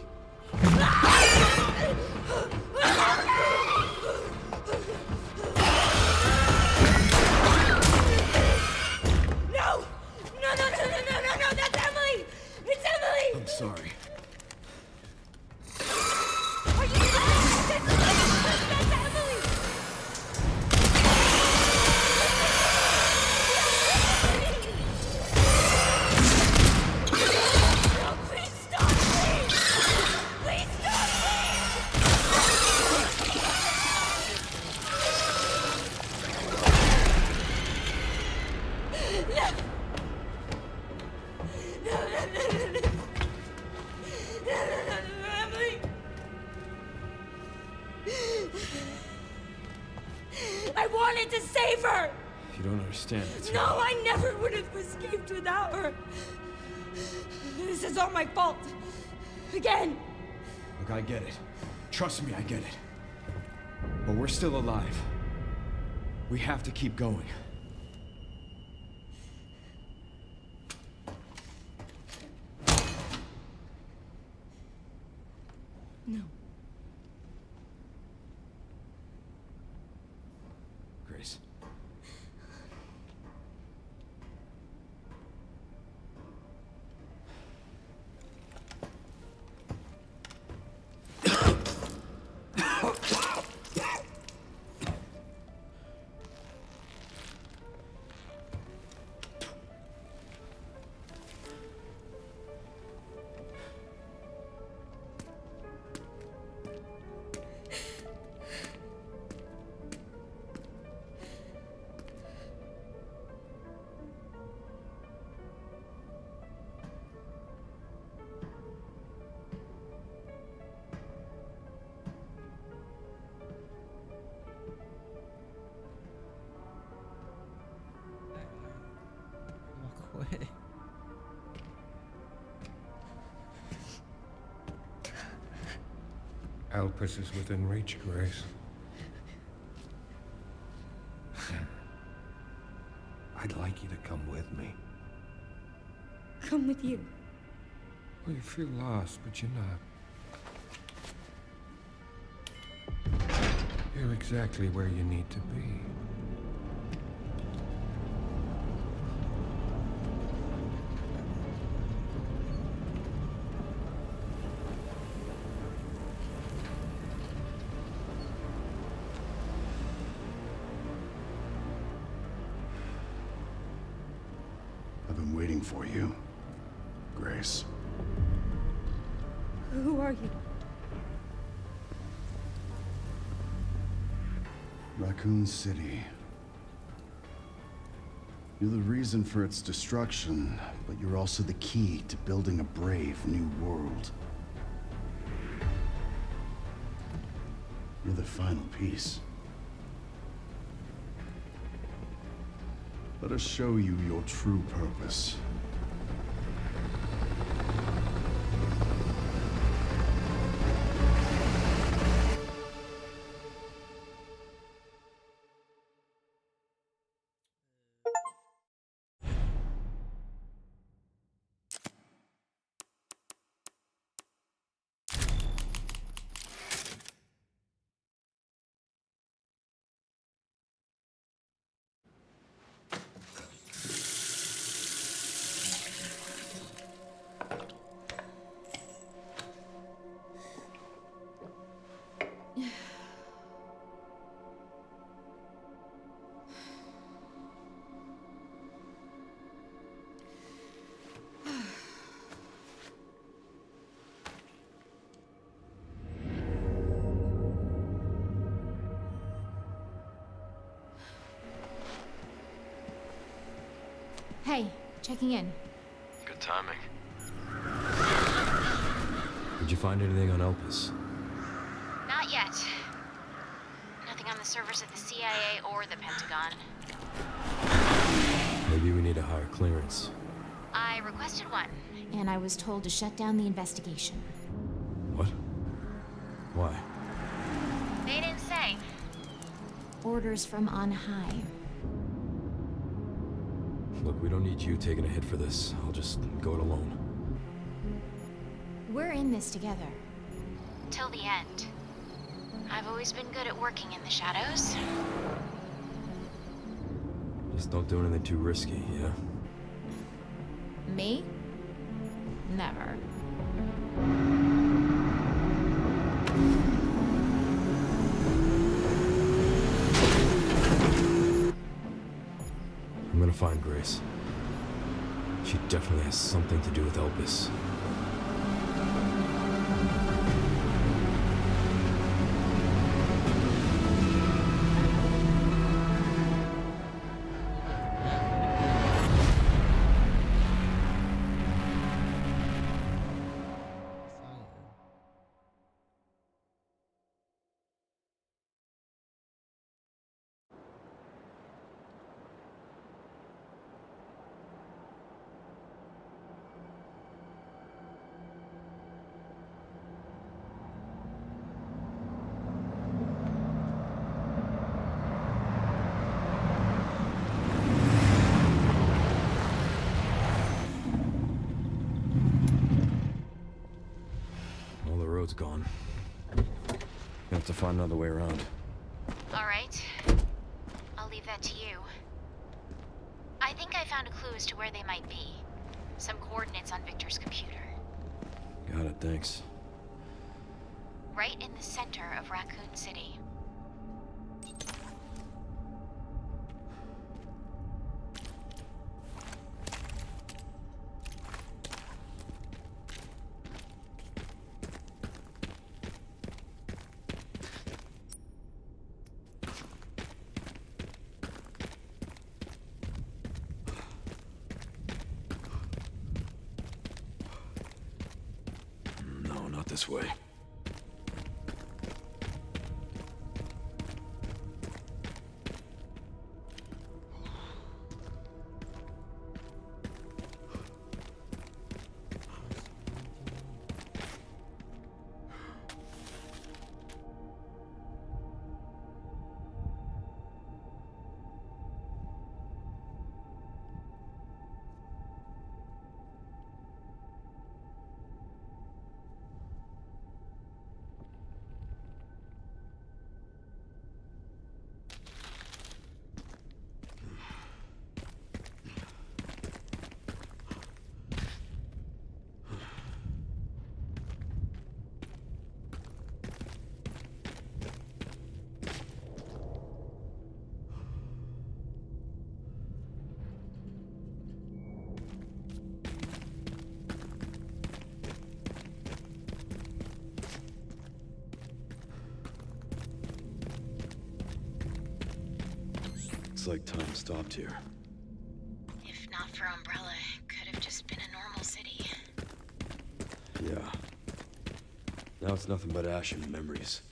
No! No, that's Emily! It's Emily! I'm sorry. Are you That's Emily! No, please stop, please! Please stop, please! No! No, Emily! I wanted to save her! You don't understand. It's No, I never would have escaped without her. This is all my fault. Again. Look, I get it. Trust me, I get it. But we're still alive. We have to keep going. No. Grace. Elpis is within reach, Grace. I'd like you to come with me. Come with you. Well, you feel lost, but you're not. You're exactly where you need to be. I've been waiting for you, Grace. Who are you? Raccoon City. You're the reason for its destruction, but you're also the key to building a brave new world. You're the final piece. Let us show you your true purpose. Hey, checking in. Good timing. Did you find anything on Elpis? Not yet. Nothing on the servers of the CIA or the Pentagon. Maybe we need a higher clearance. I requested one, and I was told to shut down the investigation. What? Why? They didn't say. Orders from on high. Look, we don't need you taking a hit for this. I'll just go it alone. We're in this together. Till the end. I've always been good at working in the shadows. Just don't do anything too risky, yeah? Me? Never. I'm gonna find Grace. She definitely has something to do with Elpis. Gone. Gonna have to find another way around. All right. I'll leave that to you. I think I found a clue as to where they might be. Some coordinates on Victor's computer. Got it, thanks. Right in the center of Raccoon City. This way. Looks like time stopped here. If not for Umbrella, it could have just been a normal city. Yeah. Now it's nothing but ash and memories.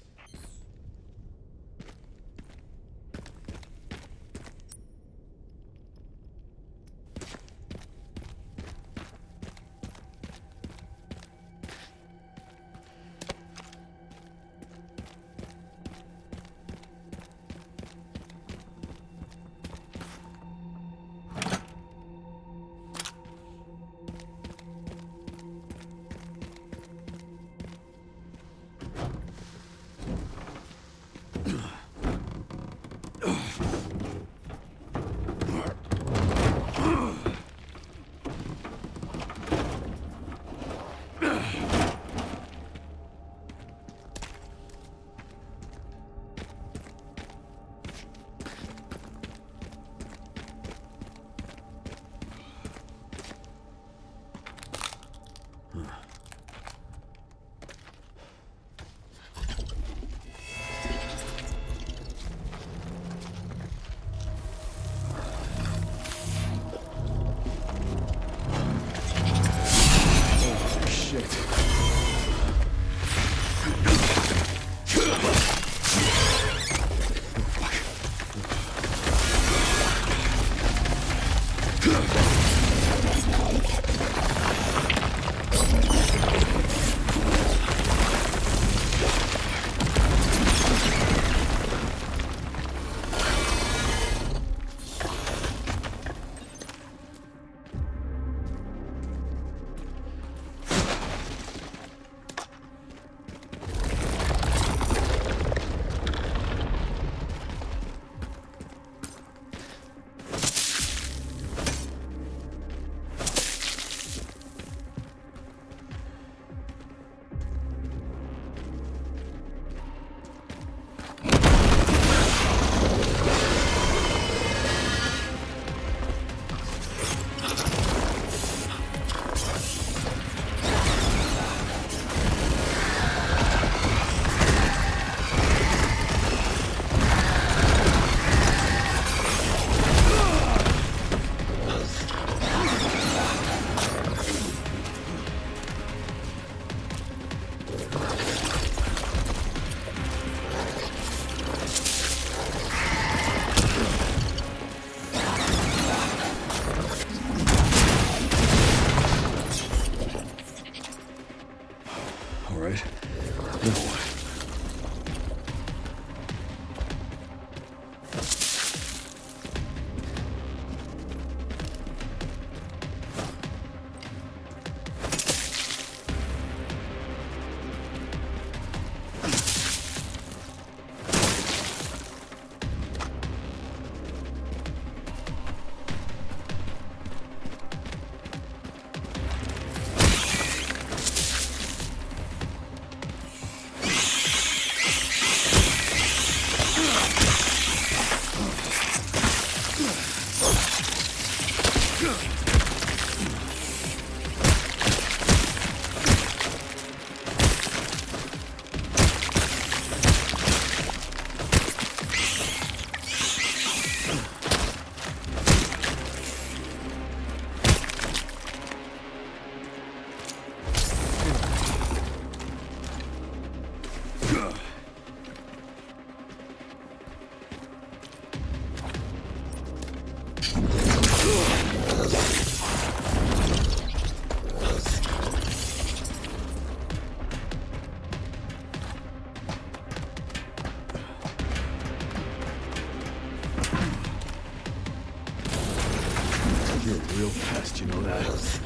real pest, you know that?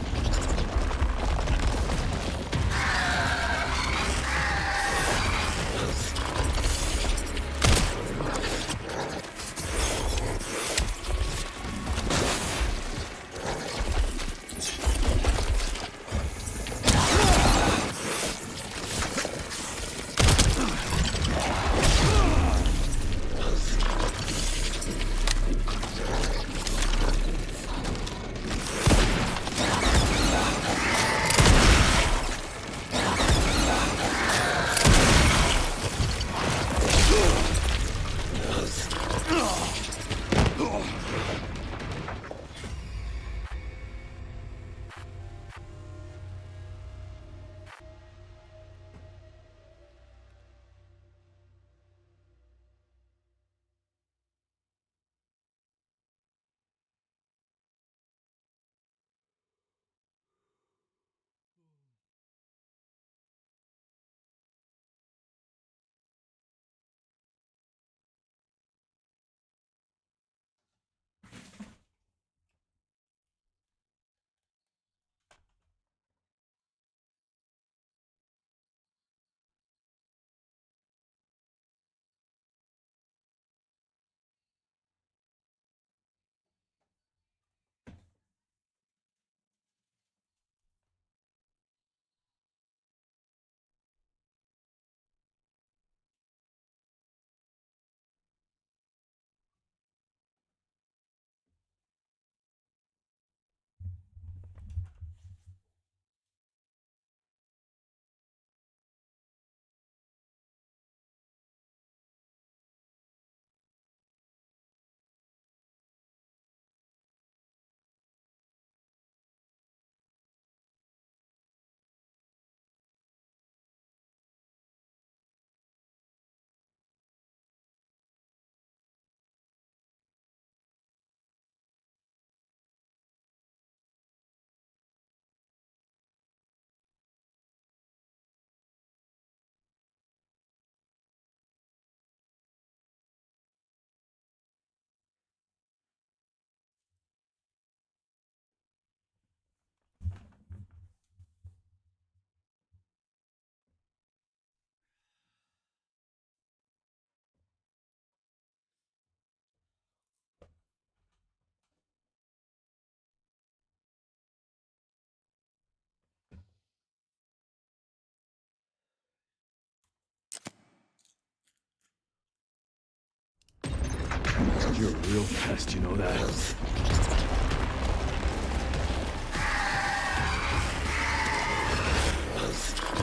real pest, you know that?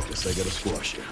Guess I gotta squash you.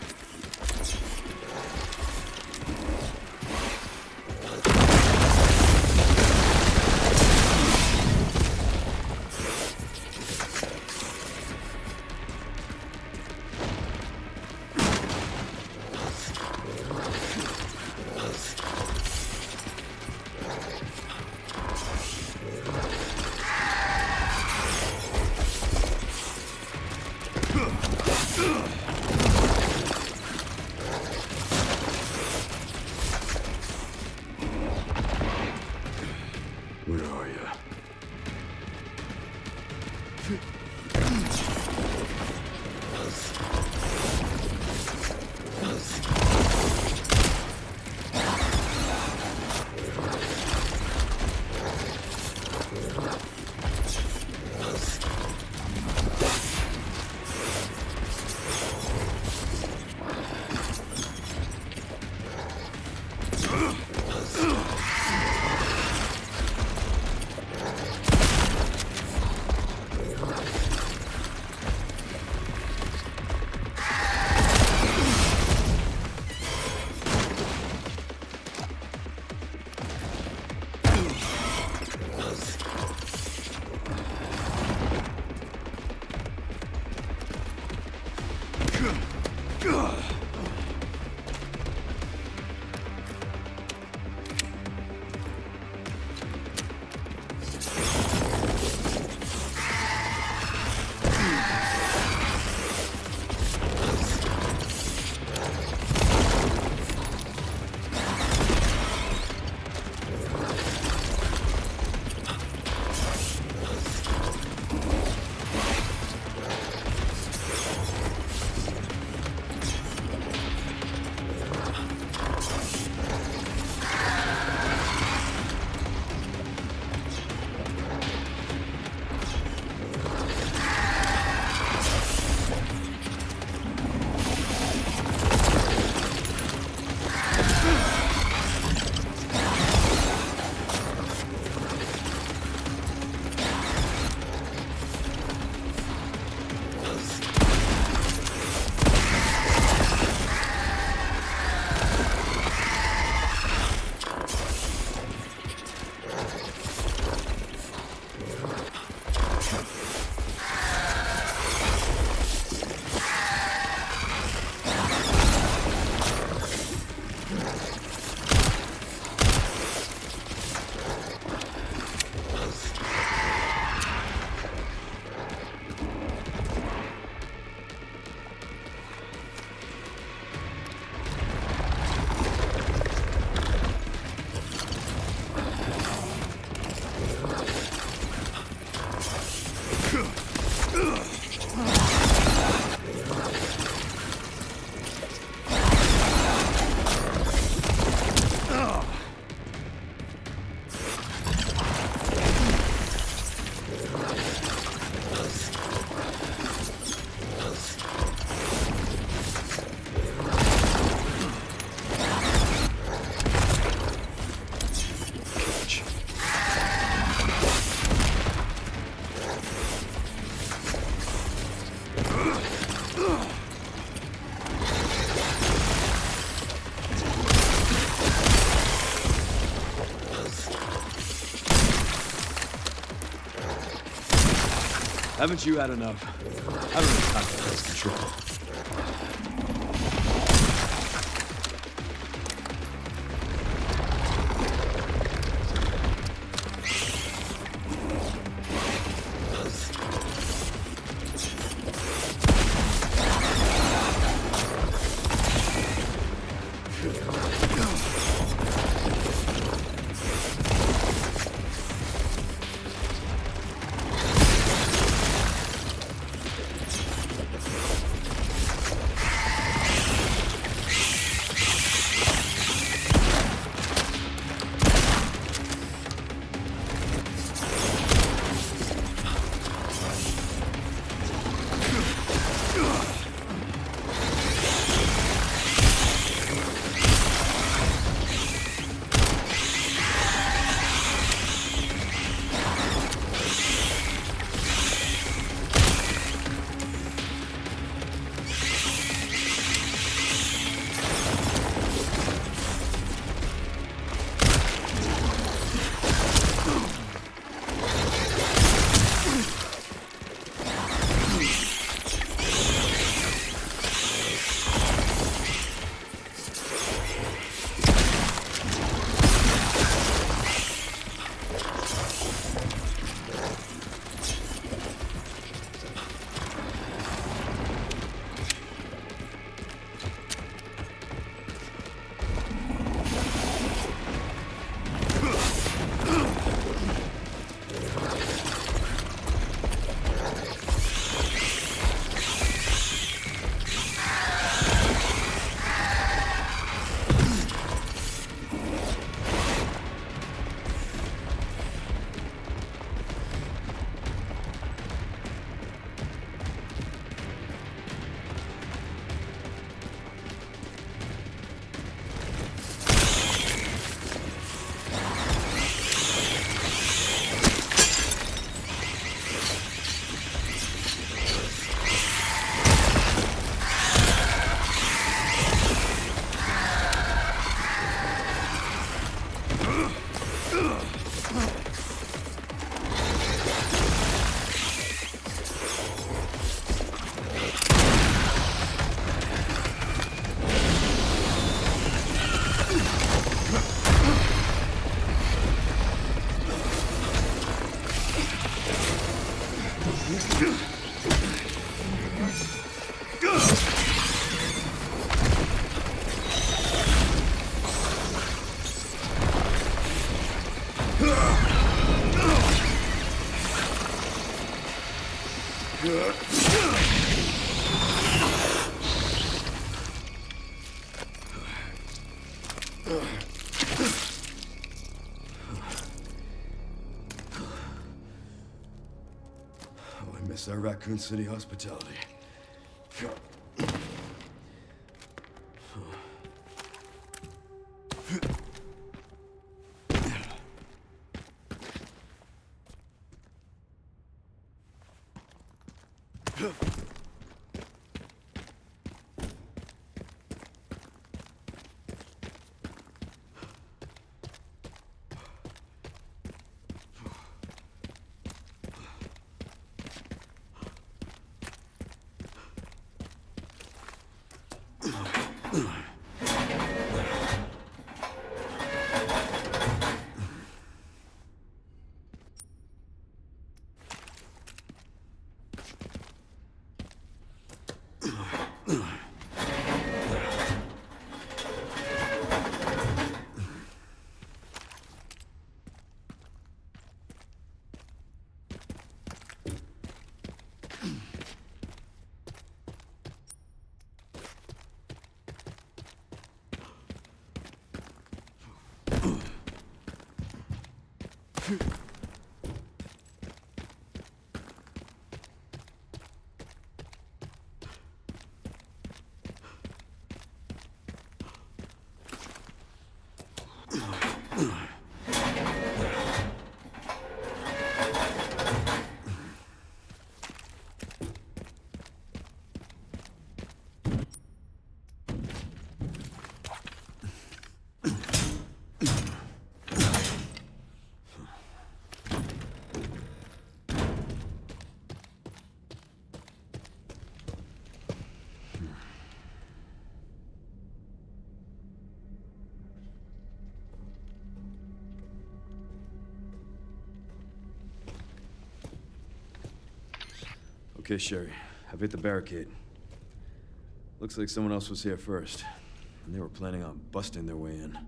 Where are you? Haven't you had enough? I don't have time for this control. That's our Raccoon City hospitality. Okay, Sherry. I've hit the barricade. Looks like someone else was here first. And they were planning on busting their way in.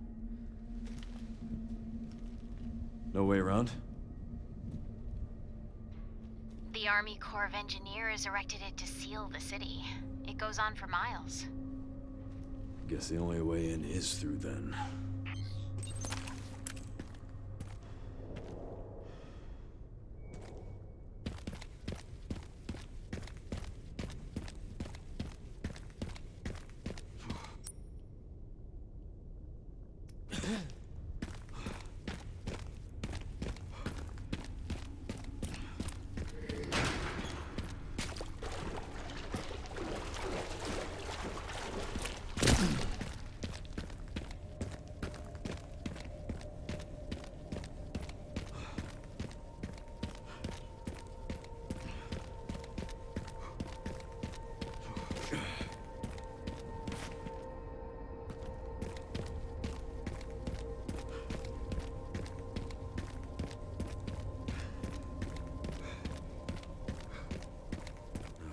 No way around? The Army Corps of Engineers erected it to seal the city. It goes on for miles. Guess the only way in is through then.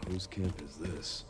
Whose camp is this?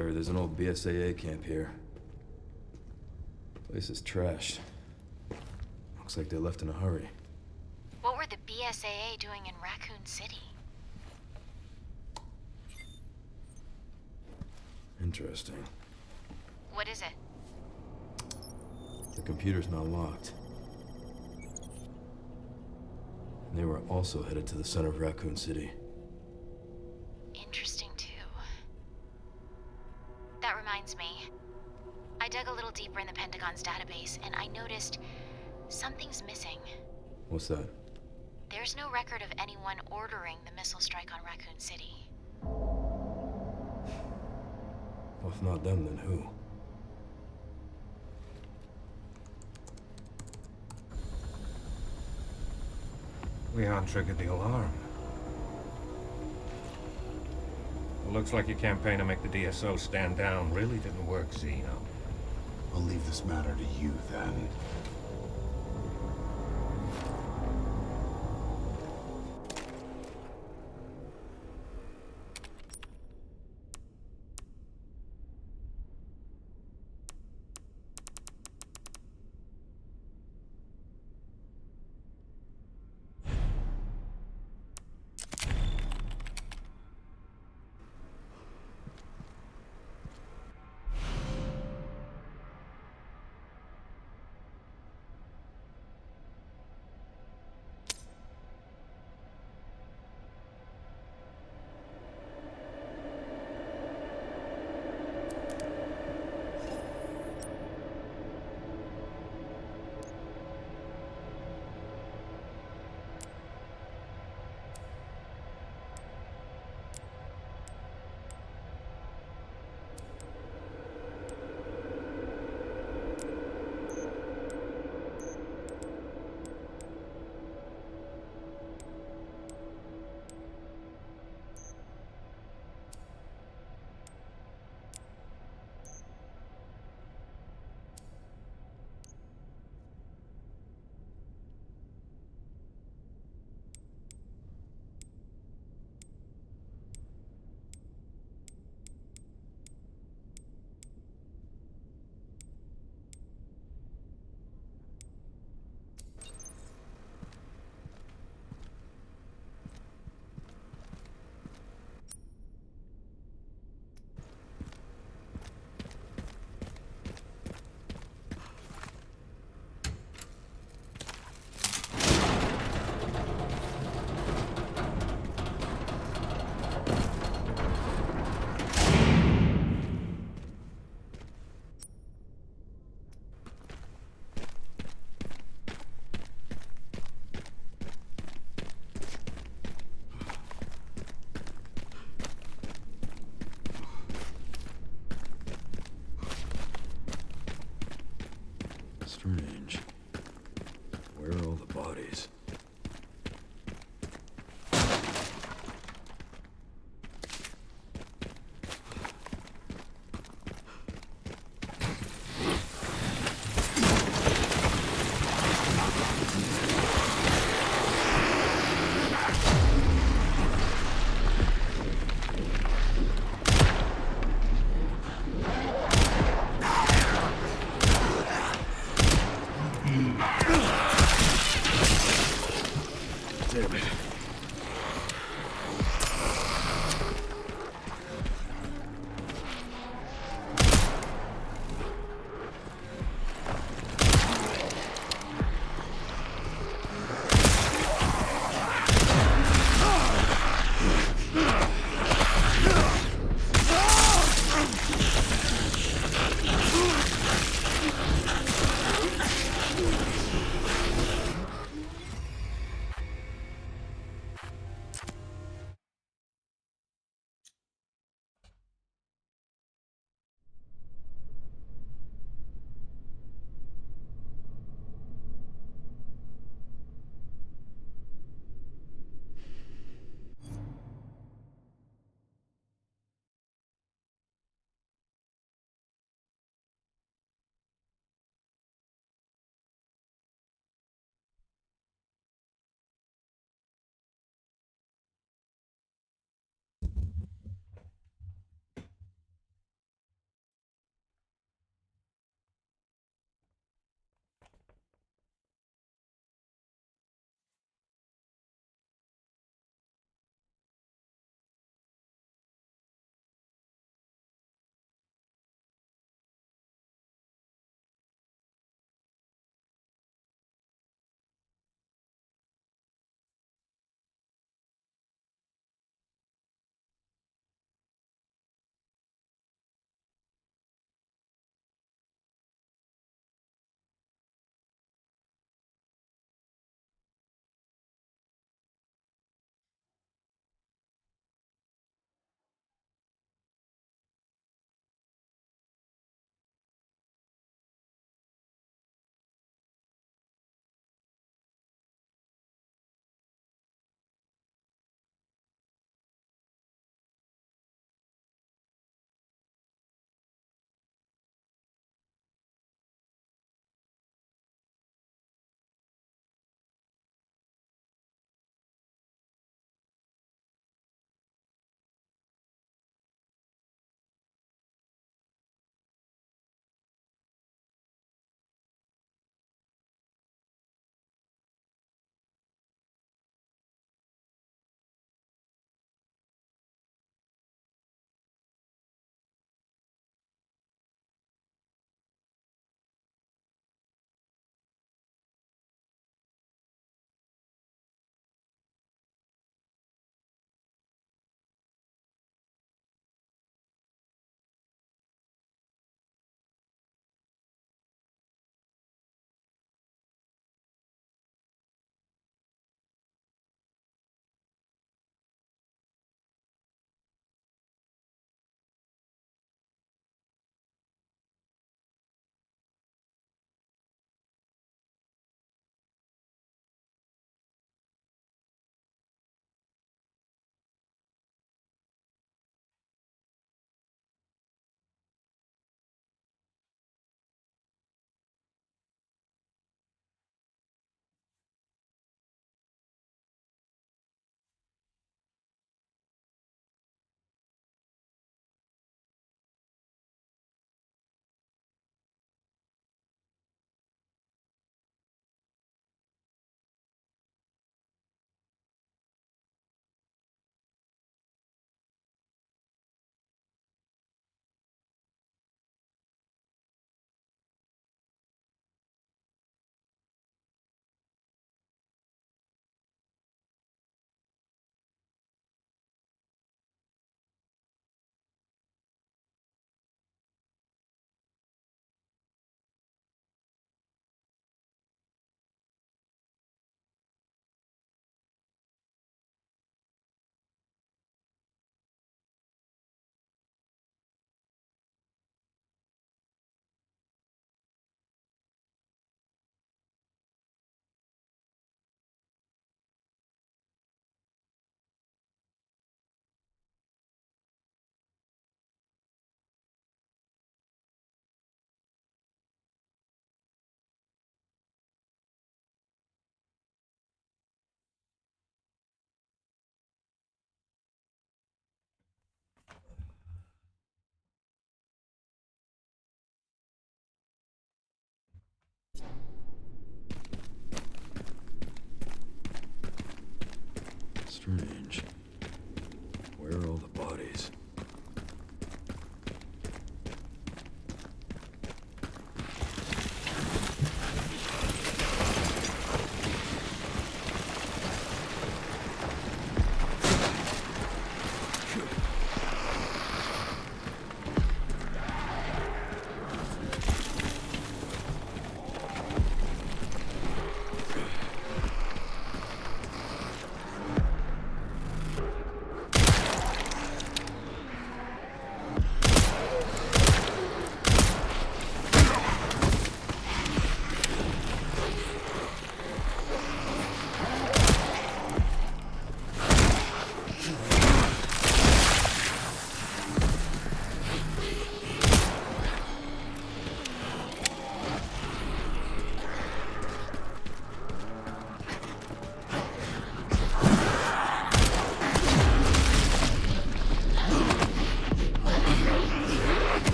Sherry, there's an old BSAA camp here. Place is trashed. Looks like they left in a hurry. What were the BSAA doing in Raccoon City? Interesting. What is it? The computer's now locked. And they were also headed to the center of Raccoon City. Interesting, too. That reminds me. I dug a little deeper in the Pentagon's database, and I noticed something's missing. What's that? There's no record of anyone ordering the missile strike on Raccoon City. Well, if not them, then who? Leon triggered the alarm. It looks like your campaign to make the DSO stand down really didn't work, Zeno. I'll leave this matter to you, then. Strange. Where are all the bodies?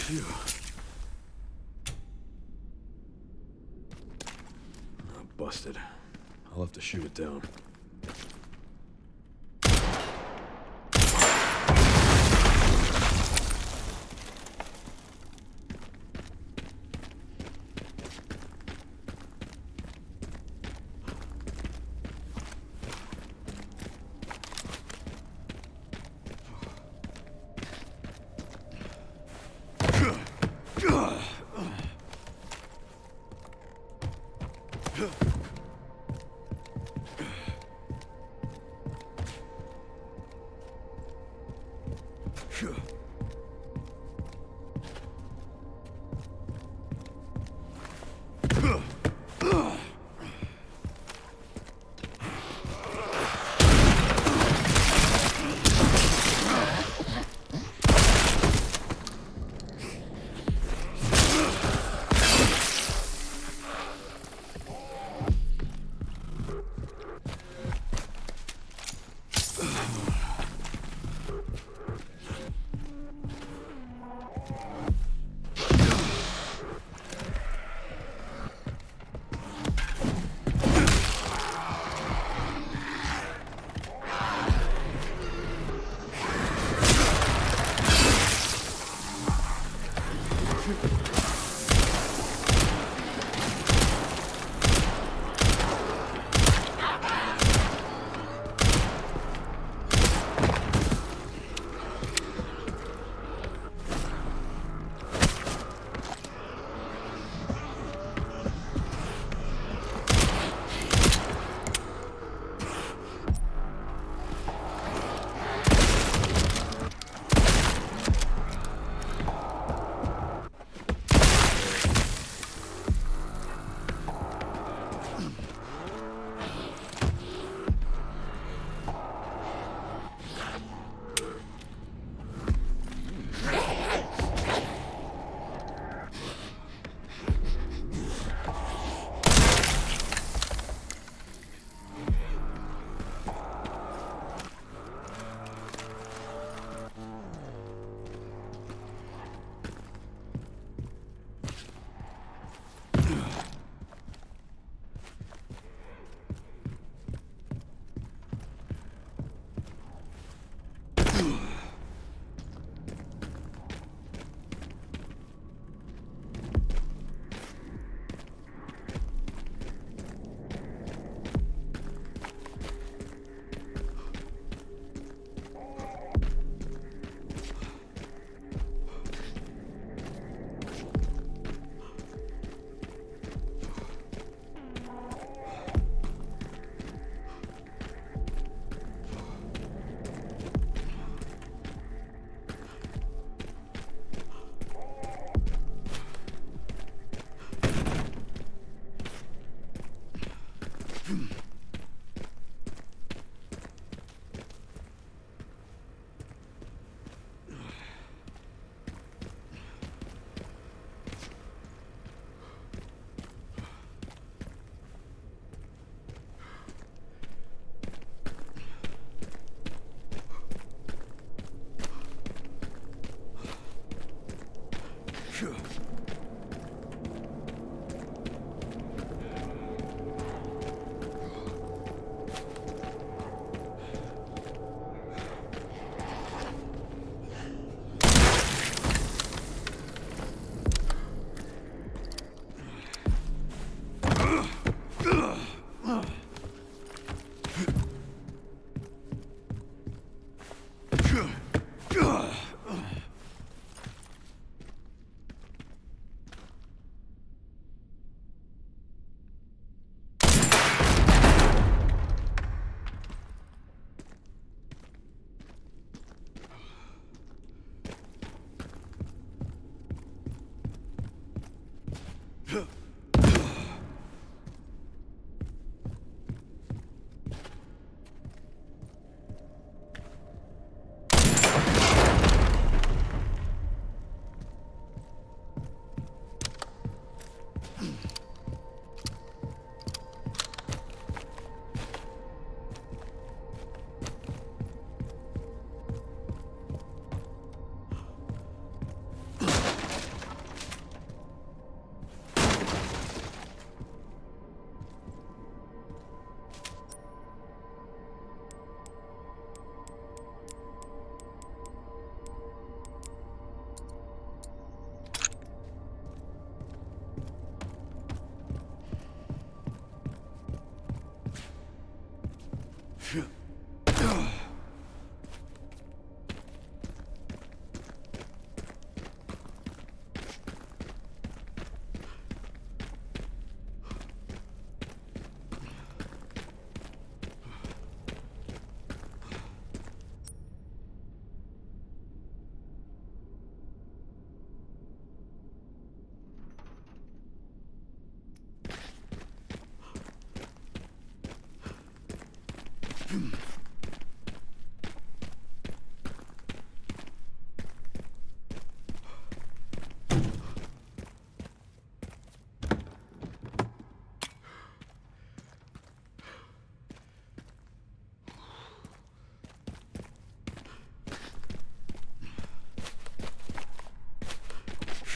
Phew. I'm busted. I'll have to shoot it down.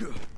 Sure.